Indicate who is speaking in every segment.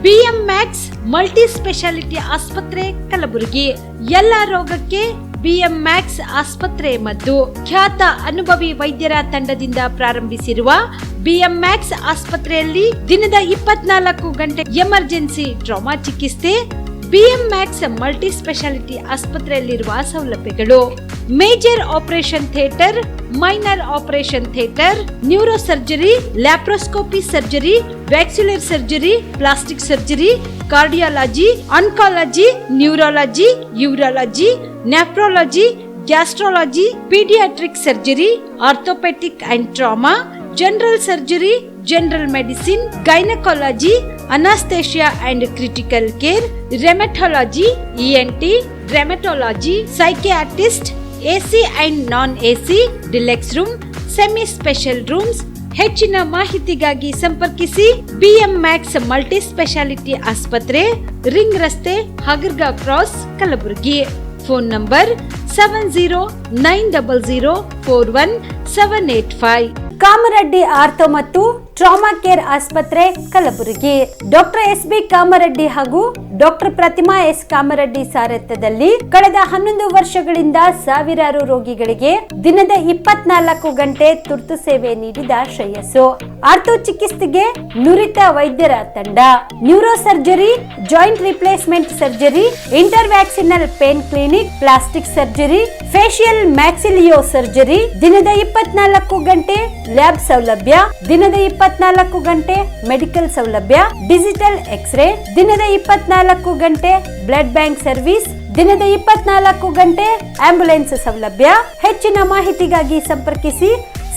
Speaker 1: BMX multi speciality ಆಸ್ಪತ್ರೆ ಕಲಬುರಗಿ. ಎಲ್ಲ ರೋಗಕ್ಕೆ BMX ಆಸ್ಪತ್ರೆ ಮದ್ದು. ಖ್ಯಾತ ಅನುಭವಿ ವೈದ್ಯರ ತಂಡದಿಂದ ಪ್ರಾರಂಭಿಸಿರುವ BMX ಆಸ್ಪತ್ರೆಯಲ್ಲಿ ದಿನದ 24 ಗಂಟೆ ಎಮರ್ಜೆನ್ಸಿ ಟ್ರಾಮಾ ಚಿಕಿತ್ಸೆ. BMX ಮಲ್ಟಿ ಸ್ಪೆಷಾಲಿಟಿ ಆಸ್ಪತ್ರೆಯಲ್ಲಿರುವ ಸೌಲಭ್ಯಗಳು: major operation theatre, minor operation theatre, neuro surgery, laparoscopy surgery, ವ್ಯಾಕ್ಸ್ಯುಲರ್ surgery, plastic surgery, cardiology, oncology, neurology, urology, nephrology, gastrology, paediatric surgery, orthopaedic and trauma, general surgery, general medicine, gynaecology, anaesthesia and critical care, rheumatology, ENT, rheumatology, psychiatrist, AC and non AC, deluxe room, semi special rooms. ಹೆಚ್ಚಿನ ಮಾಹಿತಿಗಾಗಿ ಸಂಪರ್ಕಿಸಿ BMX multi speciality ಆಸ್ಪತ್ರೆ, ring ರಸ್ತೆ, Hagarga cross, Kalaburagi. Phone number 7090041785.
Speaker 2: Kamareddy ortho ಮತ್ತು trauma care ಆಸ್ಪತ್ರೆ Kalaburagi. Doctor SB Kamareddy ಹಾಗೂ doctor ಪ್ರತಿಮಾ S Kamareddy ಸಾರಥ್ಯದಲ್ಲಿ ಕಳೆದ 11 ವರ್ಷಗಳಿಂದ ಸಾವಿರಾರು ರೋಗಿಗಳಿಗೆ ದಿನದ 24 ಗಂಟೆ ತುರ್ತು ಸೇವೆ ನೀಡಿದ ಶ್ರೇಯಸ್ಸು. ಆರ್ಥೋ ಚಿಕಿತ್ಸೆಗೆ ನುರಿತ ವೈದ್ಯರ ತಂಡ, neuro surgery, joint replacement surgery, interventional pain clinic, plastic surgery, facial maxillo surgery, ದಿನದ 24 ಗಂಟೆ ಲ್ಯಾಬ್ ಸೌಲಭ್ಯ, ದಿನದ 24 ಗಂಟೆ ಮೆಡಿಕಲ್ ಸೌಲಭ್ಯ, ಡಿಜಿಟಲ್ ಎಕ್ಸ್ರೇ, ದಿನದ 24 ಗಂಟೆ ಬ್ಲಡ್ ಬ್ಯಾಂಕ್ ಸರ್ವಿಸ್, ದಿನದ 24 ಗಂಟೆ ಆಂಬ್ಯುಲೆನ್ಸ್ ಸೌಲಭ್ಯ. ಹೆಚ್ಚಿನ ಮಾಹಿತಿಗಾಗಿ ಸಂಪರ್ಕಿಸಿ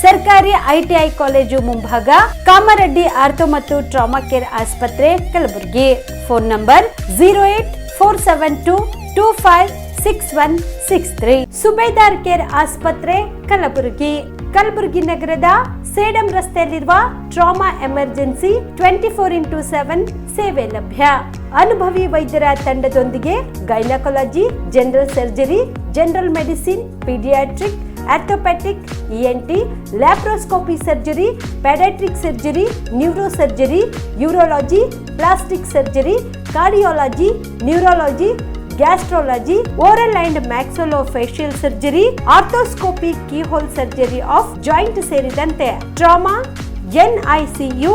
Speaker 2: ಸರ್ಕಾರಿ ITI ಕಾಲೇಜು ಮುಂಭಾಗ, ಕಾಮರೆಡ್ಡಿ ಆರ್ಥೋ ಮತ್ತು ಟ್ರಾಮಾ ಕೇರ್ ಆಸ್ಪತ್ರೆ Kalaburagi. Phone number 08472256163. Subedar care ಆಸ್ಪತ್ರೆ ಕಲಬುರಗಿ. ಕಲಬುರಗಿ ನಗರದ ಸೇಡಂ ರಸ್ತೆಯಲ್ಲಿರುವ ಟ್ರಾಮಾ ಎಮರ್ಜೆನ್ಸಿ 24x7 ಸೇವೆ ಲಭ್ಯ. ಅನುಭವಿ ವೈದ್ಯರ ತಂಡದೊಂದಿಗೆ gynaecology, general surgery, general medicine, paediatric, orthopaedic, ENT, laparoscopy surgery, paediatric surgery, neuro surgery, urology, plastic surgery, cardiology, neurology, gastrology, oral and maxillofacial surgery, arthroscopy, keyhole surgery of joint ಸೇರಿದಂತೆ trauma, NICU,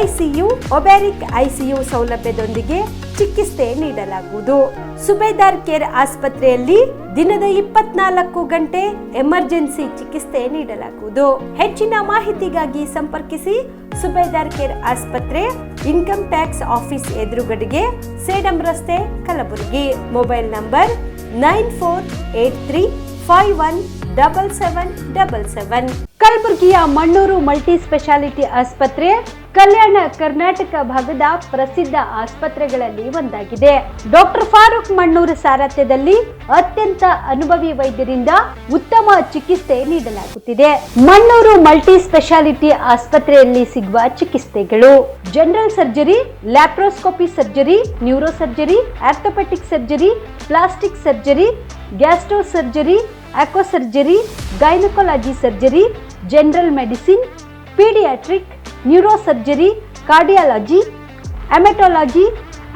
Speaker 2: ICU, obstetric ICU ಸೌಲಭ್ಯದೊಂದಿಗೆ ಚಿಕಿತ್ಸೆ ನೀಡಲಾಗುವುದು. ಸುಬೇದಾರ್ care ಆಸ್ಪತ್ರೆಯಲ್ಲಿ ದಿನದ 24 ಗಂಟೆ emergency ಚಿಕಿತ್ಸೆ ನೀಡಲಾಗುವುದು. ಹೆಚ್ಚಿನ ಮಾಹಿತಿಗಾಗಿ ಸಂಪರ್ಕಿಸಿ ಸುಬೇದಾರ್ ಕೇರ್ ಆಸ್ಪತ್ರೆ, ಇನ್ಕಮ್ ಟ್ಯಾಕ್ಸ್ ಆಫೀಸ್ ಎದುರುಗಡೆಗೆ, ಸೇಡಂ ರಸ್ತೆ, ಕಲಬುರಗಿ. Mobile number 9483517777. ಕಲಬುರಗಿಯ ಮಣ್ಣೂರು ಮಲ್ಟಿ ಸ್ಪೆಷಾಲಿಟಿ ಆಸ್ಪತ್ರೆ ಕಲ್ಯಾಣ ಕರ್ನಾಟಕ ಭಾಗದ ಪ್ರಸಿದ್ಧ ಆಸ್ಪತ್ರೆಗಳಲ್ಲಿ ಒಂದಾಗಿದೆ. ಡಾಕ್ಟರ್ ಫಾರೂಕ್ ಮಣ್ಣೂರು ಸಾರಥ್ಯದಲ್ಲಿ ಅತ್ಯಂತ ಅನುಭವಿ ವೈದ್ಯರಿಂದ ಉತ್ತಮ ಚಿಕಿತ್ಸೆ ನೀಡಲಾಗುತ್ತಿದೆ. ಮಣ್ಣೂರು ಮಲ್ಟಿ ಸ್ಪೆಷಾಲಿಟಿ ಆಸ್ಪತ್ರೆಯಲ್ಲಿ ಸಿಗುವ ಚಿಕಿತ್ಸೆಗಳು: general surgery, laparoscopy surgery, neuro surgery, orthopaedic surgery, plastic surgery, gastro surgery, aqua surgery, gynaecology surgery, general medicine, paediatric, neuro surgery, cardiology, haematology,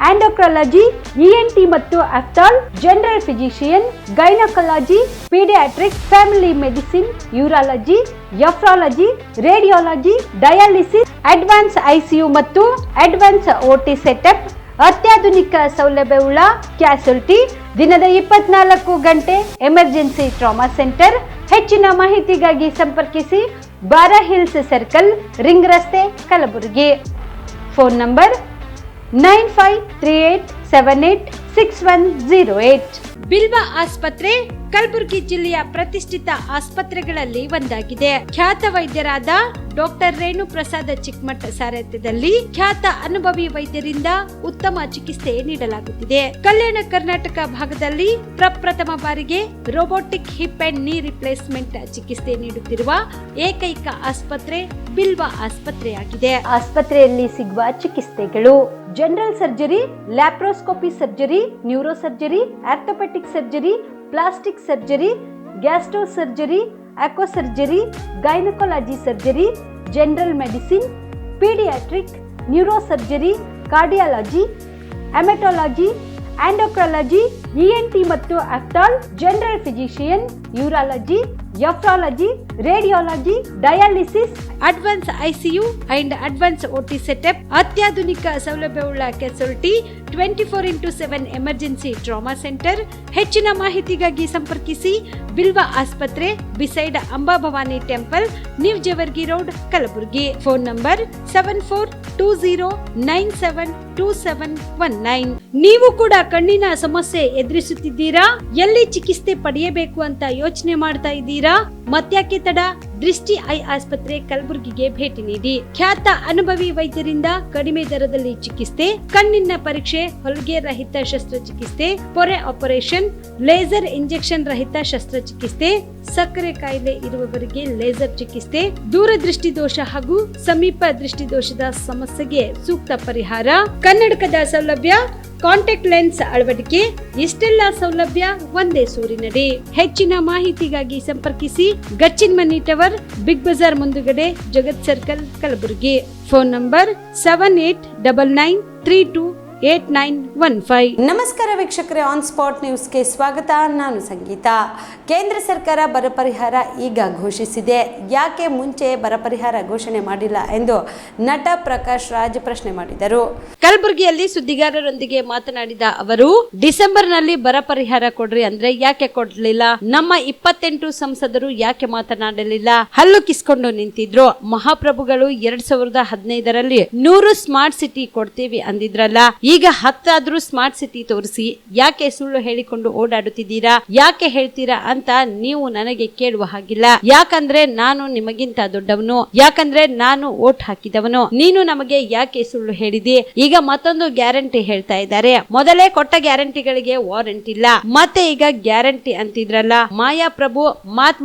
Speaker 2: endocrinology, ENT ಮತ್ತು ophthal, general physician, gynaecology, paediatric, family medicine, urology, nephrology, radiology, dialysis, advance ICU ಮತ್ತು advance OT setup, ಅತ್ಯಾಧುನಿಕ ಸೌಲಭ್ಯವುಳ್ಳ ಕ್ಯಾಸುಲಿಟಿ, ದಿನದ 24 ಗಂಟೆ emergency trauma centre. ಹೆಚ್ಚಿನ ಮಾಹಿತಿಗಾಗಿ ಸಂಪರ್ಕಿಸಿ ಬಾರಾ hills circle, ring ರಸ್ತೆ, ಕಲಬುರಗಿ. Phone number 9538786108. ಬಿಲ್ವಾ ಆಸ್ಪತ್ರೆ ಕಲಬುರಗಿ ಜಿಲ್ಲೆಯ ಪ್ರತಿಷ್ಠಿತ ಆಸ್ಪತ್ರೆಗಳಲ್ಲಿ ಒಂದಾಗಿದೆ. ಖ್ಯಾತ ವೈದ್ಯರಾದ ಡಾಕ್ಟರ್ ರೇಣು ಪ್ರಸಾದ್ ಚಿಕ್ಕಮಠ ಸಾರಥ್ಯದಲ್ಲಿ ಖ್ಯಾತ ಅನುಭವಿ ವೈದ್ಯರಿಂದ ಉತ್ತಮ ಚಿಕಿತ್ಸೆ ನೀಡಲಾಗುತ್ತಿದೆ. ಕಲ್ಯಾಣ ಕರ್ನಾಟಕ ಭಾಗದಲ್ಲಿ ಪ್ರಪ್ರಥಮ ಬಾರಿಗೆ robotic hip and knee replacement ಚಿಕಿತ್ಸೆ ನೀಡುತ್ತಿರುವ ಏಕೈಕ ಆಸ್ಪತ್ರೆ ಬಿಲ್ವಾ ಆಸ್ಪತ್ರೆಯಾಗಿದೆ. ಆಸ್ಪತ್ರೆಯಲ್ಲಿ ಸಿಗುವ ಚಿಕಿತ್ಸೆಗಳು: general surgery, laparoscopy surgery, neuro surgery, orthopaedic surgery, plastic surgery, gastro surgery, aqua surgery, gynaecology surgery, general medicine, paediatric, neuro surgery, cardiology, haematology, endocrinology, ENT ಮತ್ತು ophthal, general physician, urology, nephrology, radiology, dialysis,
Speaker 1: advance ICU and advance OT setup, ಅತ್ಯಾಧುನಿಕ ಸೌಲಭ್ಯವುಳ್ಳ casualty, 24x7 emergency trauma centre. ಹೆಚ್ಚಿನ ಮಾಹಿತಿಗಾಗಿ ಸಂಪರ್ಕಿಸಿ ಬಿಲ್ವಾ ಆಸ್ಪತ್ರೆ, beside Amba Bhavani temple, new Jevargi road, Kalaburagi. Phone number 7420972719. ನೀವು ಕೂಡ ಕಣ್ಣಿನ ಸಮಸ್ಯೆ ಎದುರಿಸುತ್ತಿದ್ದೀರಾ? ಎಲ್ಲಿ ಚಿಕಿತ್ಸೆ ಪಡೆಯಬೇಕು ಅಂತ ಯೋಚನೆ ಮಾಡ್ತಾ ಇದ್ದೀರಾ? ಮತ್ಯಾಕೆ ತಡ? ದೃಷ್ಟಿ ಐ ಆಸ್ಪತ್ರೆ ಕಲಬುರಗಿಗೆ ಭೇಟಿ ನೀಡಿ. ಖ್ಯಾತ ಅನುಭವಿ ವೈದ್ಯರಿಂದ ಕಡಿಮೆ ದರದಲ್ಲಿ ಚಿಕಿತ್ಸೆ, ಕಣ್ಣಿನ ಪರೀಕ್ಷೆ, ಹೊಲಿಗೆ ರಹಿತ ಶಸ್ತ್ರಚಿಕಿತ್ಸೆ, ಪೊರೆ ಆಪರೇಷನ್, ಲೇಸರ್ ಇಂಜೆಕ್ಷನ್ ರಹಿತ ಶಸ್ತ್ರಚಿಕಿತ್ಸೆ, ಸಕ್ಕರೆ ಕಾಯಿಲೆ ಇರುವವರಿಗೆ ಲೇಸರ್ ಚಿಕಿತ್ಸೆ, ದೂರದೃಷ್ಟಿ ದೋಷ ಹಾಗೂ ಸಮೀಪ ದೃಷ್ಟಿ ದೋಷದ ಸಮಸ್ಯೆಗೆ ಸೂಕ್ತ ಪರಿಹಾರ, ಕನ್ನಡಕದ ಸೌಲಭ್ಯ, ಕಾಂಟ್ಯಾಕ್ಟ್ ಲೆನ್ಸ್ ಅಳವಡಿಕೆ, ಇಷ್ಟೆಲ್ಲ ಸೌಲಭ್ಯ ಒಂದೇ ಸೂರಿನಡಿ. ಹೆಚ್ಚಿನ ಮಾಹಿತಿಗಾಗಿ ಸಂಪರ್ಕಿಸಿ Gachchin Mani tower, Big Bazaar ಮುಂದುಗಡೆ, Jagat circle, Kalaburagi. Phone number 7899328915.
Speaker 2: ನಮಸ್ಕಾರ ವೀಕ್ಷಕರೇ, ಆನ್ ಸ್ಪಾಟ್ ನ್ಯೂಸ್ಗೆ ಸ್ವಾಗತ. ನಾನು ಸಂಗೀತ. ಕೇಂದ್ರ ಸರ್ಕಾರ ಬರ ಪರಿಹಾರ ಈಗ ಘೋಷಿಸಿದೆ. ಯಾಕೆ ಮುಂಚೆ ಬರ ಪರಿಹಾರ ಘೋಷಣೆ ಮಾಡಿಲ್ಲ ಎಂದು ನಟ ಪ್ರಕಾಶ್ ರಾಜ್ ಪ್ರಶ್ನೆ ಮಾಡಿದರು.
Speaker 1: ಕಲಬುರಗಿಯಲ್ಲಿ ಸುದ್ದಿಗಾರರೊಂದಿಗೆ ಮಾತನಾಡಿದ ಅವರು, ಡಿಸೆಂಬರ್ನಲ್ಲಿ ಬರ ಪರಿಹಾರ ಕೊಡ್ರಿ ಅಂದ್ರೆ ಯಾಕೆ ಕೊಡ್ಲಿಲ್ಲ? ನಮ್ಮ 28 ಸಂಸದರು ಯಾಕೆ ಮಾತನಾಡಲಿಲ್ಲ? ಹಲ್ಲು ಕಿಸ್ಕೊಂಡು ನಿಂತಿದ್ರು. ಮಹಾಪ್ರಭುಗಳು 2015ರಲ್ಲಿ 100 ಸ್ಮಾರ್ಟ್ ಸಿಟಿ ಕೊಡ್ತೀವಿ ಅಂದಿದ್ರಲ್ಲ, ಈಗ 10 ಆದ್ರೂ ಸ್ಮಾರ್ಟ್ ಸಿಟಿ ತೋರಿಸಿ. ಯಾಕೆ ಸುಳ್ಳು ಹೇಳಿಕೊಂಡು ಓಡಾಡುತ್ತಿದ್ದೀರಾ? ಯಾಕೆ ಹೇಳ್ತೀರಾ ಅಂತ ನೀವು ನನಗೆ ಕೇಳುವ ಹಾಗಿಲ್ಲ. ಯಾಕಂದ್ರೆ ನಾನು ನಿಮಗಿಂತ ದೊಡ್ಡವನು, ಯಾಕಂದ್ರೆ ನಾನು ವೋಟ್ ಹಾಕಿದವನು. ನೀನು ನಮಗೆ ಯಾಕೆ ಸುಳ್ಳು ಹೇಳಿದಿ? ಈಗ ಮತ್ತೊಂದು ಗ್ಯಾರಂಟಿ ಹೇಳ್ತಾ ಇದ್ದಾರೆ. ಮೊದಲೇ ಕೊಟ್ಟ ಗ್ಯಾರಂಟಿಗಳಿಗೆ ವಾರಂಟ್ ಇಲ್ಲ, ಮತ್ತೆ ಈಗ ಗ್ಯಾರಂಟಿ ಅಂತಿದ್ರಲ್ಲ. ಮಾಯಾ ಪ್ರಭು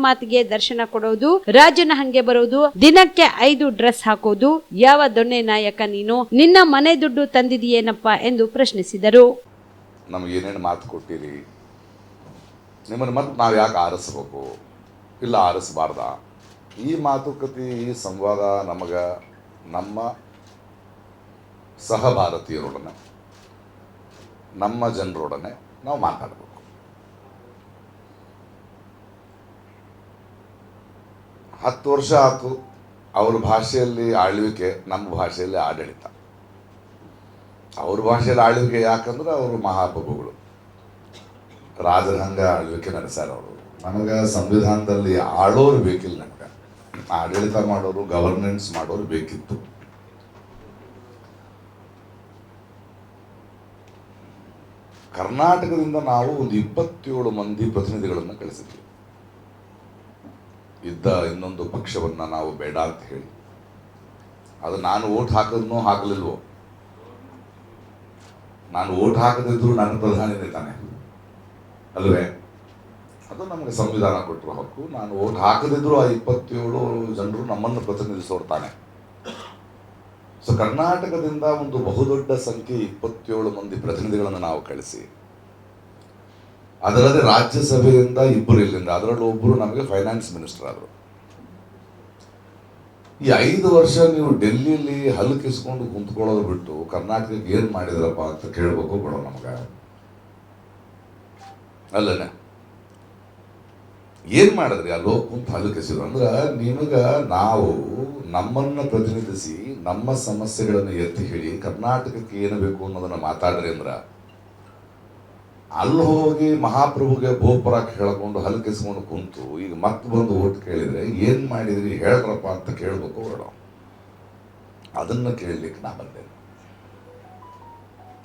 Speaker 1: ಮಾತಿಗೆ ದರ್ಶನ ಕೊಡೋದು, ರಾಜನ ಹಂಗೆ ಬರೋದು, ದಿನಕ್ಕೆ 5 ಡ್ರೆಸ್ ಹಾಕೋದು. ಯಾವ ದೊಣ್ಣೆ ನಾಯಕ ನೀನು? ನಿನ್ನ ಮನೆ ದುಡ್ಡು ತಂದಿದೆಯೇನಪ್ಪ ಎಂದು ಪ್ರಶ್ನಿಸಿದರು.
Speaker 3: ನಮಗೇನೇನು ಮಾತು ಕೊಟ್ಟಿರಿ? ನಿಮ್ಮನ್ನು ಮತ್ತೆ ನಾವು ಯಾಕೆ ಆರಿಸ್ಬೇಕು? ಇಲ್ಲ ಆರಿಸಬಾರ್ದ? ಈ ಮಾತುಕತೆ, ಈ ಸಂವಾದ ನಮಗೆ ನಮ್ಮ ಸಹಭಾರತೀಯರೊಡನೆ, ನಮ್ಮ ಜನರೊಡನೆ ನಾವು ಮಾತಾಡಬೇಕು. 10 ವರ್ಷ ಆಯಿತು ಅವ್ರ ಭಾಷೆಯಲ್ಲಿ ಆಳ್ವಿಕೆ, ನಮ್ಮ ಭಾಷೆಯಲ್ಲಿ ಆಡಳಿತ. ಅವ್ರ ಭಾಷೆಯಲ್ಲಿ ಆಳ್ವಿಕೆ ಯಾಕಂದ್ರೆ ಅವರು ಮಹಾಪ್ರಭುಗಳು, ರಾಜರ ಹಂಗ ಆಳ್ವಿಕೆ ನಡೆಸ್ಯಾರ ಅವರು. ನಮಗೆ ಸಂವಿಧಾನದಲ್ಲಿ ಆಳೋರು ಬೇಕಿಲ್ಲ, ನಮಗೆ ಆಡಳಿತ ಮಾಡೋರು, ಗವರ್ನೆನ್ಸ್ ಮಾಡೋರು ಬೇಕಿತ್ತು. ಕರ್ನಾಟಕದಿಂದ ನಾವು ಒಂದು 27 ಮಂದಿ ಪ್ರತಿನಿಧಿಗಳನ್ನು ಕಳಿಸಿದ್ವಿ. ಇದ್ದ ಇನ್ನೊಂದು ಪಕ್ಷವನ್ನು ನಾವು ಬೇಡ ಅಂತ ಹೇಳಿ, ಅದು ನಾನು ವೋಟ್ ಹಾಕಿದ್ನೋ ಹಾಕಲಿಲ್ವೋ, ನಾನು ವೋಟ್ ಹಾಕದಿದ್ರು ನನ್ನ ಪ್ರಧಾನಿನೇ ತಾನೆ ಅಲ್ವೇ? ಅದು ನಮಗೆ ಸಂವಿಧಾನ ಕೊಟ್ಟಿರೋ ಹಕ್ಕು. ನಾನು ವೋಟ್ ಹಾಕದಿದ್ರು ಆ 27 ಜನರು ನಮ್ಮನ್ನು ಪ್ರತಿನಿಧಿಸೋರು ತಾನೆ. ಸೊ ಕರ್ನಾಟಕದಿಂದ ಒಂದು ಬಹುದೊಡ್ಡ ಸಂಖ್ಯೆ 27 ಮಂದಿ ಪ್ರತಿನಿಧಿಗಳನ್ನು ನಾವು ಕಳಿಸಿ, ಅದಲ್ಲದೆ ರಾಜ್ಯಸಭೆಯಿಂದ 2 ಇಲ್ಲಿಂದ, ಅದರಲ್ಲಿ ಒಬ್ಬರು ನಮಗೆ ಫೈನಾನ್ಸ್ ಮಿನಿಸ್ಟರ್ ಆದರು. ಈ 5 ವರ್ಷ ನೀವು ಡೆಲ್ಲಿಯಲ್ಲಿ ಹಲ್ಲು ಕಿಸ್ಕೊಂಡು ಕುಂತ್ಕೊಳ್ಳೋದು ಬಿಟ್ಟು ಕರ್ನಾಟಕಕ್ಕೆ ಏನು ಮಾಡಿದ್ರಪ್ಪ ಅಂತ ಕೇಳಬೇಕು ಬಿಡೋ ನಮಗೆ, ಅಲ್ಲನೆ? ಏನು ಮಾಡಿದ್ರಿ? ಅಲ್ಲಿ ಹೋಗಿ ಕುಂತು ಹಲ್ಲು ಕಿಸಿದ್ರು ಅಂದ್ರೆ ನಿಮಗೆ ನಾವು ನಮ್ಮನ್ನು ಪ್ರತಿನಿಧಿಸಿ ನಮ್ಮ ಸಮಸ್ಯೆಗಳನ್ನು ಎತ್ತಿ ಹೇಳಿ ಕರ್ನಾಟಕಕ್ಕೆ ಏನು ಬೇಕು ಅನ್ನೋದನ್ನು ಮಾತಾಡ್ರಿ ಅಂದ್ರೆ, ಅಲ್ಲಿ ಹೋಗಿ ಮಹಾಪ್ರಭುಗೆ ಬಹುಪರಾಕ್ ಹೇಳ್ಕೊಂಡು ಹಲ್ಲು ಕಿಸ್ಕೊಂಡು ಕುಂತು ಈಗ ಮತ್ತೆ ಬಂದು ಓಟ್ ಕೇಳಿದರೆ ಏನು ಮಾಡಿದ್ರಿ ಹೇಳ್ರಪ್ಪ ಅಂತ ಕೇಳಬೇಕು ಹೊರಡ. ಅದನ್ನು ಕೇಳಲಿಕ್ಕೆ ನಾ ಬಂದೆ.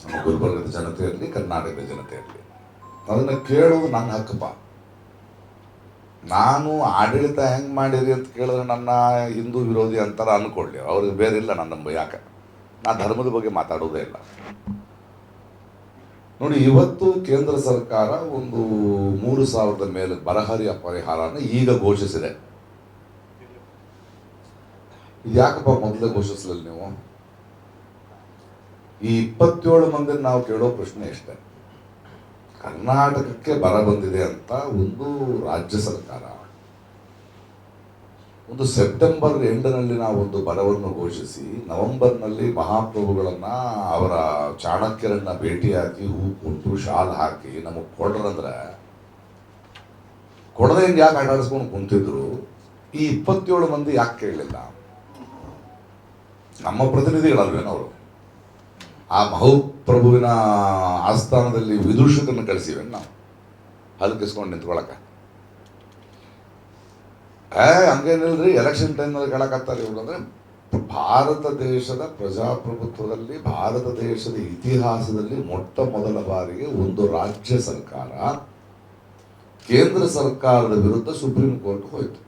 Speaker 3: ನಮ್ಮ ಗುಲ್ಬರ್ಗದ ಜನತೆ ಇರಲಿ, ಕರ್ನಾಟಕದ ಜನತೆ ಇರಲಿ, ಅದನ್ನು ಕೇಳೋದು ನನ್ನ ಹಕ್ಕಪ್ಪ. ನಾನು ಆಡಳಿತ ಹೆಂಗೆ ಮಾಡಿರಿ ಅಂತ ಕೇಳಿದ್ರೆ ನನ್ನ ಹಿಂದೂ ವಿರೋಧಿ ಅಂತಾರ ಅಂದ್ಕೊಳ್ಳಿ, ಅವ್ರಿಗೆ ಬೇರೆ ಇಲ್ಲ ನನ್ನ. ಯಾಕೆ ನಾ ಧರ್ಮದ ಬಗ್ಗೆ ಮಾತಾಡೋದೇ ಇಲ್ಲ. ನೋಡಿ, ಇವತ್ತು ಕೇಂದ್ರ ಸರ್ಕಾರ ಒಂದು 3,000 ಮೇಲೆ ಬರಹರಿಯ ಪರಿಹಾರನ ಈಗ ಘೋಷಿಸಿದೆ. ಇದು ಯಾಕಪ್ಪ ಮೊದಲೇ ಘೋಷಿಸಲಿಲ್ಲ ನೀವು? ಈ 27 ಮಂದಿ ನಾವು ಕೇಳೋ ಪ್ರಶ್ನೆ ಇಷ್ಟೇ. ಕರ್ನಾಟಕಕ್ಕೆ ಬರ ಬಂದಿದೆ ಅಂತ ಒಂದು ರಾಜ್ಯ ಸರ್ಕಾರ ಒಂದು ಸೆಪ್ಟೆಂಬರ್ ಎಂಡ್ನಲ್ಲಿ ನಾವೊಂದು ಬರವನ್ನು ಘೋಷಿಸಿ ನವೆಂಬರ್ನಲ್ಲಿ ಮಹಾಪ್ರಭುಗಳನ್ನ ಅವರ ಚಾಣಕ್ಯರನ್ನ ಭೇಟಿಯಾಗಿ ಹೂ ಕೊಟ್ಟು ಶಾಲ್ ಹಾಕಿ ನಮಗೆ ಕೊಡ್ರಂದ್ರೆ ಕೊಡದೆ ಹಿಂಗೆ ಯಾಕೆ ಆಟಾಡಿಸ್ಕೊಂಡು ಕುಂತಿದ್ರು? ಈ 27 ಮಂದಿ ಯಾಕೆ ಕೇಳಲಿಲ್ಲ? ನಮ್ಮ ಪ್ರತಿನಿಧಿಗಳಲ್ವೇನವರು? ಆ ಮಹಾಪ್ರಭುವಿನ ಆಸ್ಥಾನದಲ್ಲಿ ವಿದೂಷಕರನ್ನು ಕಳಿಸಿವೇನು ನಾವು ಹಲ್ಕಿಸ್ಕೊಂಡು ನಿಂತ್ಕೊಳಕ? ಹಂಗೇನಿಲ್ರಿ, ಎಲೆಕ್ಷನ್ ಟೈಮ್ನಲ್ಲಿ ಕೇಳಕತ್ತಾರೆ ಇವ್ರು. ಅಂದ್ರೆ ಭಾರತ ದೇಶದ ಪ್ರಜಾಪ್ರಭುತ್ವದಲ್ಲಿ, ಭಾರತ ದೇಶದ ಇತಿಹಾಸದಲ್ಲಿ ಮೊಟ್ಟ ಮೊದಲ ಬಾರಿಗೆ ಒಂದು ರಾಜ್ಯ ಸರ್ಕಾರ ಕೇಂದ್ರ ಸರ್ಕಾರದ ವಿರುದ್ಧ ಸುಪ್ರೀಂ ಕೋರ್ಟ್ ಹೋಯ್ತು.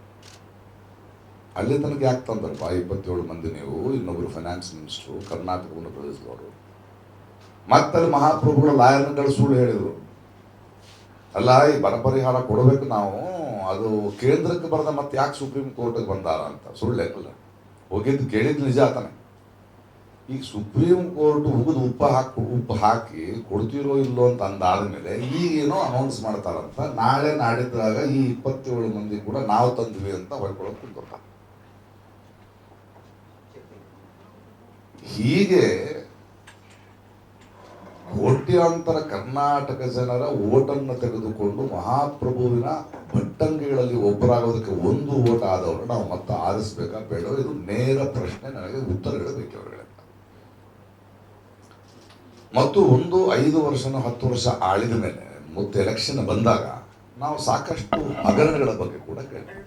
Speaker 3: ಅಲ್ಲಿ ತನಕ ಯಾಕೆ ತಂದ್ರಪ್ಪ 27 ಮಂದಿ ನೀವು? ಇನ್ನೊಬ್ರು ಫೈನಾನ್ಸ್ ಮಿನಿಸ್ಟ್ರು, ಕರ್ನಾಟಕವನ್ನು ಪ್ರದೇಶದವರು. ಮತ್ತಲ್ಲಿ ಮಹಾಪ್ರಭುಗಳ ಲಾಯರ್ಗಳು ಸುಳ್ಳು ಹೇಳಿದರು. ಅಲ್ಲ, ಈ ಬರ ಪರಿಹಾರ ಕೊಡಬೇಕು ನಾವು, ಅದು ಕೇಂದ್ರಕ್ಕೆ ಬರದ ಮತ್ತೆ ಯಾಕೆ ಸುಪ್ರೀಂ ಕೋರ್ಟ್ಗೆ ಬಂದಾರ ಅಂತ ಸುಳ್ಳೇನಲ್ಲ. ಹೋಗಿದ್ದು ಕೇಳಿದ್ದು ನಿಜ ಆತಾನೆ. ಈಗ ಸುಪ್ರೀಂ ಕೋರ್ಟ್ ಉಪ್ಪು ಹಾಕಿ ಕೊಡ್ತಿರೋ ಇಲ್ಲೋ ಅಂತ ಅಂದಾದ್ಮೇಲೆ ಈಗೇನೋ ಅನೌನ್ಸ್ ಮಾಡ್ತಾರಂತ. ನಾಳೆ ನಾಡಿದ್ದಾಗ ಈ 27 ಮಂದಿ ಕೂಡ ನಾವು ತಂದ್ವಿ ಅಂತ ಹೊಳ್ಕೊಳ್ಳೋಕೆ ಕುಂತ. ಹೀಗೆ ಕೋಟ್ಯಾಂತರ ಕರ್ನಾಟಕ ಜನರ ಓಟನ್ನು ತೆಗೆದುಕೊಂಡು ಮಹಾಪ್ರಭುವಿನ ಭಟ್ಟಂಗಿಗಳಲ್ಲಿ ಒಬ್ಬರಾಗೋದಕ್ಕೆ ಒಂದು ಓಟ್ ಆದವರು ನಾವು ಮತ್ತೆ ಆರಿಸ್ಬೇಕಾ ಬೇಡ? ಇದು ನೇರ ಪ್ರಶ್ನೆ, ನನಗೆ ಉತ್ತರ ಹೇಳಬೇಕು ಅವರುಗಳಿಂದ. ಮತ್ತು 5 ವರ್ಷನೋ 10 ವರ್ಷ ಆಳಿದ ಮೇಲೆ ಮತ್ತೆ ಎಲೆಕ್ಷನ್ ಬಂದಾಗ ನಾವು ಸಾಕಷ್ಟು ಹಗರಣಗಳ ಬಗ್ಗೆ ಕೂಡ ಕೇಳ್ತೀವಿ.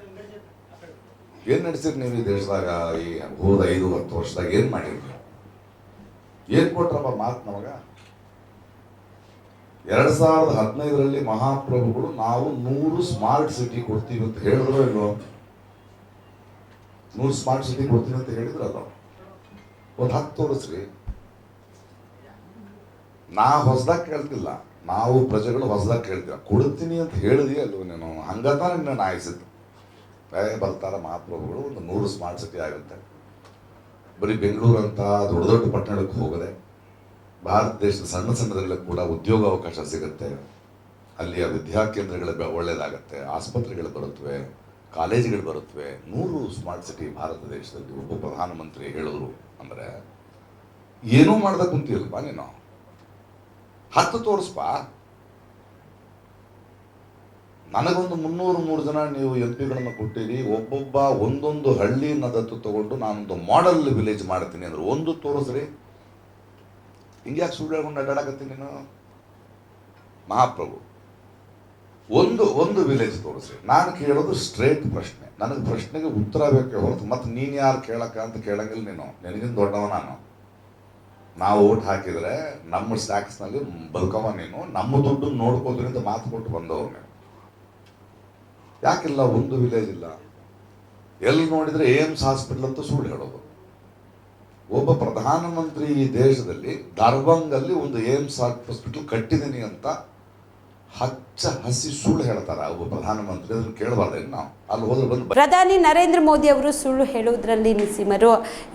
Speaker 3: ಏನ್ ನಡೆಸಿರಿ ನೀವು ಈ ದೇಶದಾಗ? ಈ ಹೋದ 5-10 ವರ್ಷದಾಗ ಏನ್ ಮಾಡಿರಿ? ಏನ್ ಕೊಟ್ರಪ್ಪ ಮಾತು ನಮಗ? 2015ರಲ್ಲಿ ಮಹಾಪ್ರಭುಗಳು ನಾವು 100 ಸ್ಮಾರ್ಟ್ ಸಿಟಿ ಕೊಡ್ತೀವಿ ಅಂತ ಹೇಳಿದ್ರು ಇಲ್ವೋ? 100 ಸ್ಮಾರ್ಟ್ ಸಿಟಿ ಕೊಡ್ತೀವಿ ಅಂತ ಹೇಳಿದ್ರಲ್ಲ. ಒಂದು 10 ತೋರಿಸ್ರಿ. ನಾ ಹೊಸದಾಗ ಕೇಳ್ತಿಲ್ಲ, ನಾವು ಪ್ರಜೆಗಳು ಹೊಸದಾಗ ಕೇಳ್ತೀವಿ. ಕೊಡ್ತೀನಿ ಅಂತ ಹೇಳಿದಿ ಅಲ್ವ ನೀನು? ಹಂಗತಾನ ನಿನ್ನ ಆಯಿಸಿದ್ದು. ಬರ್ತಾರ ಮಹಾಪ್ರಭುಗಳು, ಒಂದು 100 ಸ್ಮಾರ್ಟ್ ಸಿಟಿ ಆಗುತ್ತೆ. ಬರೀ ಬೆಂಗಳೂರು ಅಂತ ದೊಡ್ಡ ದೊಡ್ಡ ಪಟ್ಟಣಕ್ಕೆ ಹೋಗದೆ ಭಾರತ ದೇಶದ ಸಣ್ಣ ಸಣ್ಣದರಲ್ಲೂ ಕೂಡ ಉದ್ಯೋಗ ಅವಕಾಶ ಸಿಗುತ್ತೆ. ಅಲ್ಲಿಯ ವಿದ್ಯಾಕೇಂದ್ರಗಳ ಒಳ್ಳೆಯದಾಗತ್ತೆ, ಆಸ್ಪತ್ರೆಗಳು ಬರುತ್ತವೆ, ಕಾಲೇಜುಗಳು ಬರುತ್ತವೆ. 100 ಸ್ಮಾರ್ಟ್ ಸಿಟಿ ಭಾರತ ದೇಶದಲ್ಲಿ ಒಬ್ಬ ಪ್ರಧಾನಮಂತ್ರಿ ಹೇಳಿದ್ರು ಅಂದರೆ ಏನೂ ಮಾಡ್ದ ಕುಂತಿಲ್ವಾ ನೀನು? 10 ತೋರಿಸ್ಪ. ನನಗೊಂದು 303 ಜನ ನೀವು MP ಗಳನ್ನು ಕೊಟ್ಟಿರಿ. ಒಬ್ಬೊಬ್ಬ ಒಂದೊಂದು ಹಳ್ಳಿನ ದತ್ತು ತಗೊಂಡು ನಾನೊಂದು ಮಾಡೆಲ್ ವಿಲೇಜ್ ಮಾಡ್ತೀನಿ ಅಂದ್ರೆ ಒಂದು ತೋರಿಸ್ರಿ. ಹಿಂಗ್ಯಾಕೆ ಸುಳ್ಳು ಹೇಳ್ಕೊಂಡು ಅಡ್ಡಾಡಕತ್ತೀನಿ ನೀನು? ಮಹಾಪ್ರಭು ಒಂದು ವಿಲೇಜ್ ತೋರಿಸ್ರಿ. ನಾನು ಕೇಳೋದು ಸ್ಟ್ರೇಟ್ ಪ್ರಶ್ನೆ. ನನಗೆ ಪ್ರಶ್ನೆಗೆ ಉತ್ತರ ಬೇಕೇ ಹೊರತು ಮತ್ತೆ ನೀನು ಯಾರು ಕೇಳಕ್ಕ ಅಂತ ಕೇಳಂಗಿಲ್ಲ. ನೀನು ನಿನಗಿಂತ ದೊಡ್ಡವ ನಾನು. ನಾವು ಓಟ್ ಹಾಕಿದರೆ ನಮ್ಮ ಸ್ಟ್ಯಾಕ್ಸ್ನಲ್ಲಿ ಬದುಕವ ನೀನು. ನಮ್ಮ ದುಡ್ಡು ನೋಡ್ಕೋದ್ರಿ ಅಂತ ಮಾತು ಕೊಟ್ಟು ಬಂದವರು ನೀವು. ಯಾಕಿಲ್ಲ ಒಂದು ವಿಲೇಜ್ ಇಲ್ಲ? ಎಲ್ಲಿ ನೋಡಿದ್ರೆ ಏಮ್ಸ್ ಹಾಸ್ಪಿಟಲ್ ಅಂತ ಸುಳ್ಳು ಹೇಳೋದು. ಒಬ್ಬ ಪ್ರಧಾನಮಂತ್ರಿ ಈ ದೇಶದಲ್ಲಿ ದರ್ಬಂಗಲ್ಲಿ ಒಂದು ಏಮ್ಸ್ ಹಾಸ್ಪಿಟಲ್ ಕಟ್ಟಿದ್ದೀನಿ ಅಂತ ಹಚ್ಚ ಹಸಿ ಸುಳ್ಳು ಹೇಳ್ತಾರ ಒಬ್ಬ ಪ್ರಧಾನಮಂತ್ರಿ. ಅದನ್ನು ಕೇಳಬಾರ್ದೇನು ನಾವು? ಅಲ್ಲಿ ಹೋದ್ರೆ ಬಂದು
Speaker 2: ಪ್ರಧಾನಿ ನರೇಂದ್ರ ಮೋದಿ ಅವರು ಸುಳ್ಳು ಹೇಳುವುದರಲ್ಲಿ ನಿಸ್ಸೀಮರು.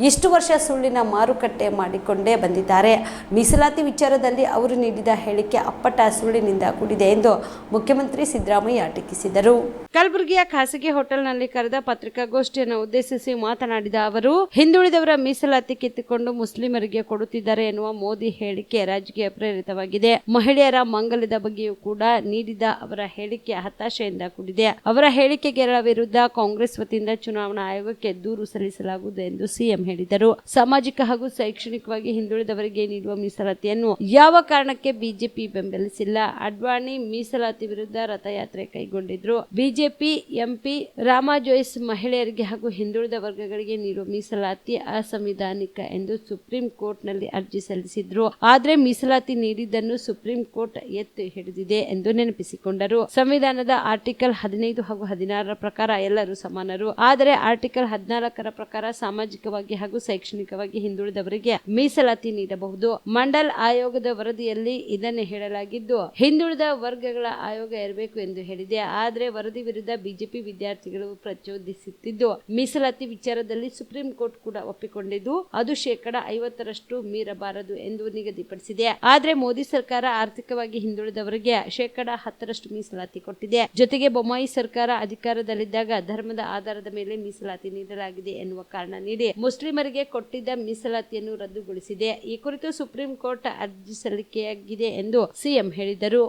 Speaker 2: ಇಷ್ಟು ವರ್ಷ ಸುಳ್ಳಿನ ಮಾರುಕಟ್ಟೆ ಮಾಡಿಕೊಂಡೇ ಬಂದಿದ್ದಾರೆ. ಮೀಸಲಾತಿ ವಿಚಾರದಲ್ಲಿ ಅವರು ನೀಡಿದ ಹೇಳಿಕೆ ಅಪ್ಪಟ ಸುಳ್ಳಿನಿಂದ ಕೂಡಿದೆ ಎಂದು ಮುಖ್ಯಮಂತ್ರಿ ಸಿದ್ದರಾಮಯ್ಯ ಟೀಕಿಸಿದರು.
Speaker 1: ಕಲಬುರಗಿಯ ಖಾಸಗಿ ಹೋಟೆಲ್ನಲ್ಲಿ ಕರೆದ ಪತ್ರಿಕಾಗೋಷ್ಠಿಯನ್ನು ಉದ್ದೇಶಿಸಿ ಮಾತನಾಡಿದ ಅವರು, ಹಿಂದುಳಿದವರ ಮೀಸಲಾತಿ ಕಿತ್ತುಕೊಂಡು ಮುಸ್ಲಿಮರಿಗೆ ಕೊಡುತ್ತಿದ್ದಾರೆ ಎನ್ನುವ ಮೋದಿ ಹೇಳಿಕೆ ರಾಜಕೀಯ ಪ್ರೇರಿತವಾಗಿದೆ. ಮಹಿಳೆಯರ ಮಂಗಲದ ಬಗ್ಗೆಯೂ ಕೂಡ ನೀಡಿದ ಅವರ ಹೇಳಿಕೆ ಹತಾಶೆಯಿಂದ ಕೂಡಿದೆ. ಅವರ ಹೇಳಿಕೆಗಳ ವಿರುದ್ಧ ಕಾಂಗ್ರೆಸ್ ವತಿಯಿಂದ ಚುನಾವಣಾ ಆಯೋಗಕ್ಕೆ ದೂರು ಸಲ್ಲಿಸಲಾಗುವುದು ಎಂದು ಸಿಎಂ ಹೇಳಿದರು. ಸಾಮಾಜಿಕ ಹಾಗೂ ಶೈಕ್ಷಣಿಕವಾಗಿ ಹಿಂದುಳಿದವರಿಗೆ ನೀಡುವ ಮೀಸಲಾತಿಯನ್ನು ಯಾವ ಕಾರಣಕ್ಕೆ ಬಿಜೆಪಿ ಬೆಂಬಲಿಸಿಲ್ಲ. ಅಡ್ವಾಣಿ ಮೀಸಲಾತಿ ವಿರುದ್ಧ ರಥಯಾತ್ರೆ ಕೈಗೊಂಡಿದ್ರು. ಬಿಜೆಪಿ ಎಂಪಿ ರಾಮಾ ಜೋಯಿಸ್ ಮಹಿಳೆಯರಿಗೆ ಹಾಗೂ ಹಿಂದುಳಿದ ವರ್ಗಗಳಿಗೆ ನೀಡುವ ಮೀಸಲಾತಿ ಅಸಂವಿಧಾನಿಕ ಎಂದು ಸುಪ್ರೀಂ ಕೋರ್ಟ್ ನಲ್ಲಿ ಅರ್ಜಿ ಸಲ್ಲಿಸಿದ್ರು. ಆದ್ರೆ ಮೀಸಲಾತಿ ನೀಡಿದ್ದನ್ನು ಸುಪ್ರೀಂ ಕೋರ್ಟ್ ಎತ್ತಿ ಹಿಡಿದಿದೆ ಎಂದು ನೆನಪಿಸಿಕೊಂಡರು. ಸಂವಿಧಾನದ ಆರ್ಟಿಕಲ್ 15 ಹಾಗೂ 16 ಪ್ರಕಾರ ಎಲ್ಲರೂ ಸಮಾನರು. ಆದರೆ ಆರ್ಟಿಕಲ್ 14 ಪ್ರಕಾರ ಸಾಮಾಜಿಕವಾಗಿ ಹಾಗೂ ಶೈಕ್ಷಣಿಕವಾಗಿ ಹಿಂದುಳಿದವರಿಗೆ ಮೀಸಲಾತಿ ನೀಡಬಹುದು. ಮಂಡಲ್ ಆಯೋಗದ ವರದಿಯಲ್ಲಿ ಇದನ್ನೇ ಹೇಳಲಾಗಿದ್ದು ಹಿಂದುಳಿದ ವರ್ಗಗಳ ಆಯೋಗ ಇರಬೇಕು ಎಂದು ಹೇಳಿದೆ. ಆದರೆ ವರದಿ ವಿರುದ್ಧ ವಿರುದ್ಧ ಬಿಜೆಪಿ ವಿದ್ಯಾರ್ಥಿಗಳು ಪ್ರಚೋದಿಸುತ್ತಿದ್ದು, ಮೀಸಲಾತಿ ವಿಚಾರದಲ್ಲಿ ಸುಪ್ರೀಂ ಕೋರ್ಟ್ ಕೂಡ ಒಪ್ಪಿಕೊಂಡಿದ್ದು ಅದು 50% ಮೀರಬಾರದು ಎಂದು ನಿಗದಿಪಡಿಸಿದೆ. ಆದ್ರೆ ಮೋದಿ ಸರ್ಕಾರ ಆರ್ಥಿಕವಾಗಿ ಹಿಂದುಳಿದವರಿಗೆ 10% ಮೀಸಲಾತಿ ಕೊಟ್ಟಿದೆ. ಜೊತೆಗೆ ಬೊಮ್ಮಾಯಿ ಸರ್ಕಾರ ಅಧಿಕಾರದಲ್ಲಿದ್ದಾಗ ಧರ್ಮದ ಆಧಾರದ ಮೇಲೆ ಮೀಸಲಾತಿ ನೀಡಲಾಗಿದೆ ಎನ್ನುವ ಕಾರಣ ನೀಡಿ ಮುಸ್ಲಿಮರಿಗೆ ಕೊಟ್ಟಿದ್ದ ಮೀಸಲಾತಿಯನ್ನು ರದ್ದುಗೊಳಿಸಿದೆ. ಈ ಕುರಿತು ಸುಪ್ರೀಂ ಕೋರ್ಟ್ ಅರ್ಜಿ ಸಲ್ಲಿಕೆಯಾಗಿದೆ ಎಂದು ಸಿಎಂ ಹೇಳಿದರು.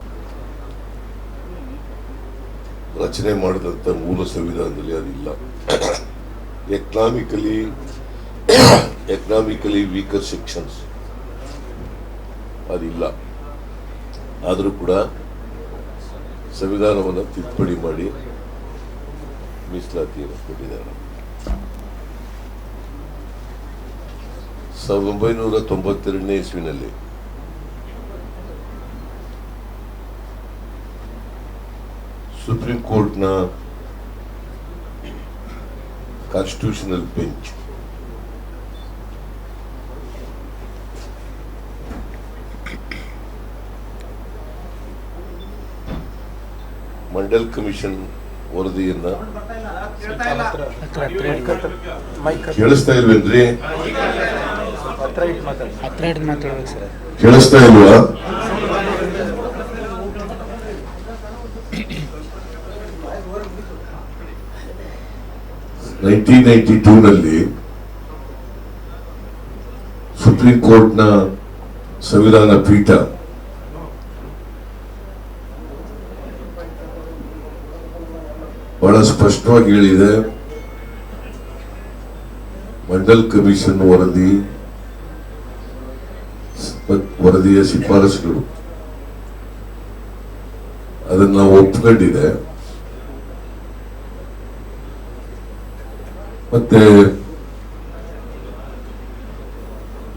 Speaker 4: ರಚನೆ ಮಾಡಿದಂಥ ಮೂಲ ಸಂವಿಧಾನದಲ್ಲಿ ಅದಿಲ್ಲ. ಎಕನಾಮಿಕಲಿ ವೀಕರ್ ಸೆಕ್ಷನ್ಸ್ ಅದಿಲ್ಲ. ಆದರೂ ಕೂಡ ಸಂವಿಧಾನವನ್ನು ತಿದ್ದುಪಡಿ ಮಾಡಿ ಮೀಸಲಾತಿಯನ್ನು ಕೊಟ್ಟಿದ್ದಾರೆ. 1992ನೇ ಇಸ್ವಿನಲ್ಲಿ ಸುಪ್ರೀಂ ಕೋರ್ಟ್ನ ಕಾನ್ಸ್ಟಿಟ್ಯೂಷನಲ್ ಬೆಂಚ್ ಮಂಡಲ್ ಕಮಿಷನ್ ವರದಿಯನ್ನ ಕೇಳಿಸ್ತಾ ಇಲ್ವೇನ್ರಿ? ಕೇಳಿಸ್ತಾ ಇಲ್ವಾ? ನಲ್ಲಿ ಸುಪ್ರೀಂ ಕೋರ್ಟ್ನ ಸಂವಿಧಾನ ಪೀಠ ಬಹಳ ಸ್ಪಷ್ಟವಾಗಿ ಹೇಳಿದೆ, ಮಂಡಲ್ ಕಮಿಷನ್ ವರದಿಯ ಶಿಫಾರಸುಗಳು ಅದನ್ನ ಒಪ್ಪಿಕೊಂಡಿದೆ. ಮತ್ತೆ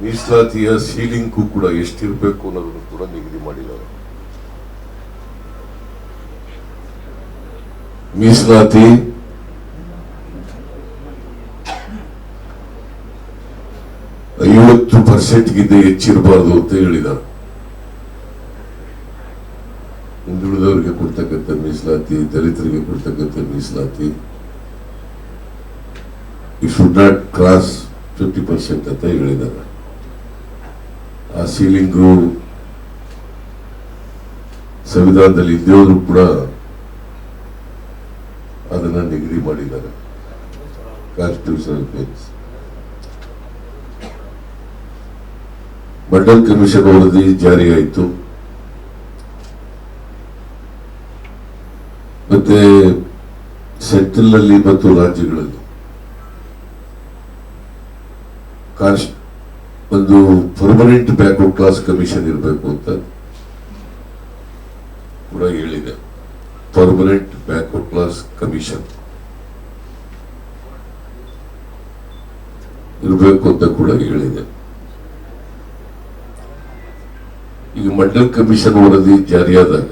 Speaker 4: ಮೀಸಲಾತಿಯ ಸೀಲಿಂಗ್ ಕೂಡ ಎಷ್ಟಿರಬೇಕು ಅನ್ನೋದನ್ನು ಕೂಡ ನಿಗದಿ ಮಾಡಿದ್ದಾರೆ. ಮೀಸಲಾತಿ 50% ಹೆಚ್ಚಿರಬಾರದು ಅಂತ ಹೇಳಿದ್ದಾರೆ. ಹಿಂದುಳಿದವರಿಗೆ ಕೊಡ್ತಕ್ಕಂಥ ಮೀಸಲಾತಿ, ದಲಿತರಿಗೆ ಕೊಡ್ತಕ್ಕಂಥ ಮೀಸಲಾತಿ ಯು ಶುಡ್ ನಾಟ್ ಕ್ರಾಸ್ 50% ಅಂತ ಹೇಳಿದ್ದಾರೆ. ಆ ಸೀಲಿಂಗು ಸಂವಿಧಾನದಲ್ಲಿ ಇದ್ದೇವರು ಕೂಡ ಅದನ್ನ ನಿಗದಿ ಮಾಡಿದ್ದಾರೆ. ಕಾನ್ಸ್ಟಿಟ್ಯೂಷನಲ್ ಬೆಂಚ್ ಮಂಡಲ್ ಕಮಿಷನ್ ವರದಿ ಜಾರಿಯಾಯಿತು. ಮತ್ತೆ ಸೆಂಟ್ರಲ್ ನಲ್ಲಿ ಮತ್ತು ರಾಜ್ಯಗಳಲ್ಲಿ ಒಂದು ಪರ್ಮನೆಂಟ್ ಬ್ಯಾಕ್ವರ್ಡ್ ಕ್ಲಾಸ್ ಕಮಿಷನ್ ಇರಬೇಕು ಅಂತ ಕೂಡ ಹೇಳಿದೆ. ಪರ್ಮನೆಂಟ್ ಬ್ಯಾಕ್ವರ್ಡ್ ಕ್ಲಾಸ್ ಕಮಿಷನ್ ಇರಬೇಕು ಅಂತ ಕೂಡ ಹೇಳಿದೆ. ಈಗ ಮಂಡಲ್ ಕಮಿಷನ್ ವರದಿ ಜಾರಿಯಾದಾಗ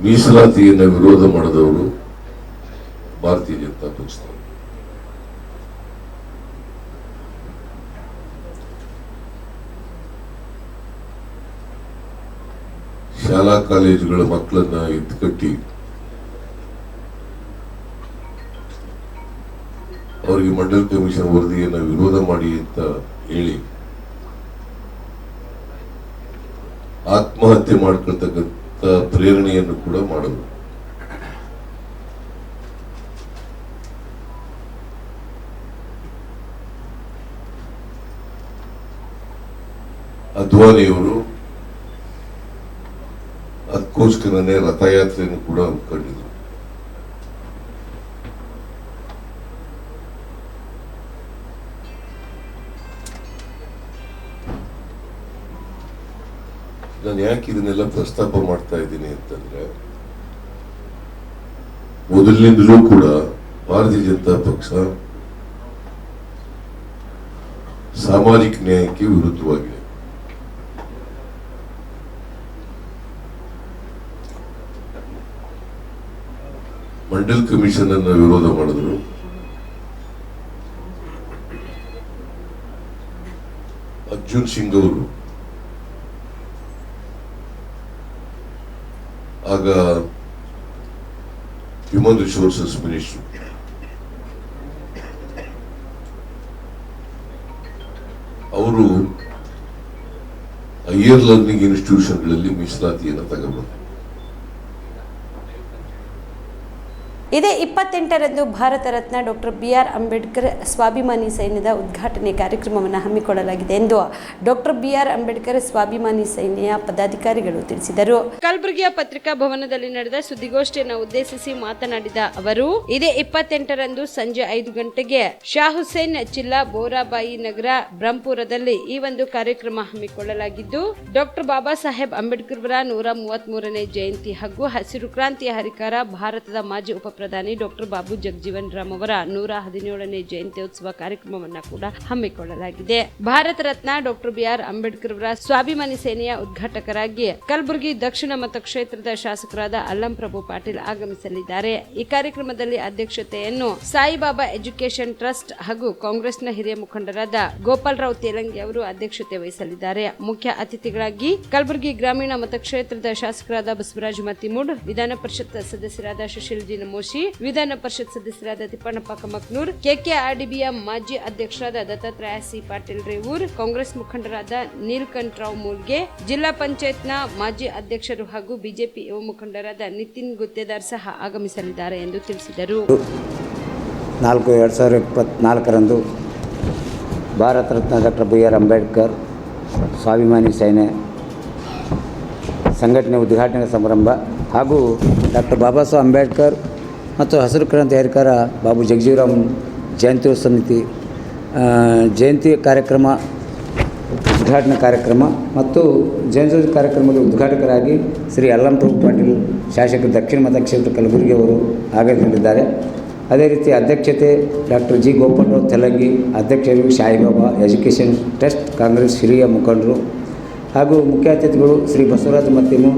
Speaker 4: ಮೀಸಲಾತಿಯನ್ನು ವಿರೋಧ ಮಾಡಿದವರು ಭಾರತೀಯ ಜನತಾ ಪಕ್ಷದವರು. ಶಾಲಾ ಕಾಲೇಜುಗಳ ಮಕ್ಕಳನ್ನ ಎತ್ತುಕಟ್ಟಿ ಅವರಿಗೆ ಮಂಡಲ್ ಕಮಿಷನ್ ವರದಿಯನ್ನು ವಿರೋಧ ಮಾಡಿ ಅಂತ ಹೇಳಿ ಆತ್ಮಹತ್ಯೆ ಮಾಡ್ಕೊಳ್ತಕ್ಕಂಥ ಪ್ರೇರಣೆಯನ್ನು ಕೂಡ ಮಾಡೋದು. ಅದ್ವಾನಿಯವರು ಅದಕ್ಕೋಸ್ಕರನೇ ರಥಯಾತ್ರೆಯನ್ನು ಕೂಡ ಹಮ್ಮಿಕೊಂಡಿದ್ರು. ನಾನು ಯಾಕೆ ಇದನ್ನೆಲ್ಲ ಪ್ರಸ್ತಾಪ ಮಾಡ್ತಾ ಇದ್ದೀನಿ ಅಂತಂದ್ರೆ, ಮೊದಲಿನಿಂದಲೂ ಕೂಡ ಭಾರತೀಯ ಜನತಾ ಪಕ್ಷ ಸಾಮಾಜಿಕ ನ್ಯಾಯಕ್ಕೆ ವಿರುದ್ಧವಾಗಿದೆ. ಮಂಡಲ್ ಕಮಿಷನ್ ಅನ್ನು ವಿರೋಧ ಮಾಡಿದ್ರು. ಅರ್ಜುನ್ ಸಿಂಗ್ ಅವರು ಆಗ ಹ್ಯೂಮನ್ ರಿಸೋರ್ಸಸ್ ಮಿನಿಸ್ಟ್ರು. ಅವರು ಹೈಯರ್ ಲರ್ನಿಂಗ್ ಇನ್ಸ್ಟಿಟ್ಯೂಷನ್ಗಳಲ್ಲಿ ಮೀಸಲಾತಿಯನ್ನು ತಗೊಂಡ್ರು.
Speaker 2: ಇದೇ 28ರಂದು ಭಾರತ ರತ್ನ ಡಾಕ್ಟರ್ BR ಅಂಬೇಡ್ಕರ್ ಸ್ವಾಭಿಮಾನಿ ಸೈನ್ಯದ ಉದ್ಘಾಟನೆ ಕಾರ್ಯಕ್ರಮವನ್ನು ಹಮ್ಮಿಕೊಳ್ಳಲಾಗಿದೆ ಎಂದು ಡಾಕ್ಟರ್ BR ಅಂಬೇಡ್ಕರ್ ಸ್ವಾಭಿಮಾನಿ ಸೈನ್ಯ ಪದಾಧಿಕಾರಿಗಳು ತಿಳಿಸಿದರು.
Speaker 1: ಕಲಬುರಗಿಯ ಪತ್ರಿಕಾ ಭವನದಲ್ಲಿ ನಡೆದ ಸುದ್ದಿಗೋಷ್ಠಿಯನ್ನು ಉದ್ದೇಶಿಸಿ ಮಾತನಾಡಿದ ಅವರು, ಇದೇ 28ರಂದು ಸಂಜೆ 5 ಗಂಟೆಗೆ ಶಾ ಹುಸೇನ್ ಜಿಲ್ಲಾ ಬೋರಾಬಾಯಿ ನಗರ ಬ್ರಹ್ಮಪುರದಲ್ಲಿ ಈ ಒಂದು ಕಾರ್ಯಕ್ರಮ ಹಮ್ಮಿಕೊಳ್ಳಲಾಗಿದ್ದು, ಡಾಕ್ಟರ್ ಬಾಬಾ ಸಾಹೇಬ್ ಅಂಬೇಡ್ಕರ್ ಅವರ 133ನೇ ಜಯಂತಿ ಹಾಗೂ ಹಸಿರು ಕ್ರಾಂತಿಯ ಹರಿಕಾರ ಭಾರತದ ಮಾಜಿ ಪ್ರಧಾನಿ ಡಾಕ್ಟರ್ ಬಾಬು ಜಗಜೀವನ್ ರಾಮ್ ಅವರ 117ನೇ ಜಯಂತ್ಯೋತ್ಸವ ಕಾರ್ಯಕ್ರಮವನ್ನು ಕೂಡ ಹಮ್ಮಿಕೊಳ್ಳಲಾಗಿದೆ. ಭಾರತ ರತ್ನ ಡಾಕ್ಟರ್ BR ಅಂಬೇಡ್ಕರ್ ಅವರ ಸ್ವಾಭಿಮಾನಿ ಸೇನೆಯ ಉದ್ಘಾಟಕರಾಗಿ ಕಲಬುರಗಿ ದಕ್ಷಿಣ ಮತಕ್ಷೇತ್ರದ ಶಾಸಕರಾದ ಅಲ್ಲಂ ಪ್ರಭು ಪಾಟೀಲ್ ಆಗಮಿಸಲಿದ್ದಾರೆ. ಈ ಕಾರ್ಯಕ್ರಮದಲ್ಲಿ ಅಧ್ಯಕ್ಷತೆಯನ್ನು ಸಾಯಿಬಾಬಾ ಎಜುಕೇಶನ್ ಟ್ರಸ್ಟ್ ಹಾಗೂ ಕಾಂಗ್ರೆಸ್ನ ಹಿರಿಯ ಮುಖಂಡರಾದ ಗೋಪಾಲರಾವ್ ತೇಲಂಗಿ ಅವರು ಅಧ್ಯಕ್ಷತೆ ವಹಿಸಲಿದ್ದಾರೆ. ಮುಖ್ಯ ಅತಿಥಿಗಳಾಗಿ ಕಲಬುರಗಿ ಗ್ರಾಮೀಣ ಮತಕ್ಷೇತ್ರದ ಶಾಸಕರಾದ ಬಸವರಾಜ ಮತ್ತಿಮೂಡ್, ವಿಧಾನ ಪರಿಷತ್ ಸದಸ್ಯರಾದ ಸುಶೀಲ್ ಜಿ ನಮೋಶಿ, ವಿಧಾನ ಪರಿಷತ್ ಸದಸ್ಯರಾದ ತಿಪ್ಪಣ್ಣಪ್ಪ ಕಮಕ್ನೂರ್, KKRDBಯ ಮಾಜಿ ಅಧ್ಯಕ್ಷರಾದ ದತ್ತಾತ್ರೇಯ ಸಿ ಪಾಟೀಲ್ ರೇವೂರ್, ಕಾಂಗ್ರೆಸ್ ಮುಖಂಡರಾದ ನೀಲಕಂಠರಾವ್ ಮೂಲ್ಗೆ, ಜಿಲ್ಲಾ ಪಂಚಾಯತ್ನ ಮಾಜಿ ಅಧ್ಯಕ್ಷರು ಹಾಗೂ ಬಿಜೆಪಿ ಯುವ ಮುಖಂಡರಾದ ನಿತಿನ್ ಗುತ್ತೇದಾರ್ ಸಹ ಆಗಮಿಸಲಿದ್ದಾರೆ ಎಂದು ತಿಳಿಸಿದರು.
Speaker 5: 4/2024ರಂದು ಭಾರತ ರತ್ನ ಡಾಕ್ಟರ್ BR ಅಂಬೇಡ್ಕರ್ ಸ್ವಾಭಿಮಾನಿ ಸೇನೆ ಸಂಘಟನೆ ಉದ್ಘಾಟನೆ ಸಮಾರಂಭ ಹಾಗೂ ಡಾಕ್ಟರ್ ಬಾಬಾ ಸಾಹೇಬ್ ಅಂಬೇಡ್ಕರ್ ಮತ್ತು ಹಸಿರು ಕ್ರಾಂತಿ ಹರಿಕಾರ ಬಾಬು ಜಗಜೀವರಾಮ್ ಜಯಂತ್ಯೋತ್ಸವ ಸಮಿತಿ ಜಯಂತಿ ಕಾರ್ಯಕ್ರಮ ಉದ್ಘಾಟನಾ ಕಾರ್ಯಕ್ರಮ ಮತ್ತು ಜಯಂತ್ಯೋತ್ಸವ ಕಾರ್ಯಕ್ರಮದ ಉದ್ಘಾಟಕರಾಗಿ ಶ್ರೀ ಅಲ್ಲಂ ಪ್ರಭು ಪಾಟೀಲ್ ಶಾಸಕರು ದಕ್ಷಿಣ ಮತಕ್ಷೇತ್ರ ಕಲಬುರಗಿ ಅವರು ಆಗಮಿಸಲಿದ್ದಾರೆ. ಅದೇ ರೀತಿ ಅಧ್ಯಕ್ಷತೆ ಡಾಕ್ಟರ್ ಜಿ ಗೋಪಾಲರಾವ್ ತೆಲಂಗಿ, ಅಧ್ಯಕ್ಷರು ಸಾಯಿಬಾಬಾ ಎಜುಕೇಷನ್ ಟ್ರಸ್ಟ್ ಕಾಂಗ್ರೆಸ್ ಹಿರಿಯ ಮುಖಂಡರು ಹಾಗೂ ಮುಖ್ಯ ಅತಿಥಿಗಳು ಶ್ರೀ ಬಸವರಾಜ ಮತ್ತಿಮು,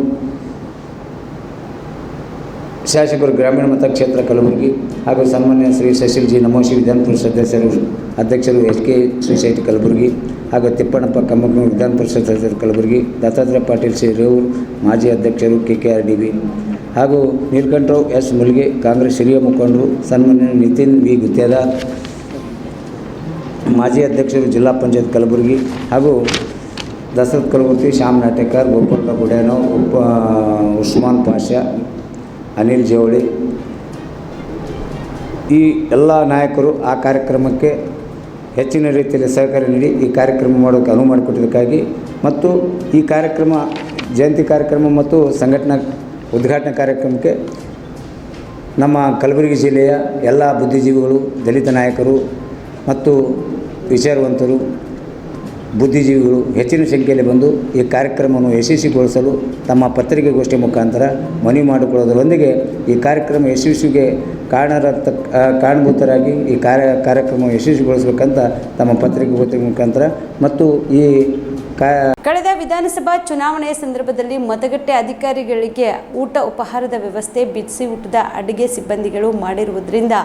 Speaker 5: ಶಾಸಕರು ಗ್ರಾಮೀಣ ಮತಕ್ಷೇತ್ರ ಕಲಬುರಗಿ ಹಾಗೂ ಸನ್ಮಾನ್ಯ ಶ್ರೀ ಸುಶೀಲ್ ಜಿ ನಮೋಶಿ, ವಿಧಾನ ಪರಿಷತ್ ಸದಸ್ಯರು ಅಧ್ಯಕ್ಷರು HK ಸೊಸೈಟಿ ಕಲಬುರಗಿ ಹಾಗೂ ತಿಪ್ಪಣ್ಣಪ್ಪ ಕಮ್ಮಕ್ನೂರು, ವಿಧಾನ ಪರಿಷತ್ ಸದಸ್ಯರು ಕಲಬುರಗಿ, ದತ್ತಾತ್ರೇಯ ಪಾಟೀಲ್ ಸಿ ರೇವೂರ್ ಮಾಜಿ ಅಧ್ಯಕ್ಷರು KKRDB ಹಾಗೂ ನೀಲಕಂಠರಾವ್ S ಮುಲ್ಗೆ, ಕಾಂಗ್ರೆಸ್ ಹಿರಿಯ ಮುಖಂಡರು, ಸನ್ಮಾನ್ಯ ನಿತಿನ್ ವಿ ಗುತ್ತೇದಾರ್ ಮಾಜಿ ಅಧ್ಯಕ್ಷರು ಜಿಲ್ಲಾ ಪಂಚಾಯತ್ ಕಲಬುರಗಿ ಹಾಗೂ ದಶರಥ್ ಕಲಬುರ್ಗಿ, ಶ್ಯಾಮ್ ನಾಟೇಕರ್, ಗೋಪಾಲರಾವ್ ಗುಡೇನೋ, ಉಸ್ಮಾನ್ ಪಾಷಾ, ಅನಿಲ್ ಜವಳಿ, ಈ ಎಲ್ಲ ನಾಯಕರು ಆ ಕಾರ್ಯಕ್ರಮಕ್ಕೆ ಹೆಚ್ಚಿನ ರೀತಿಯಲ್ಲಿ ಸಹಕಾರ ನೀಡಿ ಈ ಕಾರ್ಯಕ್ರಮ ಮಾಡೋಕ್ಕೆ ಅನುವು ಮಾಡಿಕೊಟ್ಟಿದ್ದಕ್ಕಾಗಿ ಮತ್ತು ಈ ಕಾರ್ಯಕ್ರಮ ಜಯಂತಿ ಕಾರ್ಯಕ್ರಮ ಮತ್ತು ಸಂಘಟನಾ ಉದ್ಘಾಟನಾ ಕಾರ್ಯಕ್ರಮಕ್ಕೆ ನಮ್ಮ ಕಲಬುರಗಿ ಜಿಲ್ಲೆಯ ಎಲ್ಲ ಬುದ್ಧಿಜೀವಿಗಳು, ದಲಿತ ನಾಯಕರು ಮತ್ತು ವಿಚಾರವಂತರು, ಬುದ್ಧಿಜೀವಿಗಳು ಹೆಚ್ಚಿನ ಸಂಖ್ಯೆಯಲ್ಲಿ ಬಂದು ಈ ಕಾರ್ಯಕ್ರಮವನ್ನು ಯಶಸ್ವಿಗೊಳಿಸಲು ತಮ್ಮ ಪತ್ರಿಕೆಗೋಷ್ಠಿ ಮುಖಾಂತರ ಮನವಿ ಮಾಡಿಕೊಳ್ಳೋದರೊಂದಿಗೆ ಈ ಕಾರ್ಯಕ್ರಮ ಯಶಸ್ವಿಗೆ ಕಾರಣಭೂತರಾಗಿ ಈ ಕಾರ್ಯಕ್ರಮ ಯಶಸ್ವಿಗೊಳಿಸಬೇಕಂತ ತಮ್ಮ ಪತ್ರಿಕೆಗೋಷ್ಠಿ ಮುಖಾಂತರ ಮತ್ತು ಈ
Speaker 2: ಕಳೆದ ವಿಧಾನಸಭಾ ಚುನಾವಣೆಯ ಸಂದರ್ಭದಲ್ಲಿ ಮತಗಟ್ಟೆ ಅಧಿಕಾರಿಗಳಿಗೆ ಊಟ ಉಪಹಾರದ ವ್ಯವಸ್ಥೆ ಬಿಸಿ ಊಟದ ಅಡುಗೆ ಸಿಬ್ಬಂದಿಗಳು ಮಾಡಿರುವುದರಿಂದ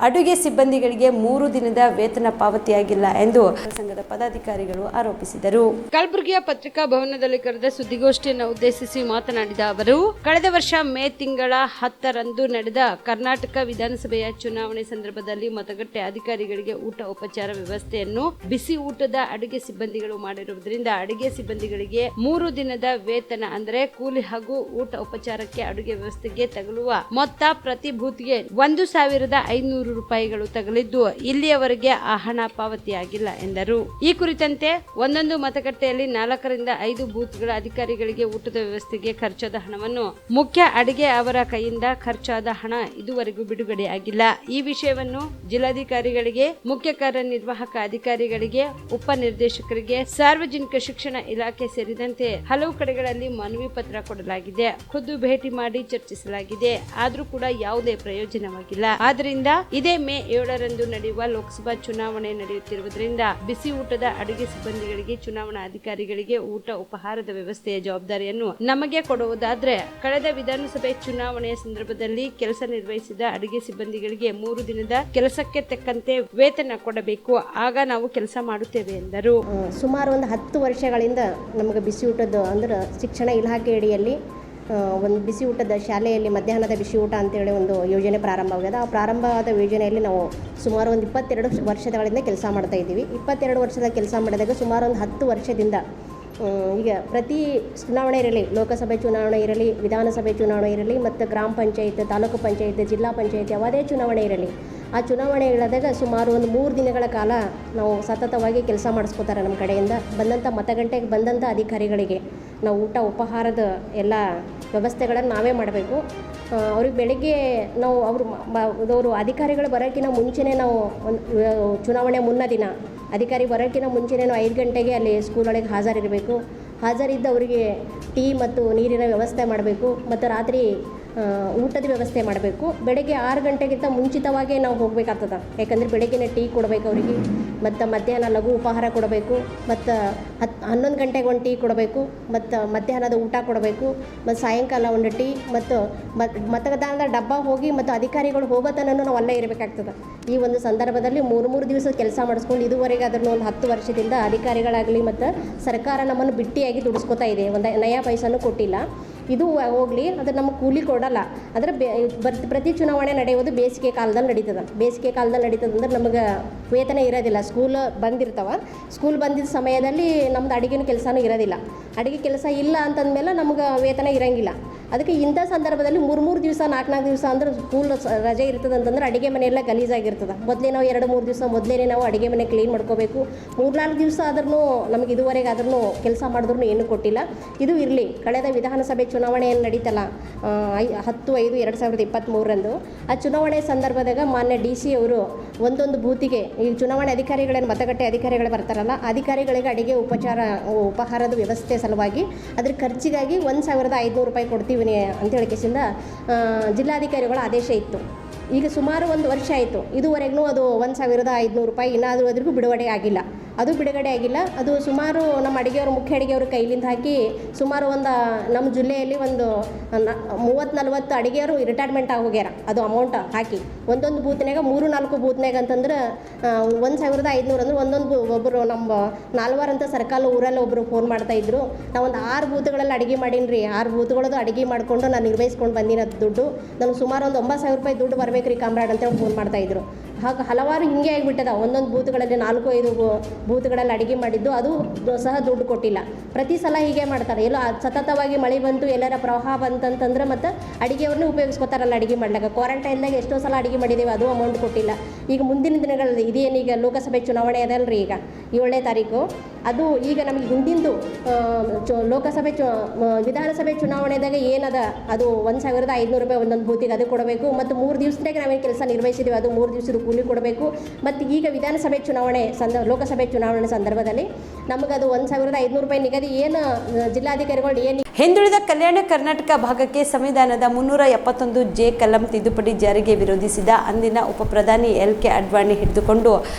Speaker 2: ಅಡುಗೆ ಸಿಬ್ಬಂದಿಗಳಿಗೆ 3 ದಿನದ ವೇತನ ಪಾವತಿಯಾಗಿಲ್ಲ ಎಂದು ಸಂಘದ ಪದಾಧಿಕಾರಿಗಳು ಆರೋಪಿಸಿದರು.
Speaker 1: ಕಲಬುರಗಿಯ ಪತ್ರಿಕಾ ಭವನದಲ್ಲಿ ಕರೆದ ಸುದ್ದಿಗೋಷ್ಠಿಯನ್ನು ಉದ್ದೇಶಿಸಿ ಮಾತನಾಡಿದ ಅವರು, ಕಳೆದ ವರ್ಷ ಮೇ ತಿಂಗಳ 10ರಂದು ನಡೆದ ಕರ್ನಾಟಕ ವಿಧಾನಸಭೆಯ ಚುನಾವಣೆ ಸಂದರ್ಭದಲ್ಲಿ ಮತಗಟ್ಟೆ ಅಧಿಕಾರಿಗಳಿಗೆ ಊಟ ಉಪಚಾರ ವ್ಯವಸ್ಥೆಯನ್ನು ಬಿಸಿ ಊಟದ ಅಡುಗೆ ಸಿಬ್ಬಂದಿಗಳು ಮಾಡಿರುವುದರಿಂದ ಅಡುಗೆ ಸಿಬ್ಬಂದಿಗಳಿಗೆ 3 ದಿನದ ವೇತನ ಅಂದರೆ ಕೂಲಿ ಹಾಗೂ ಊಟ ಉಪಚಾರಕ್ಕೆ ಅಡುಗೆ ವ್ಯವಸ್ಥೆಗೆ ತಗಲುವ ಮೊತ್ತ ಪ್ರತಿ ಬೂತ್ಗೆ 1,500 ರೂಪಾಯಿಗಳು ತಗಲಿದ್ದು ಇಲ್ಲಿಯವರೆಗೆ ಆ ಹಣ ಪಾವತಿಯಾಗಿಲ್ಲ ಎಂದರು. ಈ ಕುರಿತಂತೆ ಒಂದೊಂದು ಮತಗಟ್ಟೆಯಲ್ಲಿ 4 ರಿಂದ 5 ಬೂತ್ಗಳ ಅಧಿಕಾರಿಗಳಿಗೆ ಊಟದ ವ್ಯವಸ್ಥೆಗೆ ಖರ್ಚಾದ ಹಣವನ್ನು ಮುಖ್ಯ ಅಡಿಗೆ ಅವರ ಕೈಯಿಂದ ಖರ್ಚಾದ ಹಣ ಇದುವರೆಗೂ ಬಿಡುಗಡೆಯಾಗಿಲ್ಲ. ಈ ವಿಷಯವನ್ನು ಜಿಲ್ಲಾಧಿಕಾರಿಗಳಿಗೆ, ಮುಖ್ಯ ಕಾರ್ಯನಿರ್ವಾಹಕ ಅಧಿಕಾರಿಗಳಿಗೆ, ಉಪನಿರ್ದೇಶಕರಿಗೆ, ಸಾರ್ವಜನಿಕ ಶಿಕ್ಷಣ ಇಲಾಖೆ ಸೇರಿದಂತೆ ಹಲವು ಕಡೆಗಳಲ್ಲಿ ಮನವಿ ಪತ್ರ ಕೊಡಲಾಗಿದೆ. ಖುದ್ದು ಭೇಟಿ ಮಾಡಿ ಚರ್ಚಿಸಲಾಗಿದೆ. ಆದ್ರೂ ಕೂಡ ಯಾವುದೇ ಪ್ರಯೋಜನವಾಗಿಲ್ಲ. ಆದ್ದರಿಂದ ಇದೇ ಮೇ 7ರಂದು ನಡೆಯುವ ಲೋಕಸಭಾ ಚುನಾವಣೆ ನಡೆಯುತ್ತಿರುವುದರಿಂದ ಬಿಸಿ ಊಟದ ಅಡುಗೆ ಸಿಬ್ಬಂದಿಗಳಿಗೆ, ಚುನಾವಣಾ ಅಧಿಕಾರಿಗಳಿಗೆ ಊಟ ಉಪಹಾರದ ವ್ಯವಸ್ಥೆಯ ಜವಾಬ್ದಾರಿಯನ್ನು ನಮಗೆ ಕೊಡುವುದಾದ್ರೆ ಕಳೆದ ವಿಧಾನಸಭೆ ಚುನಾವಣೆಯ ಸಂದರ್ಭದಲ್ಲಿ ಕೆಲಸ ನಿರ್ವಹಿಸಿದ ಅಡುಗೆ ಸಿಬ್ಬಂದಿಗಳಿಗೆ 3 ದಿನದ ಕೆಲಸಕ್ಕೆ ತಕ್ಕಂತೆ ವೇತನ ಕೊಡಬೇಕು. ಆಗ ನಾವು ಕೆಲಸ ಮಾಡುತ್ತೇವೆ ಎಂದರು.
Speaker 6: ಸುಮಾರು ಒಂದು 10 ವರ್ಷಗಳಿಂದ ನಮಗೆ ಬಿಸಿ ಊಟದ್ದು ಅಂದ್ರೆ ಶಿಕ್ಷಣ ಇಲಾಖೆ ಅಡಿಯಲ್ಲಿ ಒಂದು ಬಿಸಿ ಊಟದ ಶಾಲೆಯಲ್ಲಿ ಮಧ್ಯಾಹ್ನದ ಬಿಸಿ ಊಟ ಅಂತೇಳಿ ಒಂದು ಯೋಜನೆ ಪ್ರಾರಂಭವಾಗಿದೆ. ಆ ಪ್ರಾರಂಭವಾದ ಯೋಜನೆಯಲ್ಲಿ ನಾವು ಸುಮಾರು ಒಂದು 22 ವರ್ಷಗಳಿಂದ ಕೆಲಸ ಮಾಡ್ತಾ ಇದ್ದೀವಿ. 22 ವರ್ಷದ ಕೆಲಸ ಮಾಡಿದಾಗ ಸುಮಾರು ಒಂದು 10 ವರ್ಷದಿಂದ ಈಗ ಪ್ರತಿ ಚುನಾವಣೆ ಇರಲಿ, ಲೋಕಸಭೆ ಚುನಾವಣೆ ಇರಲಿ, ವಿಧಾನಸಭೆ ಚುನಾವಣೆ ಇರಲಿ, ಮತ್ತು ಗ್ರಾಮ ಪಂಚಾಯತ್, ತಾಲೂಕು ಪಂಚಾಯತ್, ಜಿಲ್ಲಾ ಪಂಚಾಯತ್ ಯಾವುದೇ ಚುನಾವಣೆ ಇರಲಿ, ಆ ಚುನಾವಣೆಗಳಾದಾಗ ಸುಮಾರು ಒಂದು 3 ದಿನಗಳ ಕಾಲ ನಾವು ಸತತವಾಗಿ ಕೆಲಸ ಮಾಡಿಸ್ಕೋತಾರೆ. ನಮ್ಮ ಕಡೆಯಿಂದ ಬಂದಂಥ ಮತಗಟ್ಟೆಗೆ ಬಂದಂಥ ಅಧಿಕಾರಿಗಳಿಗೆ ನಾವು ಊಟ ಉಪಹಾರದ ಎಲ್ಲ ವ್ಯವಸ್ಥೆಗಳನ್ನು ನಾವೇ ಮಾಡಬೇಕು. ಅವ್ರಿಗೆ ಬೆಳಗ್ಗೆ ನಾವು ಅವರು ಅಧಿಕಾರಿಗಳು ಬರೋಕ್ಕಿಂತ ಮುಂಚೆನೇ ನಾವು ಚುನಾವಣೆ ಮುನ್ನ ದಿನ ಅಧಿಕಾರಿ ಬರೋಕ್ಕಿಂತ ಮುಂಚೆನೇ ನಾವು 5 ಗಂಟೆಗೆ ಅಲ್ಲಿ ಸ್ಕೂಲೊಳಗೆ ಹಾಜರಿರಬೇಕು. ಹಾಜರಿದ್ದು ಅವರಿಗೆ ಟೀ ಮತ್ತು ನೀರಿನ ವ್ಯವಸ್ಥೆ ಮಾಡಬೇಕು, ಮತ್ತು ರಾತ್ರಿ ಊಟದ ವ್ಯವಸ್ಥೆ ಮಾಡಬೇಕು. ಬೆಳಗ್ಗೆ 6 ಗಂಟೆಗಿಂತ ಮುಂಚಿತವಾಗೇ ನಾವು ಹೋಗಬೇಕಾಗ್ತದೆ. ಯಾಕಂದರೆ ಬೆಳಗ್ಗೆನೇ ಟೀ ಕೊಡಬೇಕು ಅವರಿಗೆ, ಮತ್ತು ಮಧ್ಯಾಹ್ನ ಲಘು ಉಪಹಾರ ಕೊಡಬೇಕು, ಮತ್ತು 11 ಗಂಟೆಗೆ ಒಂದು ಟೀ ಕೊಡಬೇಕು, ಮತ್ತು ಮಧ್ಯಾಹ್ನದ ಊಟ ಕೊಡಬೇಕು, ಮತ್ತು ಸಾಯಂಕಾಲ ಒಂದು ಟೀ, ಮತ್ತು ಮತದಾನದ ಡಬ್ಬ ಹೋಗಿ ಮತ್ತು ಅಧಿಕಾರಿಗಳು ಹೋಗೋ ತನಕ ನಾವು ಅಲ್ಲೇ ಇರಬೇಕಾಗ್ತದೆ. ಈ ಒಂದು ಸಂದರ್ಭದಲ್ಲಿ 3 ದಿವಸ ಕೆಲಸ ಮಾಡಿಸ್ಕೊಂಡು ಇದುವರೆಗೆ ಅದನ್ನು ಒಂದು 10 ವರ್ಷದಿಂದ ಅಧಿಕಾರಿಗಳಾಗಲಿ ಮತ್ತು ಸರ್ಕಾರ ನಮ್ಮನ್ನು ಬಿಟ್ಟಿಯಾಗಿ ದುಡಿಸ್ಕೊತಾ ಇದೆ. ಒಂದು ನಯಾ ಪೈಸನೂ ಕೊಟ್ಟಿಲ್ಲ. ಇದು ಹೋಗಲಿ, ಅದು ನಮಗೆ ಕೂಲಿ ಕೊಡಲ್ಲ. ಆದರೆ ಪ್ರತಿ ಚುನಾವಣೆ ನಡೆಯೋದು ಬೇಸಿಗೆ ಕಾಲದಲ್ಲಿ ನಡೀತದೆ. ಬೇಸಿಗೆ ಕಾಲದಲ್ಲಿ ನಡೀತದೆ ಅಂದ್ರೆ ನಮಗೆ ವೇತನ ಇರೋದಿಲ್ಲ. ಸ್ಕೂಲ್ ಬಂದಿರ್ತಾವೆ. ಸ್ಕೂಲ್ ಬಂದಿದ್ದ ಸಮಯದಲ್ಲಿ ನಮ್ದು ಅಡುಗೆನ ಕೆಲಸನೂ ಇರೋದಿಲ್ಲ. ಅಡುಗೆ ಕೆಲಸ ಇಲ್ಲ ಅಂತಂದಮೇಲೆ ನಮ್ಗೆ ವೇತನ ಇರೋಂಗಿಲ್ಲ. ಅದಕ್ಕೆ ಇಂಥ ಸಂದರ್ಭದಲ್ಲಿ 3 ದಿವಸ 4 ದಿವಸ ಅಂದ್ರೆ ಸ್ಕೂಲ್ ರಜೆ ಇರ್ತದೆ ಅಂತಂದ್ರೆ ಅಡುಗೆ ಮನೆಯೆಲ್ಲ ಗಲೀಜಾಗಿರ್ತದೆ. ಮೊದಲೇ ನಾವು 2-3 ದಿವಸ ಮೊದಲೇ ನಾವು ಅಡುಗೆ ಮನೆ ಕ್ಲೀನ್ ಮಾಡ್ಕೋಬೇಕು. 3-4 ದಿವಸ ಆದ್ರೂ ನಮಗೆ ಇದುವರೆಗೆ ಆದ್ರೂ ಕೆಲಸ ಮಾಡಿದ್ರೂ ಏನೂ ಕೊಟ್ಟಿಲ್ಲ. ಇದು ಇರಲಿ, ಕಳೆದ ವಿಧಾನಸಭೆ ಚುನಾವಣೆ ಏನು ನಡೀತಲ್ಲ 10/5/2023 ಆ ಚುನಾವಣೆ ಸಂದರ್ಭದಾಗ ಮಾನ್ಯ DC ಅವರು ಒಂದೊಂದು ಬೂತಿಗೆ ಈ ಚುನಾವಣೆ ಅಧಿಕಾರಿಗಳೇನು ಮತಗಟ್ಟೆ ಅಧಿಕಾರಿಗಳು ಬರ್ತಾರಲ್ಲ, ಅಧಿಕಾರಿಗಳಿಗೆ ಅಡುಗೆ ಉಪಹಾರದ ವ್ಯವಸ್ಥೆ ಸಲುವಾಗಿ ಅದ್ರ ಖರ್ಚಿಗಾಗಿ 1,500 ರೂಪಾಯಿ ಕೊಡ್ತೀವಿ ಅಂತೇಳಿ ಕೇಸಿಂದ ಜಿಲ್ಲಾಧಿಕಾರಿಗಳ ಆದೇಶ ಇತ್ತು. ಈಗ ಸುಮಾರು 1 ವರ್ಷ ಆಯಿತು. ಇದುವರೆಗೂ ಅದು 1,500 ರೂಪಾಯಿ ಇನ್ನಾದರೂ ಅದ್ರಿಗೂ ಬಿಡುಗಡೆ ಆಗಿಲ್ಲ. ಅದು ಸುಮಾರು ನಮ್ಮ ಮುಖ್ಯ ಅಡುಗೆಯವರು ಕೈಲಿಂದ ಹಾಕಿ ಸುಮಾರು ನಮ್ಮ ಜಿಲ್ಲೆಯಲ್ಲಿ ಒಂದು 30-40 ಅಡುಗೆಯವರು ರಿಟೈರ್ಮೆಂಟ್ ಆಗೋಗ್ಯಾರ. ಅದು ಅಮೌಂಟ್ ಹಾಕಿ ಒಂದೊಂದು ಬೂತ್ನಾಗ 3-4 ಬೂತ್ನಾಗ ಅಂತಂದ್ರೆ 1,500 ಅಂದ್ರೆ ಒಬ್ಬರು ನಮ್ಮ 4 ಅಂತ ಸರ್ಕಲ್ ಊರಲ್ಲಿ ಒಬ್ಬರು ಫೋನ್ ಮಾಡ್ತಾಯಿದ್ರು. ನಾವು ಒಂದು 6 ಬೂತ್ಗಳಲ್ಲಿ ಅಡುಗೆ ಮಾಡೀನಿ ರೀ. 6 ಬೂತ್ಗಳದ್ದು ಅಡುಗೆ ಮಾಡಿಕೊಂಡು ನಾನು ನಿರ್ವಹಿಸ್ಕೊಂಡು ಬಂದಿನ ದುಡ್ಡು ನನಗೆ ಸುಮಾರು ಒಂದು 9,000 ರೂಪಾಯಿ ದುಡ್ಡು ಬರಬೇಕು ರೀ ಕಾಮ್ರಾಡ್ ಅಂತೇಳಿ ಫೋನ್ ಮಾಡ್ತಾಯಿದ್ರು. ಹಾಗೆ ಹಲವಾರು ಹಿಂಗೆ ಆಗಿಬಿಟ್ಟದ. ಒಂದೊಂದು ಬೂತ್ಗಳಲ್ಲಿ 4-5 ಬೂತ್ಗಳಲ್ಲಿ ಅಡುಗೆ ಮಾಡಿದ್ದು ಅದು ಸಹ ದುಡ್ಡು ಕೊಟ್ಟಿಲ್ಲ. ಪ್ರತಿ ಸಲ ಹೀಗೆ ಮಾಡ್ತಾರೆ. ಎಲ್ಲೋ ಸತತವಾಗಿ ಮಳೆ ಬಂತು, ಎಲ್ಲರ ಪ್ರವಾಹ ಬಂತಂತಂದ್ರೆ ಮತ್ತು ಅಡುಗೆಯವ್ರನ್ನೇ ಉಪಯೋಗಿಸ್ಕೊತಾರಲ್ಲ ಅಡುಗೆ ಮಾಡ್ಲಿಕ್ಕೆ. ಕ್ವಾರಂಟೈನ್ದಾಗ ಎಷ್ಟೋ ಸಲ ಅಡುಗೆ ಮಾಡಿದ್ದೇವೆ, ಅದು ಅಮೌಂಟ್ ಕೊಟ್ಟಿಲ್ಲ. ಈಗ ಮುಂದಿನ ದಿನಗಳಲ್ಲಿ ಇದೇನೀಗ ಲೋಕಸಭೆ ಚುನಾವಣೆ ಅದಲ್ರಿ, ಈಗ 7ನೇ ತಾರೀಕು ಅದು ಈಗ ನಮಗೆ ಹಿಂದಿಂದು ವಿಧಾನಸಭೆ ಚುನಾವಣೆದಾಗ ಏನದ ಅದು 1,500 ರೂಪಾಯಿ ಒಂದೊಂದು ಬೂತಿಗೆ ಅದು ಕೊಡಬೇಕು. ಮತ್ತು 3 ದಿವಸದಾಗ ನಾವೇನು ಕೆಲಸ ನಿರ್ವಹಿಸಿದ್ದೀವಿ ಅದು 3 ದಿವಸದ ಕೂಲಿ ಕೊಡಬೇಕು. ಮತ್ತು ಈಗ ವಿಧಾನಸಭೆ ಚುನಾವಣೆ ಲೋಕಸಭೆ ಚುನಾವಣೆ ಸಂದರ್ಭದಲ್ಲಿ ನಮಗದು 1,500 ರೂಪಾಯಿ ನಿಗದಿ ಏನು ಜಿಲ್ಲಾಧಿಕಾರಿಗಳು ಏನು
Speaker 1: ಹಿಂದುಳಿದ ಕಲ್ಯಾಣ ಕರ್ನಾಟಕ ಭಾಗಕ್ಕೆ ಸಂವಿಧಾನದ 371J ಕಲಂ ತಿದ್ದುಪಡಿ ಜಾರಿಗೆ ವಿರೋಧಿಸಿದ ಅಂದಿನ ಉಪಪ್ರಧಾನಿ LK ಅಡ್ವಾಣಿ ಹಿಡಿದುಕೊಂಡು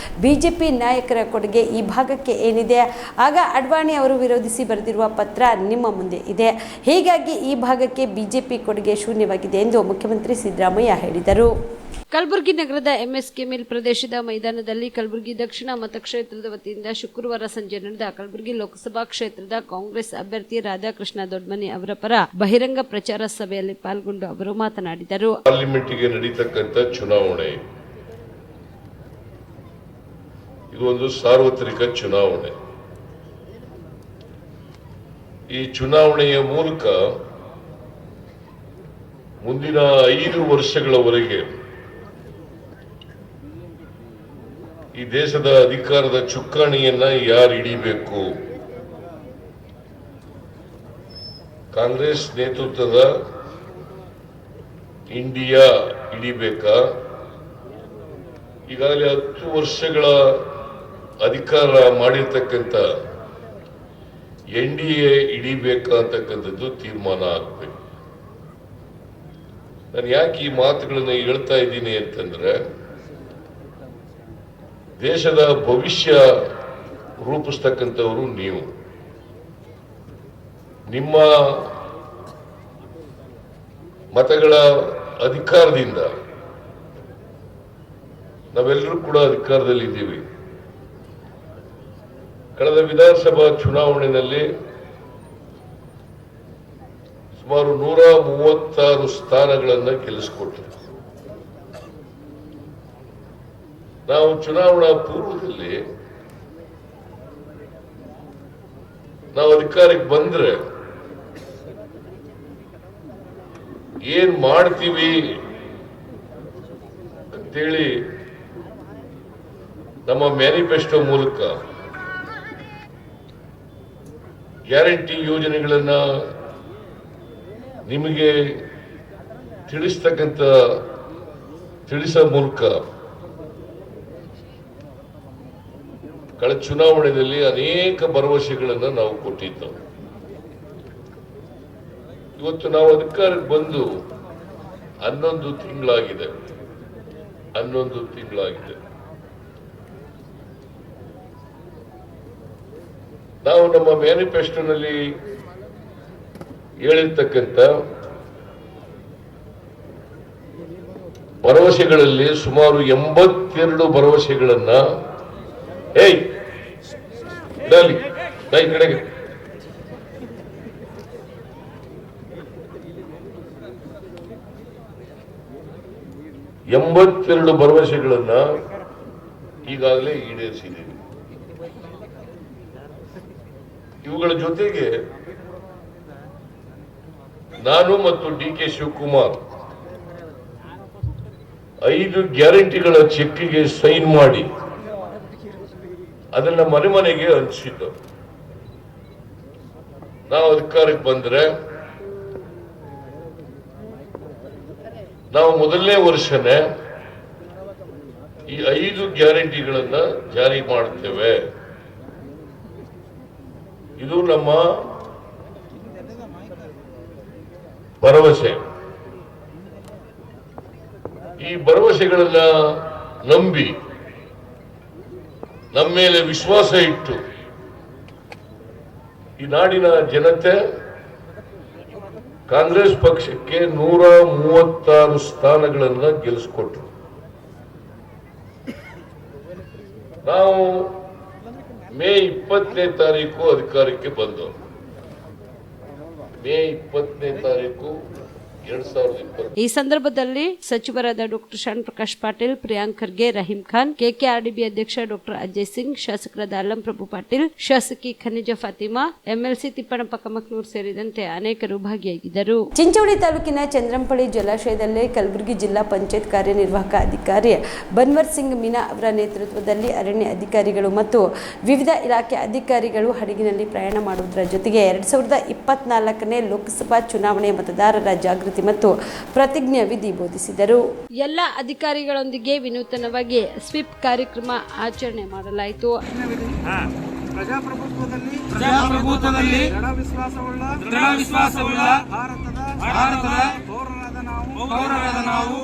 Speaker 1: ಬಿಜೆಪಿ ನಾಯಕರ ಕೊಡುಗೆ ಈ ಭಾಗಕ್ಕೆ ಏನಿದೆ? ಆಗ ಅಡ್ವಾಣಿ ಅವರು ವಿರೋಧಿಸಿ ಬರೆದಿರುವ ಪತ್ರ ನಿಮ್ಮ ಮುಂದೆ ಇದೆ. ಹೀಗಾಗಿ ಈ ಭಾಗಕ್ಕೆ ಬಿಜೆಪಿ ಕೊಡುಗೆ ಶೂನ್ಯವಾಗಿದೆ ಎಂದು ಮುಖ್ಯಮಂತ್ರಿ ಸಿದ್ದರಾಮಯ್ಯ ಹೇಳಿದರು. ಕಲಬುರಗಿ ನಗರದ MSK ಮಿಲ್ ಪ್ರದೇಶದ ಮೈದಾನದಲ್ಲಿ ಕಲಬುರಗಿ ದಕ್ಷಿಣ ಮತಕ್ಷೇತ್ರದ ವತಿಯಿಂದ ಶುಕ್ರವಾರ ಸಂಜೆ ನಡೆದ ಕಲಬುರಗಿ ಲೋಕಸಭಾ ಕ್ಷೇತ್ರದ ಕಾಂಗ್ರೆಸ್ ಅಭ್ಯರ್ಥಿ ರಾಧಾಕೃಷ್ಣ ದೊಡ್ಮನಿ ಅವರ ಪರ ಬಹಿರಂಗ ಪ್ರಚಾರ ಸಭೆಯಲ್ಲಿ ಪಾಲ್ಗೊಂಡು ಅವರು ಮಾತನಾಡಿದರು.
Speaker 7: ಪಾರ್ಲಿಮೆಂಟ್ಗೆ ನಡೀತಕ್ಕಂಥ ಚುನಾವಣೆ ಇದು ಒಂದು ಸಾರ್ವತ್ರಿಕ ಚುನಾವಣೆ. ಈ ಚುನಾವಣೆಯ ಮೂಲಕ ಮುಂದಿನ 5 ವರ್ಷಗಳವರೆಗೆ ಈ ದೇಶದ ಅಧಿಕಾರದ ಚುಕ್ಕಾಣಿಯನ್ನ ಯಾರು ಹಿಡಿಬೇಕು? ಕಾಂಗ್ರೆಸ್ ನೇತೃತ್ವದ ಇಂಡಿಯಾ ಹಿಡಿಬೇಕಾ? ಈಗಾಗಲೇ 10 ವರ್ಷಗಳ ಅಧಿಕಾರ ಮಾಡಿರ್ತಕ್ಕಂಥ NDA ಹಿಡಿಬೇಕಾ ಅಂತಕ್ಕಂಥದ್ದು ತೀರ್ಮಾನ ಆಗಬೇಕು. ನಾನು ಯಾಕೆ ಈ ಮಾತುಗಳನ್ನು ಹೇಳ್ತಾ ಇದ್ದೀನಿ ಅಂತಂದ್ರೆ, ದೇಶದ ಭವಿಷ್ಯ ರೂಪಿಸ್ತಕ್ಕಂಥವರು ನೀವು. ನಿಮ್ಮ ಮತಗಳ ಅಧಿಕಾರದಿಂದ ನಾವೆಲ್ಲರೂ ಕೂಡ ಅಧಿಕಾರದಲ್ಲಿದ್ದೀವಿ. ಕಳೆದ ವಿಧಾನಸಭಾ ಚುನಾವಣೆಯಲ್ಲಿ ಸುಮಾರು 136 ಸ್ಥಾನಗಳನ್ನು ಗೆಲ್ಲಿಸಿಕೊಟ್ರು. ನಾವು ಚುನಾವಣಾ ಪೂರ್ವದಲ್ಲಿ ನಾವು ಅಧಿಕಾರಕ್ಕೆ ಬಂದ್ರೆ ಏನ್ ಮಾಡ್ತೀವಿ ಅಂತೇಳಿ ನಮ್ಮ ಮ್ಯಾನಿಫೆಸ್ಟೋ ಮೂಲಕ ಗ್ಯಾರಂಟಿ ಯೋಜನೆಗಳನ್ನ ನಿಮಗೆ ತಿಳಿಸೋ ಮೂಲಕ ಕಳೆದ ಚುನಾವಣೆಯಲ್ಲಿ ಅನೇಕ ಭರವಸೆಗಳನ್ನು ನಾವು ಕೊಟ್ಟಿದ್ದೆವು. ಇವತ್ತು ನಾವು ಅಧಿಕಾರಕ್ಕೆ ಬಂದು 11 ತಿಂಗಳಾಗಿದೆ. ನಾವು ನಮ್ಮ ಮ್ಯಾನಿಫೆಸ್ಟೋನಲ್ಲಿ ಹೇಳಿರ್ತಕ್ಕಂಥ ಭರವಸೆಗಳಲ್ಲಿ ಸುಮಾರು 82 ಭರವಸೆಗಳನ್ನ ಕಡೆಗೆ ಭರವಸೆಗಳನ್ನ ಈಗಾಗಲೇ ಈಡೇರಿಸಿದ್ದೀವಿ. ಇವುಗಳ ಜೊತೆಗೆ ನಾನು ಮತ್ತು DK ಶಿವಕುಮಾರ್ 5 ಗ್ಯಾರಂಟಿಗಳ ಚೆಕ್ಗೆ ಸೈನ್ ಮಾಡಿ ಅದನ್ನ ಮನೆ ಮನೆಗೆ ಹಂಚಿದ್ದು. ನಾವು ಅಧಿಕಾರಕ್ಕೆ ಬಂದ್ರೆ ನಾವು ಮೊದಲನೇ ವರ್ಷನೇ ಈ 5 ಗ್ಯಾರಂಟಿಗಳನ್ನ ಜಾರಿ ಮಾಡುತ್ತೇವೆ. ಇದು ನಮ್ಮ ಭರವಸೆ. ಈ ಭರವಸೆಗಳನ್ನ ನಂಬಿ ನಮ್ಮ ಮೇಲೆ ವಿಶ್ವಾಸ ಇಟ್ಟು ಈ ನಾಡಿನ ಜನತೆ ಕಾಂಗ್ರೆಸ್ ಪಕ್ಷಕ್ಕೆ 136 ಸ್ಥಾನಗಳನ್ನು ಗೆಲ್ಲಿಸಿಕೊಟ್ರು. ನಾವು ಮೇ 20ನೇ ತಾರೀಕು ಅಧಿಕಾರಕ್ಕೆ ಬಂದವು. ಮೇ 20ನೇ ತಾರೀಕು 2020.
Speaker 1: ಈ ಸಂದರ್ಭದಲ್ಲಿ ಸಚಿವರಾದ ಡಾಕ್ಟರ್ ಶರಣ್ ಪ್ರಕಾಶ್ ಪಾಟೀಲ್, ಪ್ರಿಯಾಂಕ್ ಖರ್ಗೆ, ರಹೀಂ ಖಾನ್, KKRDB ಅಧ್ಯಕ್ಷ ಡಾಕ್ಟರ್ ಅಜಯ್ ಸಿಂಗ್, ಶಾಸಕರಾದ ಅಲ್ಲಂ ಪ್ರಭು ಪಾಟೀಲ್, ಶಾಸಕಿ ಖನಿಜ ಫಾತಿಮಾ, MLC ತಿಪ್ಪಣಪ್ಪ ಕಮಕ್ನೂರ್ ಸೇರಿದಂತೆ ಅನೇಕರು ಭಾಗಿಯಾಗಿದ್ದರು.
Speaker 2: ಚಿಂಚೋಳಿ ತಾಲೂಕಿನ ಚಂದ್ರಂಪಳ್ಳಿ ಜಲಾಶಯದಲ್ಲಿ ಕಲಬುರಗಿ ಜಿಲ್ಲಾ ಪಂಚಾಯತ್ ಕಾರ್ಯನಿರ್ವಾಹಕ ಅಧಿಕಾರಿ ಬನ್ವರ್ ಸಿಂಗ್ ಮೀನಾ ಅವರ ನೇತೃತ್ವದಲ್ಲಿ ಅರಣ್ಯ ಅಧಿಕಾರಿಗಳು ಮತ್ತು ವಿವಿಧ ಇಲಾಖೆ ಅಧಿಕಾರಿಗಳು ಹಡಗಿನಲ್ಲಿ ಪ್ರಯಾಣ ಮಾಡುವುದರ ಜೊತೆಗೆ 2024ನೇ ಲೋಕಸಭಾ ಚುನಾವಣೆ ಮತದಾರರ ಜಾಗೃತಿ ಮತ್ತು ಪ್ರತಿಜ್ಞಾ ವಿಧಿ ಬೋಧಿಸಿದರು.
Speaker 1: ಎಲ್ಲ ಅಧಿಕಾರಿಗಳೊಂದಿಗೆ ವಿನೂತನವಾಗಿ ಸ್ವಿಪ್ ಕಾರ್ಯಕ್ರಮ ಆಚರಣೆ ಮಾಡಲಾಯಿತು.
Speaker 8: ಪ್ರಜಾಪ್ರಭುತ್ವದಲ್ಲಿ ದೃಢ ವಿಶ್ವಾಸವುಳ್ಳ ಭಾರತದ ಪೌರರಾದ ನಾವು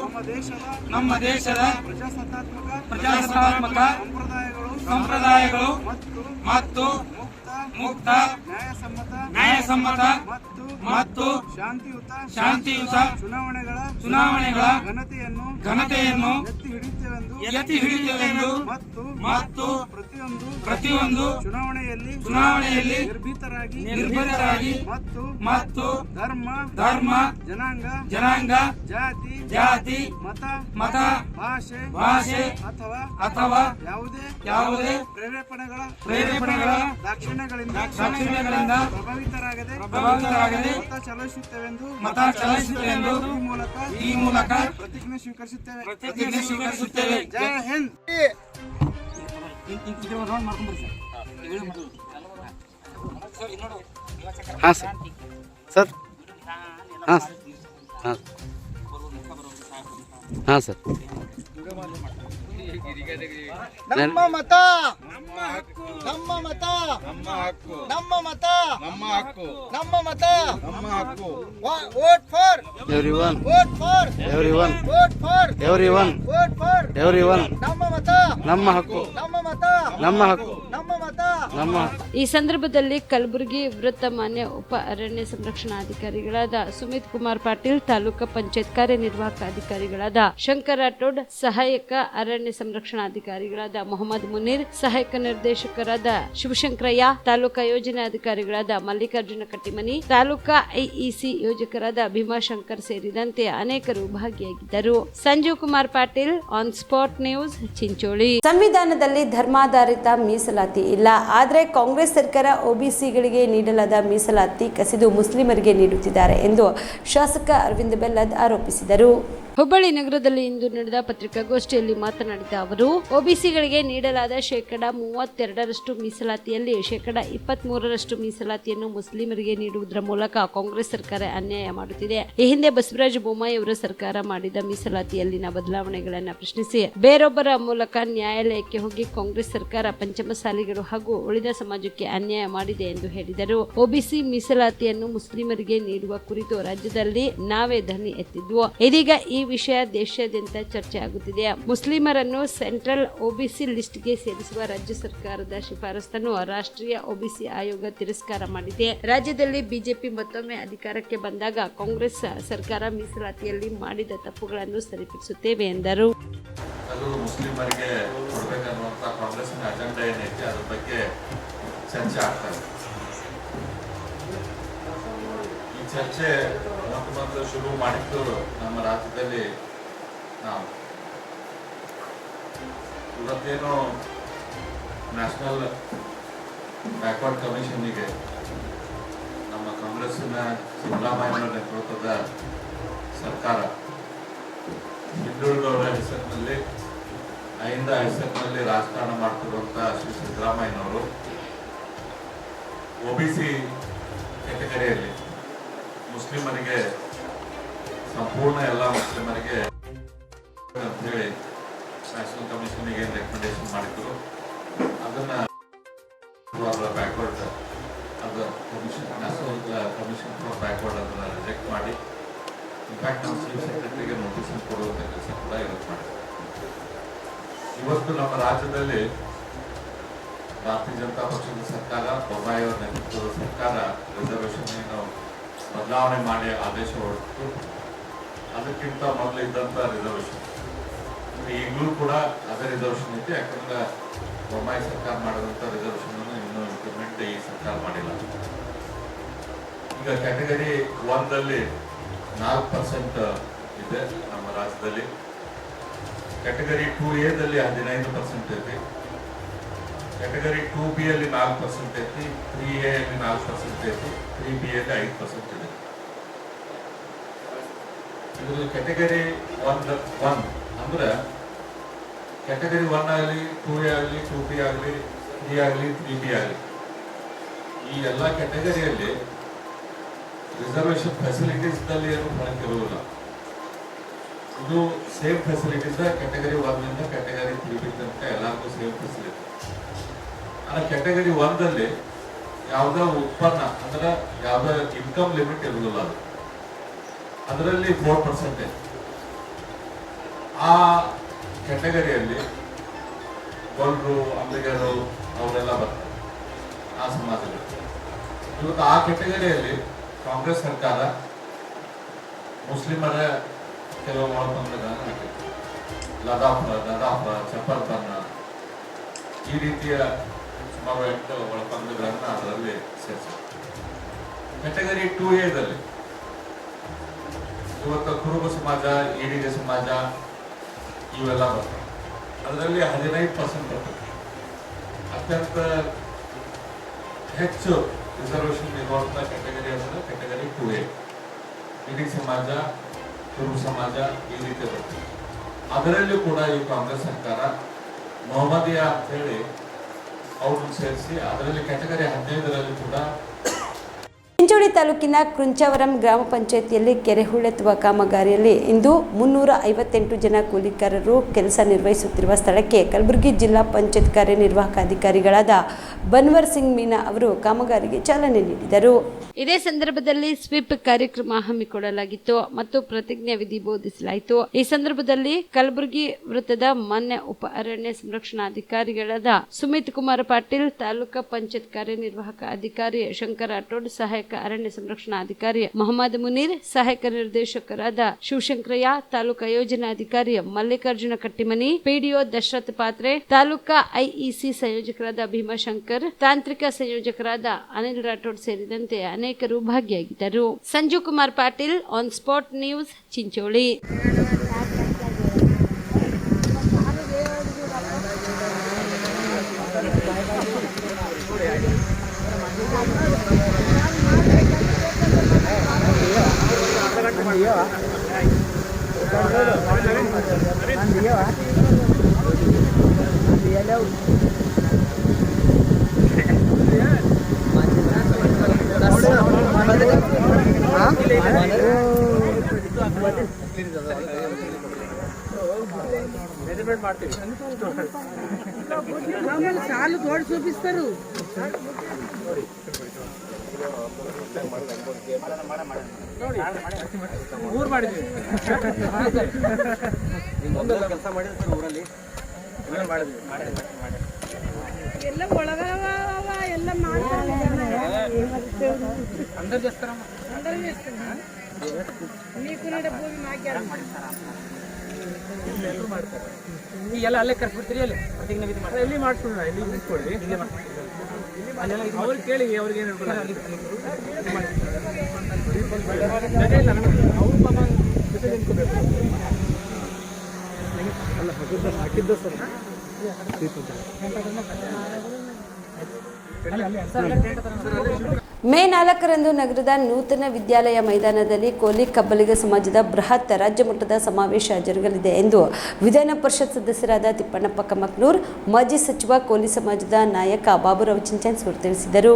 Speaker 8: ನಮ್ಮ ದೇಶದ ಪ್ರಜಾಸತ್ತಾತ್ಮಕ ಸಂಪ್ರದಾಯಗಳು ಮತ್ತು ಮುಕ್ತ ನ್ಯಾಯಸಮ್ಮತ ಮತ್ತು ಶಾಂತಿಯುತ ಚುನಾವಣೆಗಳ ಘನತೆಯನ್ನು ಎತ್ತಿ ಹಿಡಿಯುತ್ತೇವೆಂದು ಮತ್ತು ಪ್ರತಿಯೊಂದು ಚುನಾವಣೆಯಲ್ಲಿ ನಿರ್ಭೀತರಾಗಿ ಮತ್ತು ಧರ್ಮ ಜನಾಂಗ ಜಾತಿ ಮತ ಭಾಷೆ ಅಥವಾ ಯಾವುದೇ ಪ್ರೇರೇಪಣೆಗಳ ದಾಕ್ಷಿಣ್ಯಗಳಿಂದ ಪ್ರಭಾವಿತರಾಗದೆ ಮತ ಚಲಾಯಿಸುತ್ತೇವೆಂದು ಈ ಮೂಲಕ ಪ್ರತಿಜ್ಞೆ ಸ್ವೀಕರಿಸುತ್ತೇವೆ. ಜೈ ಹಿಂದ್.
Speaker 9: ನಮ್ಮ ಮತ ನಮ್ಮ ಮತ ನಮ್ಮ ಮತ ನಮ್ಮ ಹಕ್ಕು ನಮ್ಮ ಮತ ನಮ್ಮ ಹಕ್ಕು. Vote for everyone, vote for everyone, vote for everyone, vote for everyone. ನಮ್ಮ ಮತ ನಮ್ಮ ಹಕ್ಕು ನಮ್ಮ ಮತ ನಮ್ಮ ಹಕ್ಕು ನಮ್ಮ ಮತ
Speaker 1: ಈ ಸಂದರ್ಭದಲ್ಲಿ ಕಲಬುರಗಿ ವೃತ್ತ ಮಾನ್ಯ ಉಪ ಅರಣ್ಯ ಸಂರಕ್ಷಣಾಧಿಕಾರಿಗಳಾದ ಸುಮಿತ್ ಕುಮಾರ್ ಪಾಟೀಲ್, ತಾಲೂಕಾ ಪಂಚಾಯತ್ ಕಾರ್ಯನಿರ್ವಾಹಕ ಅಧಿಕಾರಿಗಳಾದ ಶಂಕರ್ ರಾಠೋಡ್, ಸಹಾಯಕ ಅರಣ್ಯ ಸಂರಕ್ಷಣಾಧಿಕಾರಿಗಳಾದ ಮೊಹಮ್ಮದ್ ಮುನೀರ್, ಸಹಾಯಕ ನಿರ್ದೇಶಕರಾದ ಶಿವಶಂಕರಯ್ಯ, ತಾಲೂಕಾ ಯೋಜನೆ ಅಧಿಕಾರಿಗಳಾದ ಮಲ್ಲಿಕಾರ್ಜುನ ಕಟ್ಟಿಮನಿ, ತಾಲೂಕಾ ಐಇಸಿ ಯೋಜಕರಾದ ಭೀಮಾಶಂಕರ್ ಸೇರಿದಂತೆ ಅನೇಕರು ಭಾಗಿಯಾಗಿದ್ದರು. Sanjeev Kumar Patil, on spot news, Chincholi.
Speaker 2: ಸಂವಿಧಾನದಲ್ಲಿ ಧರ್ಮಾಧಾರಿತ ಮೀಸಲಾತಿ ಇಲ್ಲ, ಆದರೆ ಕಾಂಗ್ರೆಸ್ ಸರ್ಕಾರ ಒಬಿಸಿಗಳಿಗೆ ನೀಡಲಾದ ಮೀಸಲಾತಿ ಕಸಿದು ಮುಸ್ಲಿಮರಿಗೆ ನೀಡುತ್ತಿದ್ದಾರೆ ಎಂದು ಶಾಸಕ ಅರವಿಂದ್ ಬೆಲ್ಲದ್ ಆರೋಪಿಸಿದರು.
Speaker 1: ಹುಬ್ಬಳ್ಳಿ ನಗರದಲ್ಲಿ ಇಂದು ನಡೆದ ಪತ್ರಿಕಾಗೋಷ್ಠಿಯಲ್ಲಿ ಮಾತನಾಡಿದ ಅವರು, ಒಬಿಸಿಗಳಿಗೆ ನೀಡಲಾದ ಶೇಕಡಾ 32% ಮೀಸಲಾತಿಯಲ್ಲಿ ಶೇಕಡಾ 23% ಮೀಸಲಾತಿಯನ್ನು ಮುಸ್ಲಿಮರಿಗೆ ನೀಡುವುದರ ಮೂಲಕ ಕಾಂಗ್ರೆಸ್ ಸರ್ಕಾರ ಅನ್ಯಾಯ ಮಾಡುತ್ತಿದೆ. ಈ ಹಿಂದೆ ಬಸವರಾಜ ಬೊಮ್ಮಾಯಿ ಅವರ ಸರ್ಕಾರ ಮಾಡಿದ ಮೀಸಲಾತಿಯಲ್ಲಿನ ಬದಲಾವಣೆಗಳನ್ನು ಪ್ರಶ್ನಿಸಿ ಬೇರೊಬ್ಬರ ಮೂಲಕ ನ್ಯಾಯಾಲಯಕ್ಕೆ ಹೋಗಿ ಕಾಂಗ್ರೆಸ್ ಸರ್ಕಾರ ಪಂಚಮಸಾಲಿಗಳು ಹಾಗೂ ಉಳಿದ ಸಮಾಜಕ್ಕೆ ಅನ್ಯಾಯ ಮಾಡಿದೆ ಎಂದು ಹೇಳಿದರು. ಒಬಿಸಿ ಮೀಸಲಾತಿಯನ್ನು ಮುಸ್ಲಿಮರಿಗೆ ನೀಡುವ ಕುರಿತು ರಾಜ್ಯದಲ್ಲಿ ನಾವೇ ಧ್ವನಿ ಎತ್ತಿದ್ವು. ಇದೀಗ ಈ ವಿಷಯ ದೇಶಾದ್ಯಂತ ಚರ್ಚೆ ಆಗುತ್ತಿದೆ. ಮುಸ್ಲಿಮರನ್ನು ಸೆಂಟ್ರಲ್ ಒಬಿಸಿ ಲಿಸ್ಟ್ಗೆ ಸೇರಿಸುವ ರಾಜ್ಯ ಸರ್ಕಾರದ ಶಿಫಾರಸನ್ನು ರಾಷ್ಟ್ರೀಯ ಒಬಿಸಿ ಆಯೋಗ ತಿರಸ್ಕಾರ ಮಾಡಿದೆ. ರಾಜ್ಯದಲ್ಲಿ ಬಿಜೆಪಿ ಮತ್ತೊಮ್ಮೆ ಅಧಿಕಾರಕ್ಕೆ ಬಂದಾಗ ಕಾಂಗ್ರೆಸ್ ಸರ್ಕಾರ ಮೀಸಲಾತಿಯಲ್ಲಿ ಮಾಡಿದ ತಪ್ಪುಗಳನ್ನು ಸರಿಪಡಿಸುತ್ತೇವೆ ಎಂದರು.
Speaker 10: ಮುಸ್ಲಿಮರಿಗೆ ಕೊಡಬೇಕನ್ನುವಂಥ ಕಾಂಗ್ರೆಸ್ನ ಅಜೆಂಡಾ ಏನೈತಿ ಅದ್ರ ಬಗ್ಗೆ ಚರ್ಚೆ ಆಗ್ತದೆ. ಈ ಚರ್ಚೆ ಮೊದಲು ಶುರು ಮಾಡಿದ್ದು ನಮ್ಮ ರಾಜ್ಯದಲ್ಲಿ ನಾವು ಇವತ್ತೇನು ನ್ಯಾಷನಲ್ ಬ್ಯಾಕ್ವರ್ಡ್ ಕಮಿಷನ್ನಿಗೆ ನಮ್ಮ ಕಾಂಗ್ರೆಸ್ಸಿನ ಸಿದ್ದರಾಮಯ್ಯ ನೇತೃತ್ವದ ಸರ್ಕಾರ ಹಿಂದುಳಿದವರ ಹೆಸರಿನಲ್ಲಿ ಅಹಿಂದ ಹೆಸರಿನಲ್ಲಿ ರಾಜಕಾರಣ ಮಾಡ್ತಿರುವಂಥ ಶ್ರೀ ಸಿದ್ದರಾಮಯ್ಯನವರು ಒಬಿಸಿ ಕ್ಯಾಟಗರಿಯಲ್ಲಿ ಮುಸ್ಲಿಮರಿಗೆ ಸಂಪೂರ್ಣ ಎಲ್ಲ ಮುಸ್ಲಿಮರಿಗೆ ಅಂತೇಳಿ ನ್ಯಾಷನಲ್ ಕಮಿಷನ್ಗೆ ಏನು ರೆಕಮೆಂಡೇಶನ್ ಮಾಡಿದ್ರು ಅದನ್ನು ಬ್ಯಾಕ್ವರ್ಡ್ ಅದು commission national commission for backward ಅದನ್ನು ರಿಜೆಕ್ಟ್ ಮಾಡಿ ಇನ್ಫ್ಯಾಕ್ಟ್ ನಮ್ಮ ಚೀಫ್ ಸೆಕ್ರೆಟರಿಗೆ ನೋಟಿಸ್ ಕೊಡುವಂಥ ಕೆಲಸ ಕೂಡ ಇವತ್ತು ಮಾಡಿದ್ರು. ಇವತ್ತು ನಮ್ಮ ರಾಜ್ಯದಲ್ಲಿ ಭಾರತೀಯ ಜನತಾ ಪಕ್ಷದ ಸರ್ಕಾರ, ಬೊಮ್ಮಾಯಿ ಅವರ ನೇತೃತ್ವದ ಸರ್ಕಾರ ರಿಸರ್ವೇಷನ್ ಏನು ಬದಲಾವಣೆ ಮಾಡಿ ಆದೇಶ ಹೊರಟಿತ್ತು. ಅದಕ್ಕಿಂತ ಮೊದಲು ಇದ್ದಂಥ ರಿಸರ್ವೇಷನ್ ಈಗಲೂ ಕೂಡ ಅದೇ ರಿಸರ್ವೇಷನ್ ಐತಿ. ಯಾಕಂದ್ರೆ ಬೊಮ್ಮಾಯಿ ಸರ್ಕಾರ ಮಾಡಿದಂಥ ರಿಸರ್ವೇಷನ್ ಇನ್ನೂ ಇಂಪ್ಲಿಮೆಂಟ್ ಈ ಸರ್ಕಾರ ಮಾಡಿಲ್ಲ. ಈಗ ಕ್ಯಾಟಗರಿ 1ದಲ್ಲಿ 4% ಇದೆ ನಮ್ಮ ರಾಜ್ಯದಲ್ಲಿ. ಕ್ಯಾಟಗರಿ 2A ದಲ್ಲಿ 15% ಐತಿ. ಕ್ಯಾಟಗರಿ 2B ಯಲ್ಲಿ 4% ಐತಿ. 3A ಯಲ್ಲಿ 4% ಐತಿ. 3B ಯಲ್ಲಿ 5% ಇದೆ. ಇದು ಕ್ಯಾಟಗರಿ 1 ಅಂದ್ರೆ ಕ್ಯಾಟಗರಿ 1 ಆಗಲಿ, 2A ಆಗಲಿ, 2B ಆಗಲಿ, 3 ಆಗಲಿ, 3B ಆಗಲಿ, ಈ ಎಲ್ಲ ಕ್ಯಾಟಗರಿಯಲ್ಲಿ ರಿಸರ್ವೇಷನ್ ಫೆಸಿಲಿಟೀಸ್ನಲ್ಲಿ ಏನು ಫರಕ್ ಇರುವುದಿಲ್ಲ. ಇದು same facilities category 1 category 3B ತನಕ ಎಲ್ಲರಿಗೂ ಸೇಮ್ ಫೆಸಿಲಿಟಿ. ಆದರೆ ಕ್ಯಾಟಗರಿ 1ದಲ್ಲಿ ಯಾವುದೇ ಉತ್ಪನ್ನ ಅಂದ್ರೆ ಯಾವುದೇ ಇನ್ಕಮ್ ಲಿಮಿಟ್ ಇರುವುದಿಲ್ಲ. ಅದರಲ್ಲಿ 4% ಆ ಕ್ಯಾಟಗರಿಯಲ್ಲಿ ಗೊಲ್ರು, ಅಂಬಿಗರು ಅವರೆಲ್ಲ ಬರ್ತಾರೆ ಆ ಸಮಾಜದಲ್ಲಿ. ಇವತ್ತು ಆ ಕ್ಯಾಟಗರಿಯಲ್ಲಿ ಕಾಂಗ್ರೆಸ್ ಸರ್ಕಾರ ಮುಸ್ಲಿಮರ ಕೆಲವು ಒಳಪಂಗಡಗಳನ್ನು ಹಾಕಿತ್ತು. ಲದಾಫ್, ಚಪ್ಪಲ್ ಬನ್ನ, ಈ ರೀತಿಯ ಸುಮಾರು 8 ಒಳಪಂಗಡಗಳನ್ನು ಅದರಲ್ಲಿ ಸೇರಿಸಿದೆ. ಕ್ಯಾಟಗರಿ 2A ಇವತ್ತು ಕುರುಬ ಸಮಾಜ, ಈಡಿಗ ಸಮಾಜ ಇವೆಲ್ಲ ಬರ್ತವೆ. ಅದರಲ್ಲಿ 15% ಬರ್ತದೆ. ಅತ್ಯಂತ ಹೆಚ್ಚು ರಿಸರ್ವೇಷನ್ ಇರುವಂಥ ಕ್ಯಾಟಗರಿ ಅಂದರೆ ಕ್ಯಾಟಗರಿ 2A. ಈಡಿಗ ಸಮಾಜ, ಕುರುಬ ಸಮಾಜ ಈ ರೀತಿ ಬರ್ತದೆ. ಅದರಲ್ಲೂ ಕೂಡ ಈ ಕಾಂಗ್ರೆಸ್ ಸರ್ಕಾರ ಮೊಹಮ್ಮದಿಯಾ ಅಂತೇಳಿ ಅವ್ರನ್ನ ಸೇರಿಸಿ ಅದರಲ್ಲಿ ಕ್ಯಾಟಗರಿ 15ರಲ್ಲಿ ಕೂಡ.
Speaker 2: ಚಿಂಚೋಳಿ ತಾಲೂಕಿನ ಕೃಂಚಾವರಂ ಗ್ರಾಮ ಪಂಚಾಯಿತಿಯಲ್ಲಿ ಕೆರೆ ಹೂಳೆತ್ತುವ ಕಾಮಗಾರಿಯಲ್ಲಿ ಇಂದು 358 ಜನ ಕೂಲಿಕಾರರು ಕೆಲಸ ನಿರ್ವಹಿಸುತ್ತಿರುವ ಸ್ಥಳಕ್ಕೆ ಕಲಬುರಗಿ ಜಿಲ್ಲಾ ಪಂಚಾಯತ್ ಕಾರ್ಯನಿರ್ವಾಹಕ ಅಧಿಕಾರಿಗಳಾದ ಬನ್ವರ್ ಸಿಂಗ್ ಮೀನಾ ಅವರು ಕಾಮಗಾರಿಗೆ ಚಾಲನೆ ನೀಡಿದರು.
Speaker 1: ಇದೇ ಸಂದರ್ಭದಲ್ಲಿ ಸ್ವೀಪ್ ಕಾರ್ಯಕ್ರಮ ಹಮ್ಮಿಕೊಳ್ಳಲಾಗಿತ್ತು ಮತ್ತು ಪ್ರತಿಜ್ಞಾ ವಿಧಿ ಬೋಧಿಸಲಾಯಿತು. ಈ ಸಂದರ್ಭದಲ್ಲಿ ಕಲಬುರಗಿ ವೃತ್ತದ ಮಾನ್ಯ ಉಪ ಅರಣ್ಯ ಸಂರಕ್ಷಣಾಧಿಕಾರಿಗಳಾದ ಸುಮಿತ್ ಕುಮಾರ್ ಪಾಟೀಲ್, ತಾಲೂಕಾ ಪಂಚಾಯತ್ ಕಾರ್ಯನಿರ್ವಾಹಕ ಅಧಿಕಾರಿ ಶಂಕರ್ ರಾಠೋಡ್, ಸಹಾಯಕ ಅರಣ್ಯ ಸಂರಕ್ಷಣಾಧಿಕಾರಿ ಮೊಹಮ್ಮದ್ ಮುನೀರ್, ಸಹಾಯಕ ನಿರ್ದೇಶಕರಾದ ಶಿವಶಂಕರಯ್ಯ, ತಾಲೂಕಾ ಯೋಜನಾಧಿಕಾರಿ ಮಲ್ಲಿಕಾರ್ಜುನ ಕಟ್ಟಿಮನಿ, ಪಿಡಿಒ ದಶರಥ್ ಪಾತ್ರೆ, ತಾಲೂಕಾ ಐಇಸಿ ಸಂಯೋಜಕರಾದ ಭೀಮಾಶಂಕರ್, ತಾಂತ್ರಿಕ ಸಂಯೋಜಕರಾದ ಅನಿಲ್ ರಾಠೋಡ್ ಸೇರಿದಂತೆ ಅನೇಕರು ಭಾಗಿಯಾಗಿದ್ದರು. Sanju Kumar Patil, on spot news, Chincholi.
Speaker 8: ಸಾಲು ದೊಡ್ಡ చూపిస్తారు. ಊರ್ ಮಾಡಿದ್ವಿ ಕೆಲಸ ಮಾಡಿದ್ರೆ ಊರಲ್ಲಿ ಎಲ್ಲ ಒಳಗವ ಎಲ್ಲ అందరు చేస్తారమ్మా అందరూ చేస్తారా మీకు భೂಮಿ ಮಾಡ್ಯಾರ ಮಾಡ್ತಾರೆ ಎಲ್ಲ ಅಲ್ಲೇ ಕರ್ಸ್ಬಿಡ್ತೀರಿ ಅಲ್ಲಿ ಪ್ರತಿಜ್ಞೆ ವಿಧಿ ಮಾಡ್ತಾರೆ ಎಲ್ಲಿ ಮಾಡ್ಸ್ಕೊಂಡ್ರ ಇಲ್ಲಿ ನಿಂತ್ಕೊಳ್ಳಿ ಇಲ್ಲೇ ಮಾಡ್ತಾರೆ ಅವ್ರಿಗೆ ಕೇಳಿ ಅವ್ರಿಗೆ ಏನು ಹೇಳ್ಕೊಳ್ಳಿ ಅವ್ರು ಪಾಪ ಜೊತೆ ನಿಂತ್ಕೋಬೇಕು ಅಲ್ಲ ಹಾಕಿದ್ದು ಸರ್
Speaker 2: ಮೇ 4ರಂದು ನಗರದ ನೂತನ ವಿದ್ಯಾಲಯ ಮೈದಾನದಲ್ಲಿ ಕೋಲಿ ಕಬ್ಬಲಿಗ ಸಮಾಜದ ಬೃಹತ್ ರಾಜ್ಯ ಮಟ್ಟದ ಸಮಾವೇಶ ಜರುಗಲಿದೆ ಎಂದು ವಿಧಾನ ಪರಿಷತ್ ಸದಸ್ಯರಾದ ತಿಪ್ಪಣ್ಣಪ್ಪ ಕಮಕ್ನೂರ್, ಮಾಜಿ ಸಚಿವ ಕೋಲಿ ಸಮಾಜದ ನಾಯಕ ಬಾಬುರಾವ್ ಚಿಂಚನ್ಸೂರ್ ತಿಳಿಸಿದರು.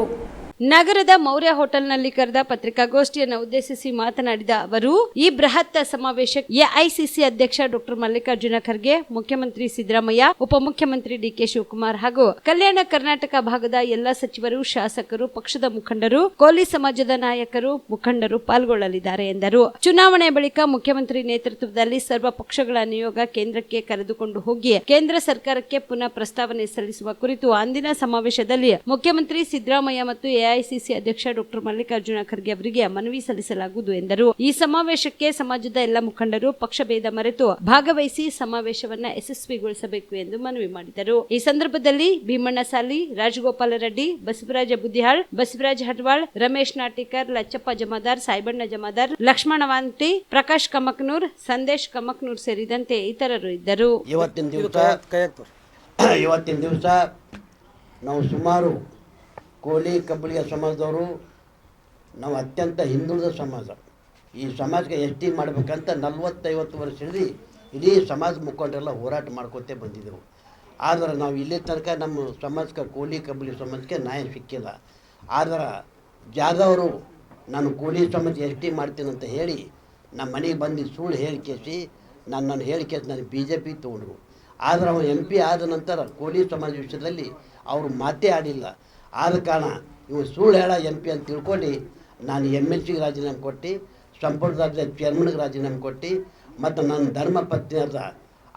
Speaker 1: ನಗರದ ಮೌರ್ಯ ಹೋಟೆಲ್ನಲ್ಲಿ ಕರೆದ ಪತ್ರಿಕಾಗೋಷ್ಠಿಯನ್ನು ಉದ್ದೇಶಿಸಿ ಮಾತನಾಡಿದ ಅವರು, ಈ ಬೃಹತ್ ಸಮಾವೇಶಕ್ಕೆ ಎಐಸಿಸಿ ಅಧ್ಯಕ್ಷ ಡಾಕ್ಟರ್ ಮಲ್ಲಿಕಾರ್ಜುನ ಖರ್ಗೆ, ಮುಖ್ಯಮಂತ್ರಿ ಸಿದ್ದರಾಮಯ್ಯ, ಉಪಮುಖ್ಯಮಂತ್ರಿ ಡಿಕೆ ಶಿವಕುಮಾರ್ ಹಾಗೂ ಕಲ್ಯಾಣ ಕರ್ನಾಟಕ ಭಾಗದ ಎಲ್ಲ ಸಚಿವರು, ಶಾಸಕರು, ಪಕ್ಷದ ಮುಖಂಡರು, ಕೋಲಿ ಸಮಾಜದ ನಾಯಕರು, ಮುಖಂಡರು ಪಾಲ್ಗೊಳ್ಳಲಿದ್ದಾರೆ ಎಂದರು. ಚುನಾವಣೆ ಬಳಿಕ ಮುಖ್ಯಮಂತ್ರಿ ನೇತೃತ್ವದಲ್ಲಿ ಸರ್ವ ಪಕ್ಷಗಳ ನಿಯೋಗ ಕೇಂದ್ರಕ್ಕೆ ಕರೆದುಕೊಂಡು ಹೋಗಿ ಕೇಂದ್ರ ಸರ್ಕಾರಕ್ಕೆ ಪುನಃ ಪ್ರಸ್ತಾವನೆ ಸಲ್ಲಿಸುವ ಕುರಿತು ಅಂದಿನ ಸಮಾವೇಶದಲ್ಲಿ ಮುಖ್ಯಮಂತ್ರಿ ಸಿದ್ದರಾಮಯ್ಯ ಮತ್ತು ಎಐಸಿಸಿ ಅಧ್ಯಕ್ಷ ಡಾಕ್ಟರ್ ಮಲ್ಲಿಕಾರ್ಜುನ ಖರ್ಗೆ ಅವರಿಗೆ ಮನವಿ ಸಲ್ಲಿಸಲಾಗುವುದು ಎಂದರು. ಈ ಸಮಾವೇಶಕ್ಕೆ ಸಮಾಜದ ಎಲ್ಲ ಮುಖಂಡರು ಪಕ್ಷಭೇದ ಮರೆತು ಭಾಗವಹಿಸಿ ಸಮಾವೇಶವನ್ನ ಯಶಸ್ವಿಗೊಳಿಸಬೇಕು ಎಂದು ಮನವಿ ಮಾಡಿದರು. ಈ ಸಂದರ್ಭದಲ್ಲಿ ಭೀಮಣ್ಣ ಸಾಲಿ, ರಾಜಗೋಪಾಲ ರೆಡ್ಡಿ, ಬಸವರಾಜ ಬುದ್ದಿಹಾಳ್, ಬಸವರಾಜ ಹಡ್ವಾಳ್, ರಮೇಶ್ ನಾಟಿಕರ್, ಲಚ್ಚಪ್ಪ ಜಮಾದಾರ್, ಸಾಯಿಬಣ್ಣ ಜಮಾದಾರ್, ಲಕ್ಷ್ಮಣ ವಾಂತಿ, ಪ್ರಕಾಶ್ ಕಮಕ್ನೂರ್, ಸಂದೇಶ್ ಕಮಕ್ನೂರ್ ಸೇರಿದಂತೆ ಇತರರು ಇದ್ದರು.
Speaker 11: ಇವತ್ತಿನ ದಿವಸ ನಾವು ಸುಮಾರು ಕೋಲಿ ಕಬ್ಬಲಿಗ ಸಮಾಜದವರು ನಾವು ಅತ್ಯಂತ ಹಿಂದುಳಿದ ಸಮಾಜ. ಈ ಸಮಾಜಕ್ಕೆ ಎಸ್.ಟಿ ಮಾಡಬೇಕಂತ 40-50 ವರ್ಷದಲ್ಲಿ ಇಡೀ ಸಮಾಜ ಮುಖಂಡರೆಲ್ಲ ಹೋರಾಟ ಮಾಡ್ಕೊತೇ ಬಂದಿದ್ದೆವು. ಆದರೆ ನಾವು ಇಲ್ಲಿ ತನಕ ನಮ್ಮ ಸಮಾಜಕ್ಕೆ ಕೋಲಿ ಕಬ್ಬಲಿಗ ಸಮಾಜಕ್ಕೆ ನ್ಯಾಯ ಸಿಕ್ಕಿಲ್ಲ. ಆದರೆ ಜಾದವರು ನಾನು ಕೋಲಿ ಸಮಾಜ ಎಸ್.ಟಿ ಮಾಡ್ತೀನಿ ಅಂತ ಹೇಳಿ ನಮ್ಮ ಮನೆಗೆ ಬಂದು ಸುಳ್ಳು ಹೇಳಿಕೆಸಿ ನಾನು ಹೇಳಿಕೆಸಿ ನಾನು BJP ತೊಗೊಂಡ್ರು. ಆದರೆ ಅವನು MP ಆದ ನಂತರ ಕೋಲಿ ಸಮಾಜ ವಿಷಯದಲ್ಲಿ ಅವರು ಮಾತೇ ಆಡಿಲ್ಲ. ಆದ ಕಾರಣ ಇವು ಸುಳ್ಳು ಹೇಳ MP ಅಂತ ತಿಳ್ಕೊಂಡು ನಾನು MLCಗೆ ರಾಜೀನಾಮೆ ಕೊಟ್ಟು, ಸಂಪುಟದ ಚೇರ್ಮನ್ಗೆ ರಾಜೀನಾಮೆ ಕೊಟ್ಟು, ಮತ್ತು ನನ್ನ ಧರ್ಮ ಪತ್ನಿಯಾದ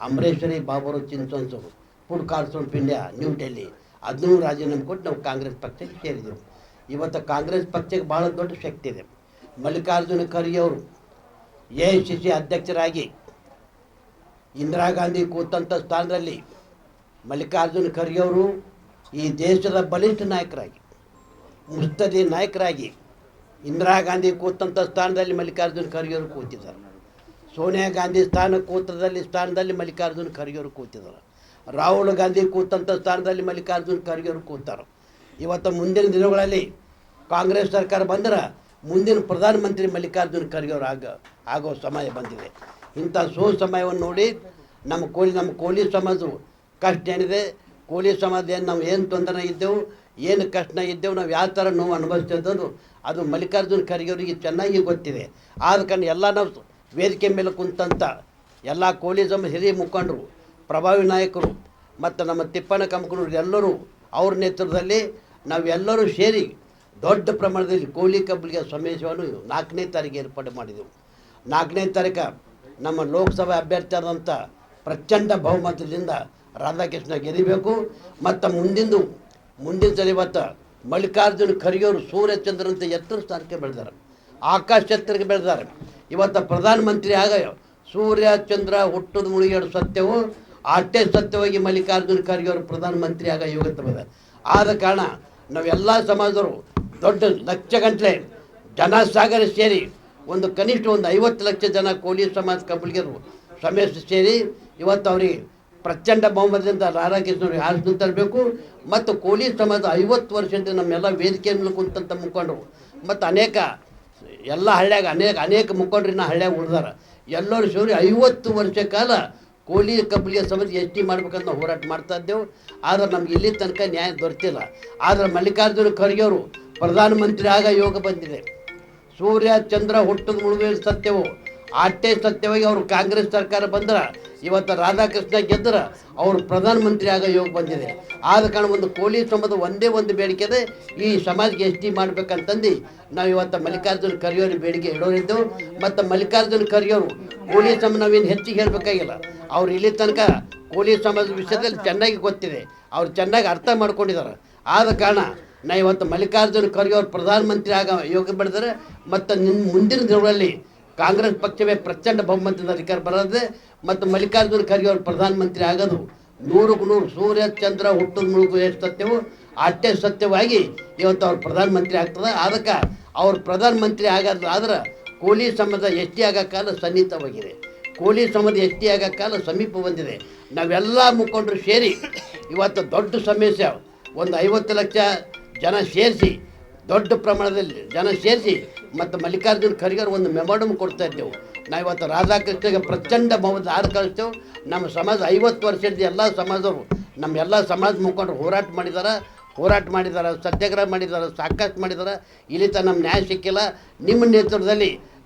Speaker 11: Amareshwari Baburao Chinchansur, Food Corporation of India, New Delhi, ಅದನ್ನೂ ರಾಜೀನಾಮೆ ಕೊಟ್ಟು ನಾವು ಕಾಂಗ್ರೆಸ್ ಪಕ್ಷಕ್ಕೆ ಸೇರಿದೆವು. ಇವತ್ತು ಕಾಂಗ್ರೆಸ್ ಪಕ್ಷಕ್ಕೆ ಭಾಳ ದೊಡ್ಡ ಶಕ್ತಿ ಇದೆ. ಮಲ್ಲಿಕಾರ್ಜುನ ಖರ್ಗೆ ಅವರು AICC ಅಧ್ಯಕ್ಷರಾಗಿ ಇಂದಿರಾ ಗಾಂಧಿ ಕೂತಂಥ ಸ್ಥಾನದಲ್ಲಿ ಮಲ್ಲಿಕಾರ್ಜುನ ಖರ್ಗೆ ಅವರು ಈ ದೇಶದ ಬಲಿಷ್ಠ ನಾಯಕರಾಗಿ, ಮುಸ್ತದಿ ನಾಯಕರಾಗಿ ಇಂದಿರಾ ಗಾಂಧಿ ಕೂತಂಥ ಸ್ಥಾನದಲ್ಲಿ ಮಲ್ಲಿಕಾರ್ಜುನ ಖರ್ಗೆ ಅವರು ಕೂತಿದ್ದಾರೆ. ಸೋನಿಯಾ ಗಾಂಧಿ ಸ್ಥಾನದಲ್ಲಿ ಮಲ್ಲಿಕಾರ್ಜುನ ಖರ್ಗೆ ಅವರು ಕೂತಿದ್ದಾರೆ. ರಾಹುಲ್ ಗಾಂಧಿ ಕೂತಂಥ ಸ್ಥಾನದಲ್ಲಿ ಮಲ್ಲಿಕಾರ್ಜುನ ಖರ್ಗೆ ಅವರು ಕೂತಾರೆ. ಇವತ್ತು ಮುಂದಿನ ದಿನಗಳಲ್ಲಿ ಕಾಂಗ್ರೆಸ್ ಸರ್ಕಾರ ಬಂದರೆ ಮುಂದಿನ ಪ್ರಧಾನಮಂತ್ರಿ ಮಲ್ಲಿಕಾರ್ಜುನ ಖರ್ಗೆ ಅವರು ಆಗೋ ಸಮಯ ಬಂದಿದೆ. ಇಂಥ ಸಮಯವನ್ನು ನೋಡಿ ನಮ್ಮ ಕೋಲಿ ಸಮಾಜವು ಕಷ್ಟ ಏನಿದೆ, ಕೋಲಿ ಸಮಾಜ ನಾವು ಏನು ತೊಂದರೆ ಇದ್ದೆವು, ಏನು ಕಷ್ಟ ಇದ್ದೆವು, ನಾವು ಯಾವ ಥರ ನೋವು ಅನುಭವಿಸ್ತಿದ್ದದ್ದು ಅದು ಮಲ್ಲಿಕಾರ್ಜುನ ಖರ್ಗೆ ಅವರಿಗೆ ಚೆನ್ನಾಗಿ ಗೊತ್ತಿದೆ. ಆದ ಕಾರಣ ಎಲ್ಲ ನಾವು ವೇದಿಕೆ ಮೇಲೆ ಕುಂತಂಥ ಎಲ್ಲ ಕೋಲಿ ಸಮಾಜ ಹಿರಿಯ ಮುಖಂಡರು, ಪ್ರಭಾವಿ ನಾಯಕರು ಮತ್ತು ನಮ್ಮ ತಿಪ್ಪಣ್ಣ ಕಮಕ್ನೂರು ಎಲ್ಲರೂ ಅವ್ರ ನೇತೃತ್ವದಲ್ಲಿ ನಾವೆಲ್ಲರೂ ಸೇರಿ ದೊಡ್ಡ ಪ್ರಮಾಣದಲ್ಲಿ ಕೋಳಿ ಕಬ್ಬಳಿಗೆ ಸಮಾವೇಶವನ್ನು 4ನೇ ತಾರೀಕು ಏರ್ಪಾಡು ಮಾಡಿದೆವು. 4ನೇ ತಾರೀಕು ನಮ್ಮ ಲೋಕಸಭೆ ಅಭ್ಯರ್ಥಿಯಾದಂಥ ಪ್ರಚಂಡ ಬಹುಮತದಿಂದ ರಾಧಾಕೃಷ್ಣ ಗೆದಿಬೇಕು. ಮತ್ತು ಮುಂದಿನ ಸಲ ಇವತ್ತು ಮಲ್ಲಿಕಾರ್ಜುನ ಖರ್ಗೆಯವರು ಸೂರ್ಯಚಂದ್ರಂತೆ ಎತ್ತರ ಸ್ಥಾನಕ್ಕೆ ಬೆಳೆದಾರೆ, ಆಕಾಶ ಎತ್ತರಕ್ಕೆ ಬೆಳೆದಾರೆ. ಇವತ್ತು ಪ್ರಧಾನಮಂತ್ರಿ ಆಗ ಸೂರ್ಯ ಚಂದ್ರ ಹುಟ್ಟದ ಮುಳುಗೇಡು ಸತ್ಯವು ಅಷ್ಟೇ ಸತ್ಯವಾಗಿ ಮಲ್ಲಿಕಾರ್ಜುನ ಖರ್ಗೆಯವರು ಪ್ರಧಾನಮಂತ್ರಿ ಆಗ ಯೋಗ್ಯತೆ ಬಂದಾರೆ. ಆದ ಕಾರಣ ನಾವೆಲ್ಲ ಸಮಾಜದವರು ದೊಡ್ಡ ಲಕ್ಷಗಟ್ಟಲೆ ಜನಸಾಗರ ಸೇರಿ ಒಂದು ಕನಿಷ್ಠ 50 ಲಕ್ಷ ಜನ ಕೋಲಿ ಸಮಾಜ ಕಬ್ಬಳಿಗರು ಸಮೇತ ಸೇರಿ ಇವತ್ತು ಅವರಿಗೆ ಪ್ರಚಂಡ ಬಹುಮತದಿಂದ ರಾಧಾಕೃಷ್ಣವ್ರಿಗೆ ಆರಿಸಿ ತರಬೇಕು. ಮತ್ತು ಕೋಲಿ ಸಮಾಜ 50 ವರ್ಷದಿಂದ ನಮ್ಮೆಲ್ಲ ವೇದಿಕೆ ಮೇಲೆ ಕುಂತಂಥ ಮುಖಂಡರು ಮತ್ತು ಎಲ್ಲ ಹಳ್ಳ್ಯಾಗ ಅನೇಕ ಮುಖಂಡರಿನ ಹಳ್ಳ್ಯಾಗ ಉಳಿದಾರ. ಎಲ್ಲರೂ ಸೇರಿ 50 ವರ್ಷ ಕಾಲ ಕೋಲಿ ಕಬ್ಬಳಿಗೆ ಸಮಾಜ ST ಮಾಡ್ಬೇಕಂತ ನಾವು ಹೋರಾಟ ಮಾಡ್ತಾ ಇದ್ದೆವು. ಆದರೆ ನಮ್ಗೆ ಇಲ್ಲಿ ತನಕ ನ್ಯಾಯ ದೊರೆತಿಲ್ಲ. ಆದರೆ ಮಲ್ಲಿಕಾರ್ಜುನ ಖರ್ಗೆಯವರು ಪ್ರಧಾನಮಂತ್ರಿ ಆಗ ಯೋಗ ಬಂದಿದೆ. ಸೂರ್ಯ ಚಂದ್ರ ಹುಟ್ಟದ ಮುಳುಗೇಡು ಸತ್ಯವು ಅಷ್ಟೇ ಸತ್ಯವಾಗಿ ಅವರು ಕಾಂಗ್ರೆಸ್ ಸರ್ಕಾರ ಬಂದ್ರೆ ಇವತ್ತು ರಾಧಾಕೃಷ್ಣ ಗೆದ್ದರೆ ಅವರು ಪ್ರಧಾನಮಂತ್ರಿ ಆಗ ಯೋಗ ಬಂದಿದೆ. ಆದ ಕಾರಣ ಒಂದು ಕೋಲಿ ಸಮಾಜದ ಒಂದೇ ಒಂದು ಬೇಡಿಕೆ ಇದೆ, ಈ ಸಮಾಜಕ್ಕೆ ST ಮಾಡ್ಬೇಕಂತಂದು ನಾವು ಇವತ್ತು ಮಲ್ಲಿಕಾರ್ಜುನ ಖರ್ಗೆಯವ್ರಿಗೆ ಬೇಡಿಕೆ ಇಡೋರಿದ್ದೆವು. ಮತ್ತು ಮಲ್ಲಿಕಾರ್ಜುನ ಖರ್ಗೆಯವರು ಕೋಲಿ ಸಮಾಜ ನಾವೇನು ಹೆಚ್ಚಿಗೆ ಹೇಳಬೇಕಾಗಿಲ್ಲ, ಅವ್ರು ಇಲ್ಲಿ ತನಕ ಕೋಲಿ ಸಮಾಜದ ವಿಷಯದಲ್ಲಿ ಚೆನ್ನಾಗಿ ಗೊತ್ತಿದೆ, ಅವ್ರು ಚೆನ್ನಾಗಿ ಅರ್ಥ ಮಾಡ್ಕೊಂಡಿದ್ದಾರೆ. ಆದ ಕಾರಣ ನಾ ಇವತ್ತು ಮಲ್ಲಿಕಾರ್ಜುನ ಖರ್ಗೆ ಅವರು ಪ್ರಧಾನಮಂತ್ರಿ ಆಗ ಯೋಗ ಬೆಳೆದರೆ ಮತ್ತು ಮುಂದಿನ ದಿನಗಳಲ್ಲಿ ಕಾಂಗ್ರೆಸ್ ಪಕ್ಷವೇ ಪ್ರಚಂಡ ಬಹುಮತದ ಅಧಿಕಾರ ಬರೋದೆ. ಮತ್ತು ಮಲ್ಲಿಕಾರ್ಜುನ ಖರ್ಗೆ ಅವರು ಪ್ರಧಾನಮಂತ್ರಿ ಆಗೋದು 100ಕ್ಕೆ 100 ಸೂರ್ಯ ಚಂದ್ರ ಹುಟ್ಟದ ಮುಳುಗು ಎಷ್ಟು ಸತ್ಯವೋ ಅಷ್ಟೇ ಸತ್ಯವಾಗಿ ಇವತ್ತು ಅವ್ರು ಪ್ರಧಾನಮಂತ್ರಿ ಆಗ್ತದೆ. ಅದಕ್ಕೆ ಅವ್ರು ಪ್ರಧಾನಮಂತ್ರಿ ಆದ್ರೆ ಕೋಲಿ ಸಮಾಜ ST ಆಗೋ ಕಾಲ ಸನ್ನಿಹಿತವಾಗಿದೆ, ಕೋಲಿ ಸಮಾಜ ST ಆಗೋ ಕಾಲ ಸಮೀಪ ಬಂದಿದೆ. ನಾವೆಲ್ಲ ಮುಖಂಡರು ಸೇರಿ ಇವತ್ತು ದೊಡ್ಡ ಸಮಸ್ಯೆ ಒಂದು 50 ಲಕ್ಷ ಜನ ಸೇರಿಸಿ ದೊಡ್ಡ ಪ್ರಮಾಣದಲ್ಲಿ ಜನ ಸೇರಿಸಿ ಮತ್ತು ಮಲ್ಲಿಕಾರ್ಜುನ ಖರ್ಗೆಯವರು ಒಂದು ಮೆಮೊರಂ ಕೊಡ್ತಾ ಇದ್ದೆವು. ನಾವು ಇವತ್ತು ರಾಧಾಕೃಷ್ಣಗೆ ಪ್ರಚಂಡ ಬಹುಮತ ಆರು ಕಳಿಸ್ತೇವೆ. ನಮ್ಮ ಸಮಾಜ 50 ವರ್ಷದ ಎಲ್ಲ ಸಮಾಜದವರು ನಮ್ಮೆಲ್ಲ ಸಮಾಜ ಮುಖಂಡರು ಹೋರಾಟ ಮಾಡಿದ್ದಾರೆ, ಸತ್ಯಾಗ್ರಹ ಮಾಡಿದ್ದಾರೆ, ಸಾಕಷ್ಟು ಮಾಡಿದ್ದಾರೆ. ಇಲ್ಲಿ ತನಕ ನಮ್ಮ ನ್ಯಾಯ ಸಿಕ್ಕಿಲ್ಲ. ನಿಮ್ಮ ನೇತೃತ್ವದಲ್ಲಿ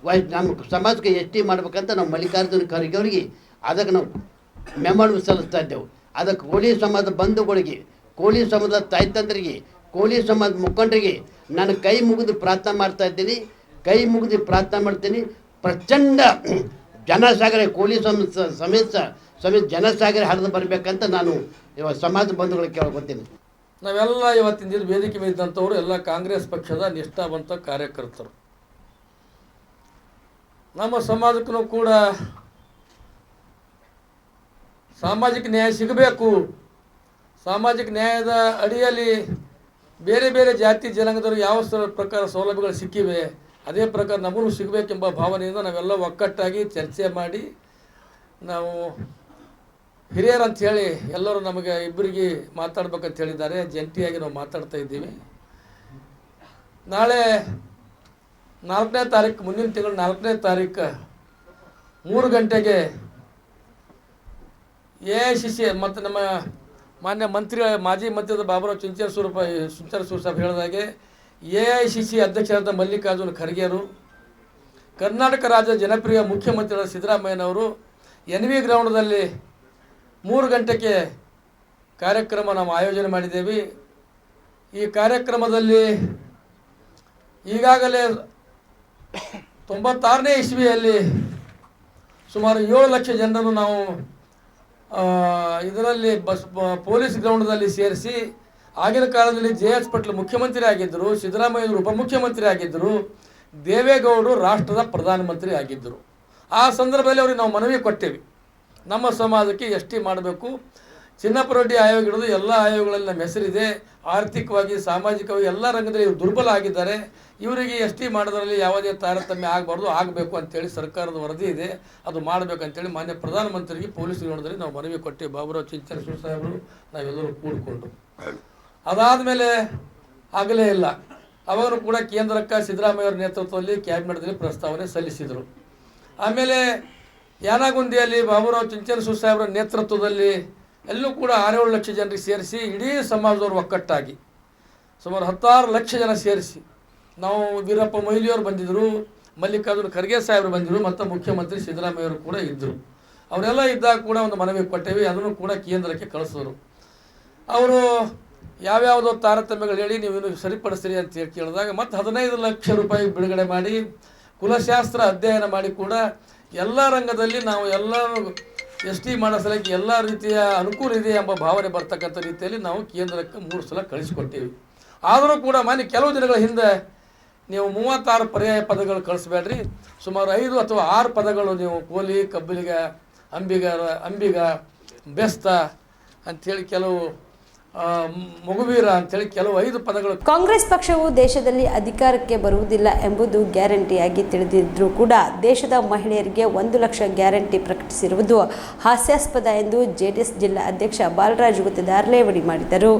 Speaker 11: ನಮ್ಮ ಸಮಾಜಕ್ಕೆ ST ಮಾಡ್ಬೇಕಂತ ನಾವು ಮಲ್ಲಿಕಾರ್ಜುನ ಖರ್ಗೆಯವರಿಗೆ ಅದಕ್ಕೆ ನಾವು ಮೆಮೊರಂ ಸಲ್ಲಿಸ್ತಾ ಇದ್ದೆವು. ಅದಕ್ಕೆ ಕೋಲಿ ಸಮಾಜ ಬಂಧುಗಳಿಗೆ, ಕೋಲಿ ಸಮಾಜದ ತಾಯ್ತಂದ್ರಿಗೆ, ಕೋಲಿ ಸಮಾಜ ಮುಖಂಡರಿಗೆ ನಾನು ಕೈ ಮುಗಿದು ಪ್ರಾರ್ಥನೆ ಮಾಡ್ತಾ ಇದ್ದೀನಿ, ಮಾಡ್ತೀನಿ. ಪ್ರಚಂಡ ಜನಸಾಗರ ಕೋಲಿ ಸಮೇತ ಜನಸಾಗರ ಹರಿದು ಬರಬೇಕಂತ ನಾನು ಸಮಾಜ ಬಂಧುಗಳಿಗೆ ಕೇಳ್ಕೊತೀನಿ.
Speaker 8: ನಾವೆಲ್ಲ ಇವತ್ತಿನ ದಿನ ವೇದಿಕೆ ಮೇಲಿದ್ದಂಥವ್ರು ಎಲ್ಲ ಕಾಂಗ್ರೆಸ್ ಪಕ್ಷದ ನಿಷ್ಠಾವಂತ ಕಾರ್ಯಕರ್ತರು. ನಮ್ಮ ಸಮಾಜಕ್ಕೂ ಕೂಡ ಸಾಮಾಜಿಕ ನ್ಯಾಯ ಸಿಗಬೇಕು. ಸಾಮಾಜಿಕ ನ್ಯಾಯದ ಅಡಿಯಲ್ಲಿ ಬೇರೆ ಬೇರೆ ಜಾತಿ ಜನಾಂಗದವರು ಯಾವ ಪ್ರಕಾರ ಸೌಲಭ್ಯಗಳು ಸಿಕ್ಕಿವೆ ಅದೇ ಪ್ರಕಾರ ನಮಗೂ ಸಿಗಬೇಕೆಂಬ ಭಾವನೆಯಿಂದ ನಾವೆಲ್ಲ ಒಕ್ಕಟ್ಟಾಗಿ ಚರ್ಚೆ ಮಾಡಿ ನಾವು ಹಿರಿಯರು ಅಂಥೇಳಿ ಎಲ್ಲರೂ ನಮಗೆ ಇಬ್ಬರಿಗೆ ಮಾತಾಡ್ಬೇಕಂತ ಹೇಳಿದ್ದಾರೆ. ಜಂಟಿಯಾಗಿ ನಾವು ಮಾತಾಡ್ತಾ ಇದ್ದೀವಿ. ನಾಳೆ 4ನೇ ತಾರೀಕು, ಮುಂದಿನ ತಿಂಗಳು 4ನೇ ತಾರೀಕು 3 ಗಂಟೆಗೆ AICC ಮತ್ತು ನಮ್ಮ ಮಾನ್ಯ ಮಾಜಿ ಮಂತ್ರಿಯಾದ ಬಾಬುರಾವ್ ಚಿಂಚನಸೂರು ಸಾಹೇಬ್ ಹೇಳಿದಾಗೆ AICC ಅಧ್ಯಕ್ಷರಾದ ಮಲ್ಲಿಕಾರ್ಜುನ ಖರ್ಗೆಯವರು, ಕರ್ನಾಟಕ ರಾಜ್ಯದ ಜನಪ್ರಿಯ ಮುಖ್ಯಮಂತ್ರಿಯಾದ ಸಿದ್ದರಾಮಯ್ಯನವರು NV ಗ್ರೌಂಡ್ದಲ್ಲಿ 3 ಗಂಟೆಗೆ ಕಾರ್ಯಕ್ರಮ ನಾವು ಆಯೋಜನೆ ಮಾಡಿದ್ದೇವೆ. ಈ ಕಾರ್ಯಕ್ರಮದಲ್ಲಿ ಈಗಾಗಲೇ 96ನೇ ಇಸ್ವಿಯಲ್ಲಿ ಸುಮಾರು 7 ಲಕ್ಷ ಜನರನ್ನು ನಾವು ಇದರಲ್ಲಿ ಪೊಲೀಸ್ ಗ್ರೌಂಡ್ನಲ್ಲಿ ಸೇರಿಸಿ, ಆಗಿನ ಕಾಲದಲ್ಲಿ JH ಪಟೇಲ್ ಮುಖ್ಯಮಂತ್ರಿ ಆಗಿದ್ದರು, ಸಿದ್ದರಾಮಯ್ಯವರು ಉಪಮುಖ್ಯಮಂತ್ರಿ ಆಗಿದ್ದರು, ದೇವೇಗೌಡರು ರಾಷ್ಟ್ರದ ಪ್ರಧಾನಮಂತ್ರಿ ಆಗಿದ್ದರು. ಆ ಸಂದರ್ಭದಲ್ಲಿ ಅವ್ರಿಗೆ ನಾವು ಮನವಿ ಕೊಟ್ಟೇವೆ, ನಮ್ಮ ಸಮಾಜಕ್ಕೆ ST ಮಾಡಬೇಕು. ಚಿನ್ನಪ್ಪ ರೆಡ್ಡಿ ಆಯೋಗ ಹಿಡಿದು ಎಲ್ಲ ಆಯೋಗಗಳಲ್ಲಿ ನಮ್ಮ ಹೆಸರಿದೆ. ಆರ್ಥಿಕವಾಗಿ, ಸಾಮಾಜಿಕವಾಗಿ ಎಲ್ಲ ರಂಗದಲ್ಲಿ ಇವರು ದುರ್ಬಲ ಆಗಿದ್ದಾರೆ. ಇವರಿಗೆ ST ಮಾಡೋದ್ರಲ್ಲಿ ಯಾವುದೇ ತಾರತಮ್ಯ ಆಗಬೇಕು ಅಂತೇಳಿ ಸರ್ಕಾರದ ವರದಿ ಇದೆ, ಅದು ಮಾಡಬೇಕಂತೇಳಿ ಮಾನ್ಯ ಪ್ರಧಾನಮಂತ್ರಿಗೆ ಪೊಲೀಸ್ ಗ್ರೌಂಡ್ದಲ್ಲಿ ನಾವು ಮನವಿ ಕೊಟ್ಟೇವೆ. ಬಾಬುರಾವ್ ಚಿಂಚನಸೂರು ಸಾಹೇಬರು ನಾವೆಲ್ಲರೂ ಕೂಡಿಕೊಂಡು. ಅದಾದಮೇಲೆ ಆಗಲೇ ಇಲ್ಲ. ಅವಾಗಲೂ ಕೂಡ ಕೇಂದ್ರಕ್ಕೆ ಸಿದ್ದರಾಮಯ್ಯವರ ನೇತೃತ್ವದಲ್ಲಿ ಕ್ಯಾಬಿನೆಟ್ದಲ್ಲಿ ಪ್ರಸ್ತಾವನೆ ಸಲ್ಲಿಸಿದರು. ಆಮೇಲೆ ಯಾನಗುಂದಿಯಲ್ಲಿ ಬಾಬುರಾವ್ ಚಿಂಚನಸೂರು ಸಾಹೇಬರ ನೇತೃತ್ವದಲ್ಲಿ ಎಲ್ಲೂ ಕೂಡ 6-7 ಲಕ್ಷ ಜನರಿಗೆ ಸೇರಿಸಿ ಇಡೀ ಸಮಾಜದವರು ಒಕ್ಕಟ್ಟಾಗಿ ಸುಮಾರು 16 ಲಕ್ಷ ಜನ ಸೇರಿಸಿ ನಾವು ವೀರಪ್ಪ ಮೊಯ್ಲಿಯವರು ಬಂದಿದ್ದರು, ಮಲ್ಲಿಕಾರ್ಜುನ ಖರ್ಗೆ ಸಾಹೇಬರು ಬಂದಿದ್ದರು ಮತ್ತು ಮುಖ್ಯಮಂತ್ರಿ ಸಿದ್ದರಾಮಯ್ಯವರು ಕೂಡ ಇದ್ದರು. ಅವರೆಲ್ಲ ಇದ್ದಾಗ ಕೂಡ ಒಂದು ಮನವಿ ಕೊಟ್ಟೇವೆ. ಅದನ್ನು ಕೂಡ ಕೇಂದ್ರಕ್ಕೆ ಕಳಿಸಿದ್ರು. ಅವರು ಯಾವ್ಯಾವುದೋ ತಾರತಮ್ಯಗಳು ಹೇಳಿ ನೀವು ಇನ್ನು ಸರಿಪಡಿಸ್ತೀರಿ ಅಂತ ಹೇಳಿ ಕೇಳಿದಾಗ ಮತ್ತು 15 ಲಕ್ಷ ರೂಪಾಯಿ ಬಿಡುಗಡೆ ಮಾಡಿ ಕುಲಶಾಸ್ತ್ರ ಅಧ್ಯಯನ ಮಾಡಿ ಕೂಡ ಎಲ್ಲ ರಂಗದಲ್ಲಿ ನಾವು ಎಲ್ಲರೂ ST ಮಾಡೋ ಸಲಕ್ಕೆ ಎಲ್ಲ ರೀತಿಯ ಅನುಕೂಲ ಇದೆ ಎಂಬ ಭಾವನೆ ಬರ್ತಕ್ಕಂಥ ರೀತಿಯಲ್ಲಿ ನಾವು ಕೇಂದ್ರಕ್ಕೆ 3 ಸಲ ಕಳಿಸ್ಕೊಟ್ಟಿವಿ. ಆದರೂ ಕೂಡ ಕೆಲವು ದಿನಗಳ ಹಿಂದೆ ನೀವು 36 ಪರ್ಯಾಯ ಪದಗಳು ಕಳಿಸ್ಬೇಡ್ರಿ, ಸುಮಾರು 5 ಅಥವಾ 6 ಪದಗಳು ನೀವು ಕೋಲಿ, ಕಬ್ಬಲಿಗ, ಅಂಬಿಗ, ಬೆಸ್ತ ಅಂಥೇಳಿ ಕೆಲವು ಮಗುವೀರ ಅಂತೇಳಿ ಕೆಲವು 5 ಪದಗಳು.
Speaker 2: ಕಾಂಗ್ರೆಸ್ ಪಕ್ಷವು ದೇಶದಲ್ಲಿ ಅಧಿಕಾರಕ್ಕೆ ಬರುವುದಿಲ್ಲ ಎಂಬುದು ಗ್ಯಾರಂಟಿಯಾಗಿ ತಿಳಿದಿದ್ರೂ ಕೂಡ ದೇಶದ ಮಹಿಳೆಯರಿಗೆ 1 ಲಕ್ಷ ಗ್ಯಾರಂಟಿ ಪ್ರಕಟಿಸಿರುವುದು ಹಾಸ್ಯಾಸ್ಪದ ಎಂದು ಜೆಡಿಎಸ್ ಜಿಲ್ಲಾ ಅಧ್ಯಕ್ಷ ಬಾಲರಾಜ್ ಗುತ್ತೇದಾರ್ ಲೇವಡಿ ಮಾಡಿದರು.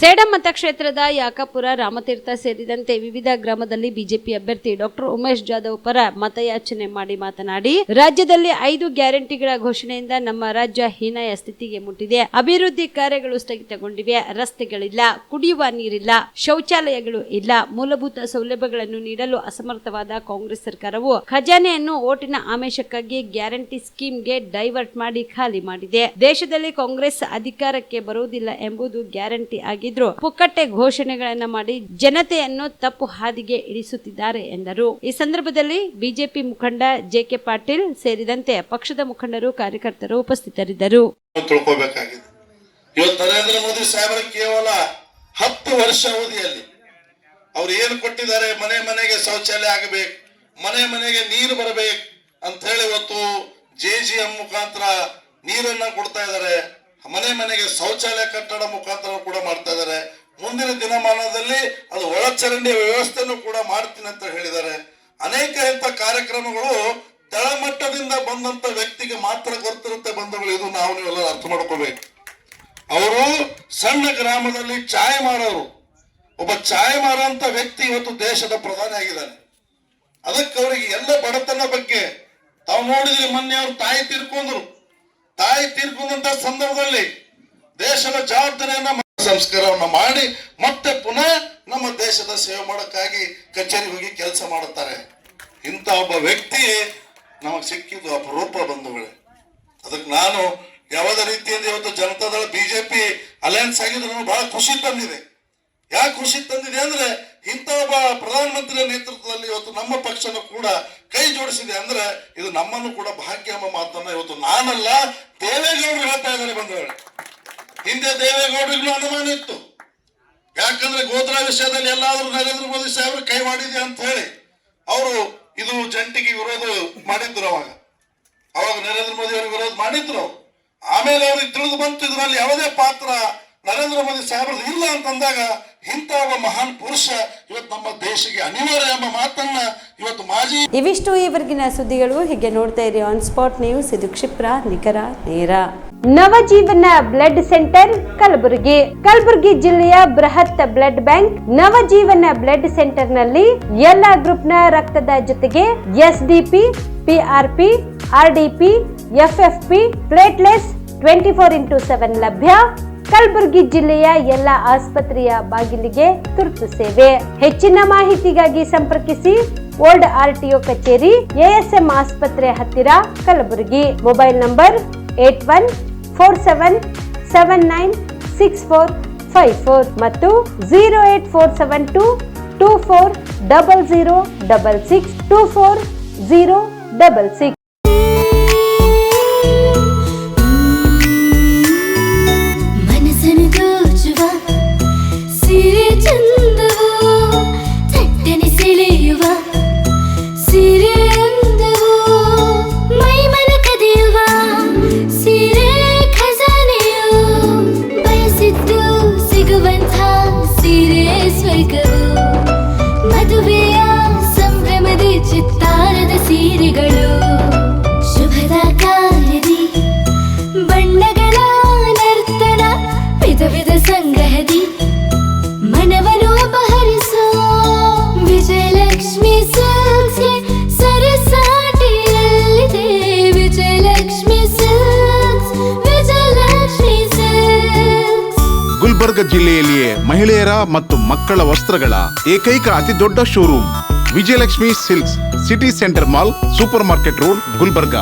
Speaker 1: ಸೇಡಂ ಮತಕ್ಷೇತ್ರದ ಯಾಕಾಪುರ, ರಾಮತೀರ್ಥ ಸೇರಿದಂತೆ ವಿವಿಧ ಗ್ರಾಮದಲ್ಲಿ ಬಿಜೆಪಿ ಅಭ್ಯರ್ಥಿ ಡಾಕ್ಟರ್ ಉಮೇಶ್ ಜಾಧವ್ ಪರ ಮತಯಾಚನೆ ಮಾಡಿ ಮಾತನಾಡಿ, ರಾಜ್ಯದಲ್ಲಿ 5 ಗ್ಯಾರಂಟಿಗಳ ಘೋಷಣೆಯಿಂದ ನಮ್ಮ ರಾಜ್ಯ ಹೀನಾಯ ಸ್ಥಿತಿಗೆ ಮುಟ್ಟಿದೆ. ಅಭಿವೃದ್ಧಿ ಕಾರ್ಯಗಳು ಸ್ಥಗಿತಗೊಂಡಿವೆ. ರಸ್ತೆಗಳಿಲ್ಲ, ಕುಡಿಯುವ ನೀರಿಲ್ಲ, ಶೌಚಾಲಯಗಳು ಇಲ್ಲ, ಮೂಲಭೂತ ಸೌಲಭ್ಯಗಳನ್ನು ನೀಡಲು ಅಸಮರ್ಥವಾದ ಕಾಂಗ್ರೆಸ್ ಸರ್ಕಾರವು ಖಜಾನೆಯನ್ನು ಓಟಿನ ಆಮಿಷಕ್ಕಾಗಿ ಗ್ಯಾರಂಟಿ ಸ್ಕೀಮ್ಗೆ ಡೈವರ್ಟ್ ಮಾಡಿ ಖಾಲಿ ಮಾಡಿದೆ. ದೇಶದಲ್ಲಿ ಕಾಂಗ್ರೆಸ್ ಅಧಿಕಾರಕ್ಕೆ ಬರುವುದಿಲ್ಲ ಎಂಬುದು ಗ್ಯಾರಂಟಿ ಆಗಿದ್ರು ಪುಕ್ಕಟ್ಟೆ ಘೋಷಣೆಗಳನ್ನ ಮಾಡಿ ಜನತೆಯನ್ನು ತಪ್ಪು ಹಾದಿಗೆ ಇಳಿಸುತ್ತಿದ್ದಾರೆ ಎಂದರು. ಈ ಸಂದರ್ಭದಲ್ಲಿ ಬಿಜೆಪಿ ಮುಖಂಡ JK ಪಾಟೀಲ್ ಸೇರಿದಂತೆ ಪಕ್ಷದ ಮುಖಂಡರು, ಕಾರ್ಯಕರ್ತರು ಉಪಸ್ಥಿತರಿದ್ದರು.
Speaker 12: ಇವತ್ತು ನರೇಂದ್ರ ಮೋದಿ ಸಾಹೇಬರ ಕೇವಲ 10 ವರ್ಷ ಅವಧಿಯಲ್ಲಿ ಅವ್ರು ಏನು ಕೊಟ್ಟಿದ್ದಾರೆ, ಮನೆ ಮನೆಗೆ ಶೌಚಾಲಯ ಆಗಬೇಕು, ಮನೆ ಮನೆಗೆ ನೀರು ಬರಬೇಕು ಅಂತ ಹೇಳಿ ಇವತ್ತು JGM ಮುಖಾಂತರ ನೀರನ್ನ ಕೊಡ್ತಾ ಇದ್ದಾರೆ. ಮನೆ ಮನೆಗೆ ಶೌಚಾಲಯ ಕಟ್ಟಡ ಮುಖಾಂತರ ಕೂಡ ಮಾಡ್ತಾ ಇದ್ದಾರೆ. ಮುಂದಿನ ದಿನಮಾನದಲ್ಲಿ ಅದು ಒಳಚರಂಡಿಯ ವ್ಯವಸ್ಥೆಯನ್ನು ಕೂಡ ಮಾಡ್ತೀನಿ ಅಂತ ಹೇಳಿದ್ದಾರೆ. ಅನೇಕ ಇಂಥ ಕಾರ್ಯಕ್ರಮಗಳು ತಳಮಟ್ಟದಿಂದ ಬಂದಂತ ವ್ಯಕ್ತಿಗೆ ಮಾತ್ರ ಗೊತ್ತಿರುತ್ತೆ ಬಂಧುಗಳು. ಇದು ನಾವು ನೀವೆಲ್ಲ ಅರ್ಥ ಮಾಡ್ಕೋಬೇಕು. ಅವರು ಸಣ್ಣ ಗ್ರಾಮದಲ್ಲಿ ಚಾಯ್ ಮಾರೋರು, ಒಬ್ಬ ಚಾಯ್ ಮಾರಂತ ವ್ಯಕ್ತಿ ಇವತ್ತು ದೇಶದ ಪ್ರಧಾನಿ ಆಗಿದ್ದಾನೆ. ಅದಕ್ಕೆ ಅವರಿಗೆ ಎಲ್ಲ ಬಡತನ ಬಗ್ಗೆ ತಾವು ನೋಡಿದ್ರೆ ಮೊನ್ನೆ ಅವ್ರು ತಾಯಿ ತೀರ್ಕೊಂಡಂತ ಸಂದರ್ಭದಲ್ಲಿ ದೇಶದ ಜವಾಬ್ದಾರಿಯನ್ನ ಸಂಸ್ಕಾರವನ್ನ ಮಾಡಿ ಮತ್ತೆ ಪುನಃ ನಮ್ಮ ದೇಶದ ಸೇವೆ ಮಾಡೋಕ್ಕಾಗಿ ಕಚೇರಿ ಹೋಗಿ ಕೆಲಸ ಮಾಡುತ್ತಾರೆ. ಇಂಥ ಒಬ್ಬ ವ್ಯಕ್ತಿ ನಮಗ್ ಸಿಕ್ಕಿದ್ದು ಅಪರೂಪ ಬಂಧುಗಳೇ. ಅದಕ್ಕೆ ನಾನು ಯಾವುದೇ ರೀತಿಯಿಂದ ಇವತ್ತು ಜನತಾದಳ ಬಿಜೆಪಿ ಅಲಯನ್ಸ್ ಆಗಿದ್ದು ನಮಗೆ ಬಹಳ ಖುಷಿ ತಂದಿದೆ. ಯಾಕೆ ಖುಷಿ ತಂದಿದೆ ಅಂದ್ರೆ ಇಂಥ ಒಬ್ಬ ಪ್ರಧಾನಮಂತ್ರಿಯ ನೇತೃತ್ವದಲ್ಲಿ ಇವತ್ತು ನಮ್ಮ ಪಕ್ಷನೂ ಕೂಡ ಕೈ ಜೋಡಿಸಿದೆ ಅಂದ್ರೆ ಇದು ನಮ್ಮನ್ನು ಕೂಡ ಭಾಗ್ಯ ಎಂಬ ಮಾತನ್ನ ಇವತ್ತು ನಾನಲ್ಲ ದೇವೇಗೌಡರು ಹೇಳ್ತಾ ಇದ್ದಾರೆ ಬಂಧುಗಳೇ. ಹಿಂದೆ ದೇವೇಗೌಡರಿಗೂ ಅನುಮಾನ ಇತ್ತು, ಯಾಕಂದ್ರೆ ಗೋತ್ರಾ ವಿಷಯದಲ್ಲಿ ಎಲ್ಲಾದ್ರೂ ನರೇಂದ್ರ ಮೋದಿ ಸಾಹೇಬರು ಕೈ ಮಾಡಿದೆ ಅಂತ ಹೇಳಿ ಅವರು ಇದು ಜಂಟಿಗೆ ವಿರೋಧ ಮಾಡಿದ್ರು. ಅವಾಗ ನರೇಂದ್ರ ಮೋದಿ ಅವರು ವಿರೋಧ ಮಾಡಿದ್ರು. ಆಮೇಲೆ ಅವ್ರಿಗೆ ತಿಳಿದು ಬಂತು ಇದರಲ್ಲಿ ಯಾವುದೇ ಪಾತ್ರ ನರೇಂದ್ರ ಮೋದಿ ಸಾಹೇಬ್ರದ್ದು ಇಲ್ಲ ಅಂತಂದಾಗ ಇಂಥ ಒಬ್ಬ ಮಹಾನ್ ಪುರುಷ ಇವತ್ತು ನಮ್ಮ ದೇಶಕ್ಕೆ ಅನಿವಾರ್ಯ ಎಂಬ ಮಾತನ್ನ ಇವತ್ತು ಮಾಜಿ.
Speaker 2: ಇವಿಷ್ಟು ಈವರೆಗಿನ ಸುದ್ದಿಗಳು. ಹೀಗೆ ನೋಡ್ತಾ ಇರಿ ಆನ್ ಸ್ಪಾಟ್ ನ್ಯೂಸ್. ಇದು ಕ್ಷಿಪ್ರ, ನಿಖರ, ನೇರ. ನವಜೀವನ ಬ್ಲಡ್ ಸೆಂಟರ್ ಕಲಬುರಗಿ ಜಿಲ್ಲೆಯ ಬೃಹತ್ blood bank Navajeevan blood centre ನಲ್ಲಿ ಎಲ್ಲಾ ಗ್ರೂಪ್ ನ ರಕ್ತದ ಜೊತೆಗೆ SDP, PRP, RDP, FFP, ಪ್ಲೇಟ್ಲೆಸ್ 24x7 ಲಭ್ಯ. ಕಲಬುರಗಿ ಜಿಲ್ಲೆಯ ಎಲ್ಲ ಆಸ್ಪತ್ರೆಯ ಬಾಗಿಲಿಗೆ ತುರ್ತು ಸೇವೆ. ಹೆಚ್ಚಿನ ಮಾಹಿತಿಗಾಗಿ ಸಂಪರ್ಕಿಸಿ ಓಲ್ಡ್ RTO ಕಚೇರಿ, ASM ಆಸ್ಪತ್ರೆ ಹತ್ತಿರ, ಕಲಬುರಗಿ. ಮೊಬೈಲ್ ನಂಬರ್ 8147796454 ಮತ್ತು 08472240066 240066.
Speaker 13: ಮದುವೆಯ ಸಂಭ್ರಮದ ಚಿತ್ತಾರದ ಸೀರೆಗಳು, ಶುಭದ ಕಾರ್ಯದಿ ಬಣ್ಣಗಳ ನರ್ತನ, ವಿಧ ವಿಧ ಸಂಗ್ರಹದಿ ಮನವನ್ನು ಅಪಹರಿಸೋ ವಿಜಯಲಕ್ಷ್ಮಿ ಸಿಲ್ಕ್ಸ್ಗೆ ಸರಸಾಟಿಯಲ್ಲಿದೆ. Vijayalakshmi Silks, Vijayalakshmi Silks.
Speaker 14: ಗುಲ್ಬರ್ಗ ಜಿಲ್ಲೆಯಲ್ಲಿಯೇ ಮಹಿಳೆಯರ ಮತ್ತು ಮಕ್ಕಳ ವಸ್ತ್ರಗಳ ಏಕೈಕ ಅತಿ ದೊಡ್ಡ showroom Vijayalakshmi Silks, city centre mall, super market road, Gulbarga.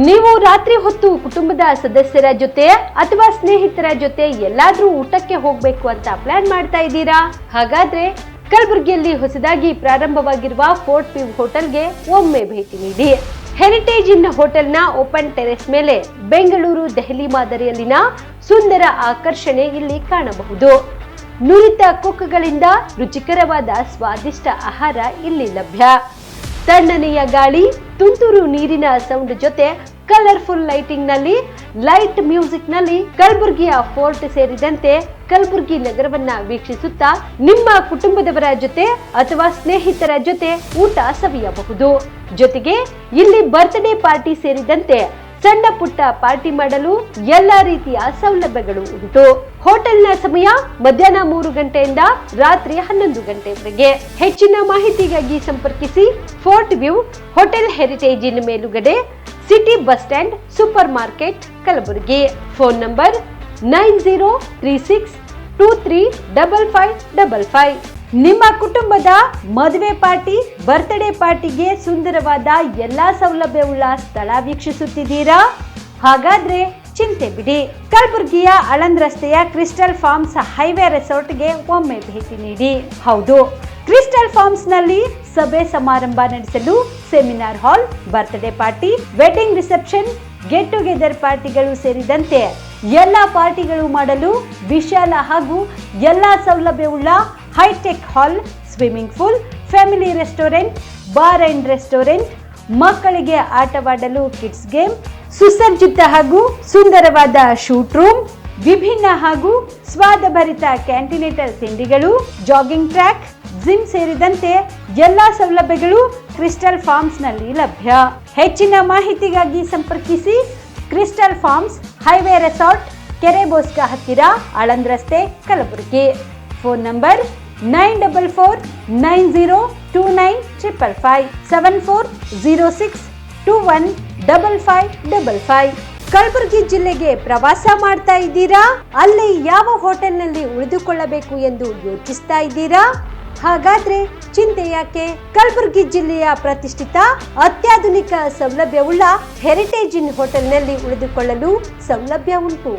Speaker 2: ನೀವು ರಾತ್ರಿ ಹೊತ್ತು ಕುಟುಂಬದ ಸದಸ್ಯರ ಜೊತೆ ಅಥವಾ ಸ್ನೇಹಿತರ ಜೊತೆ ಎಲ್ಲಾದ್ರೂ ಊಟಕ್ಕೆ ಹೋಗ್ಬೇಕು ಅಂತ ಪ್ಲಾನ್ ಮಾಡ್ತಾ ಇದ್ದೀರಾ? ಹಾಗಾದ್ರೆ ಕಲಬುರಗಿಯಲ್ಲಿ ಹೊಸದಾಗಿ ಪ್ರಾರಂಭವಾಗಿರುವ ಫೋರ್ಟ್ ವ್ಯೂ ಹೋಟೆಲ್ಗೆ ಒಮ್ಮೆ ಭೇಟಿ ನೀಡಿ. ಹೆರಿಟೇಜ್ ಇನ್ ಹೋಟೆಲ್ನ ಓಪನ್ ಟೆರೆಸ್ ಮೇಲೆ ಬೆಂಗಳೂರು ದೆಹಲಿ ಮಾದರಿಯಲ್ಲಿನ ಸುಂದರ ಆಕರ್ಷಣೆ ಇಲ್ಲಿ ಕಾಣಬಹುದು. ನುರಿತ ಕುಕ್ಗಳಿಂದ ರುಚಿಕರವಾದ ಸ್ವಾದಿಷ್ಟ ಆಹಾರ ಇಲ್ಲಿ ಲಭ್ಯ. ತಣ್ಣನೆಯ ಗಾಳಿ, ತುಂತುರು ನೀರಿನ ಸೌಂಡ್ ಜೊತೆ ಕಲರ್ಫುಲ್ ಲೈಟಿಂಗ್ ನಲ್ಲಿ, ಲೈಟ್ ಮ್ಯೂಸಿಕ್ ನಲ್ಲಿ ಕಲಬುರಗಿಯ ಫೋರ್ಟ್ ಸೇರಿದಂತೆ ಕಲಬುರಗಿ ನಗರವನ್ನ ವೀಕ್ಷಿಸುತ್ತಾ ನಿಮ್ಮ ಕುಟುಂಬದವರ ಜೊತೆ ಅಥವಾ ಸ್ನೇಹಿತರ ಜೊತೆ ಊಟ ಸವಿಯಬಹುದು. ಜೊತೆಗೆ ಇಲ್ಲಿ ಬರ್ತ್ಡೇ ಪಾರ್ಟಿ ಸೇರಿದಂತೆ ಸಣ್ಣ ಪುಟ್ಟ ಪಾರ್ಟಿ ಮಾಡಲು ಎಲ್ಲಾ ರೀತಿಯ ಸೌಲಭ್ಯಗಳು ಉಂಟು. ಹೋಟೆಲ್ನ ಸಮಯ ಮಧ್ಯಾಹ್ನ 3 ಗಂಟೆಯಿಂದ ರಾತ್ರಿ 11 ಗಂಟೆವರೆಗೆ. ಹೆಚ್ಚಿನ ಮಾಹಿತಿಗಾಗಿ ಸಂಪರ್ಕಿಸಿ ಫೋರ್ಟ್ ವ್ಯೂ ಹೋಟೆಲ್, ಹೆರಿಟೇಜ್ ಇನ್ ಮೇಲುಗಡೆ, city bus stand, super market, Kalaburagi. Phone number 9036235555. ನಿಮ್ಮ ಕುಟುಂಬದ ಮದುವೆ ಪಾರ್ಟಿ, ಬರ್ತ್ಡೇ ಪಾರ್ಟಿಗೆ ಸುಂದರವಾದ ಎಲ್ಲಾ ಸೌಲಭ್ಯವುಳ್ಳ ಸ್ಥಳ ವೀಕ್ಷಿಸುತ್ತಿದ್ದೀರಾ? ಹಾಗಾದ್ರೆ ಚಿಂತೆ ಬಿಡಿ. ಕಲಬುರಗಿಯ ಆಳಂದ್ ರಸ್ತೆಯ ಕ್ರಿಸ್ಟಲ್ ಫಾರ್ಮ್ಸ್ ಹೈವೇ ರೆಸಾರ್ಟ್ಗೆ ಒಮ್ಮೆ ಭೇಟಿ ನೀಡಿ. ಹೌದು, ಕ್ರಿಸ್ಟಲ್ ಫಾರ್ಮ್ಸ್ ನಲ್ಲಿ ಸಭೆ ಸಮಾರಂಭ ನಡೆಸಲು seminar hall, birthday party, wedding reception, get together ಪಾರ್ಟಿಗಳು ಸೇರಿದಂತೆ ಎಲ್ಲ ಪಾರ್ಟಿಗಳು ಮಾಡಲು ವಿಶಾಲ ಹಾಗೂ ಎಲ್ಲಾ ಸೌಲಭ್ಯವುಳ್ಳ hitech hall, swimming pool, family restaurant, bar and restaurant, ಮಕ್ಕಳಿಗೆ ಆಟವಾಡಲು ಕಿಡ್ಸ್ ಗೇಮ್, ಸುಸಜ್ಜಿತ ಹಾಗೂ ಸುಂದರವಾದ ಶೂಟ್ ರೂಮ್, ವಿಭಿನ್ನ ಹಾಗೂ ಸ್ವಾದಭರಿತ ಕ್ಯಾಂಟಿನೇಟರ್ ತಿಂಡಿಗಳು, ಜಾಗಿಂಗ್ ಟ್ರ್ಯಾಕ್, ಜಿಮ್ ಸೇರಿದಂತೆ ಎಲ್ಲಾ ಸೌಲಭ್ಯಗಳು ಕ್ರಿಸ್ಟಲ್ ಫಾರ್ಮ್ಸ್ ನಲ್ಲಿ ಲಭ್ಯ. ಹೆಚ್ಚಿನ ಮಾಹಿತಿಗಾಗಿ ಸಂಪರ್ಕಿಸಿ ಕ್ರಿಸ್ಟಲ್ ಫಾರ್ಮ್ಸ್ ಹೈವೇ ರೆಸಾರ್ಟ್, ಕೆರೆ ಬೋಸ್ಕ ಹತ್ತಿರ, ಆಳಂದ್ ರಸ್ತೆ, ಕಲಬುರಗಿ. Phone number 9490295555 7406215555. ಕಲಬುರಗಿ ಜಿಲ್ಲೆಗೆ ಪ್ರವಾಸ ಮಾಡ್ತಾ ಇದ್ದೀರಾ? ಅಲ್ಲಿ ಯಾವ ಹೋಟೆಲ್ನಲ್ಲಿ ಉಳಿದುಕೊಳ್ಳಬೇಕು ಎಂದು ಯೋಚಿಸ್ತಾ ಇದ್ದೀರಾ? ಹಾಗಾದ್ರೆ ಚಿಂತೆ ಯಾಕೆ? ಕಲಬುರಗಿ ಜಿಲ್ಲೆಯ ಪ್ರತಿಷ್ಠಿತ ಅತ್ಯಾಧುನಿಕ ಸೌಲಭ್ಯವುಳ್ಳ ಹೆರಿಟೇಜ್ ಇನ್ ಹೋಟೆಲ್ನಲ್ಲಿ ಉಳಿದುಕೊಳ್ಳಲು ಸೌಲಭ್ಯ ಉಂಟು.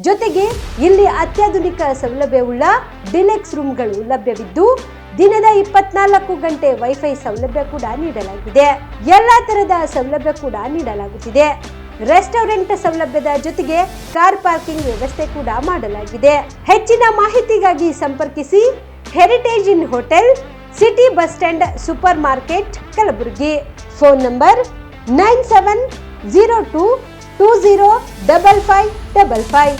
Speaker 2: ಜೊತೆಗೆ ಇಲ್ಲಿ ಅತ್ಯಾಧುನಿಕ ಸೌಲಭ್ಯವುಳ್ಳ ಡಿಲೆಕ್ಸ್ ರೂಮ್ಗಳು ಲಭ್ಯವಿದ್ದು ದಿನದ 24 ಗಂಟೆ ವೈಫೈ ಸೌಲಭ್ಯ ಕೂಡ ನೀಡಲಾಗಿದೆ. ಎಲ್ಲಾ ತರಹದ ಸೌಲಭ್ಯ ಕೂಡ ನೀಡಲಾಗುತ್ತಿದೆ. ರೆಸ್ಟೋರೆಂಟ್ ಸೌಲಭ್ಯದ ಜೊತೆಗೆ ಕಾರ್ ಪಾರ್ಕಿಂಗ್ ವ್ಯವಸ್ಥೆ ಕೂಡ ಮಾಡಲಾಗಿದೆ. ಹೆಚ್ಚಿನ ಮಾಹಿತಿಗಾಗಿ ಸಂಪರ್ಕಿಸಿ Heritage Inn hotel, city bus stand, super market, Kalaburagi. Phone number 9702205555.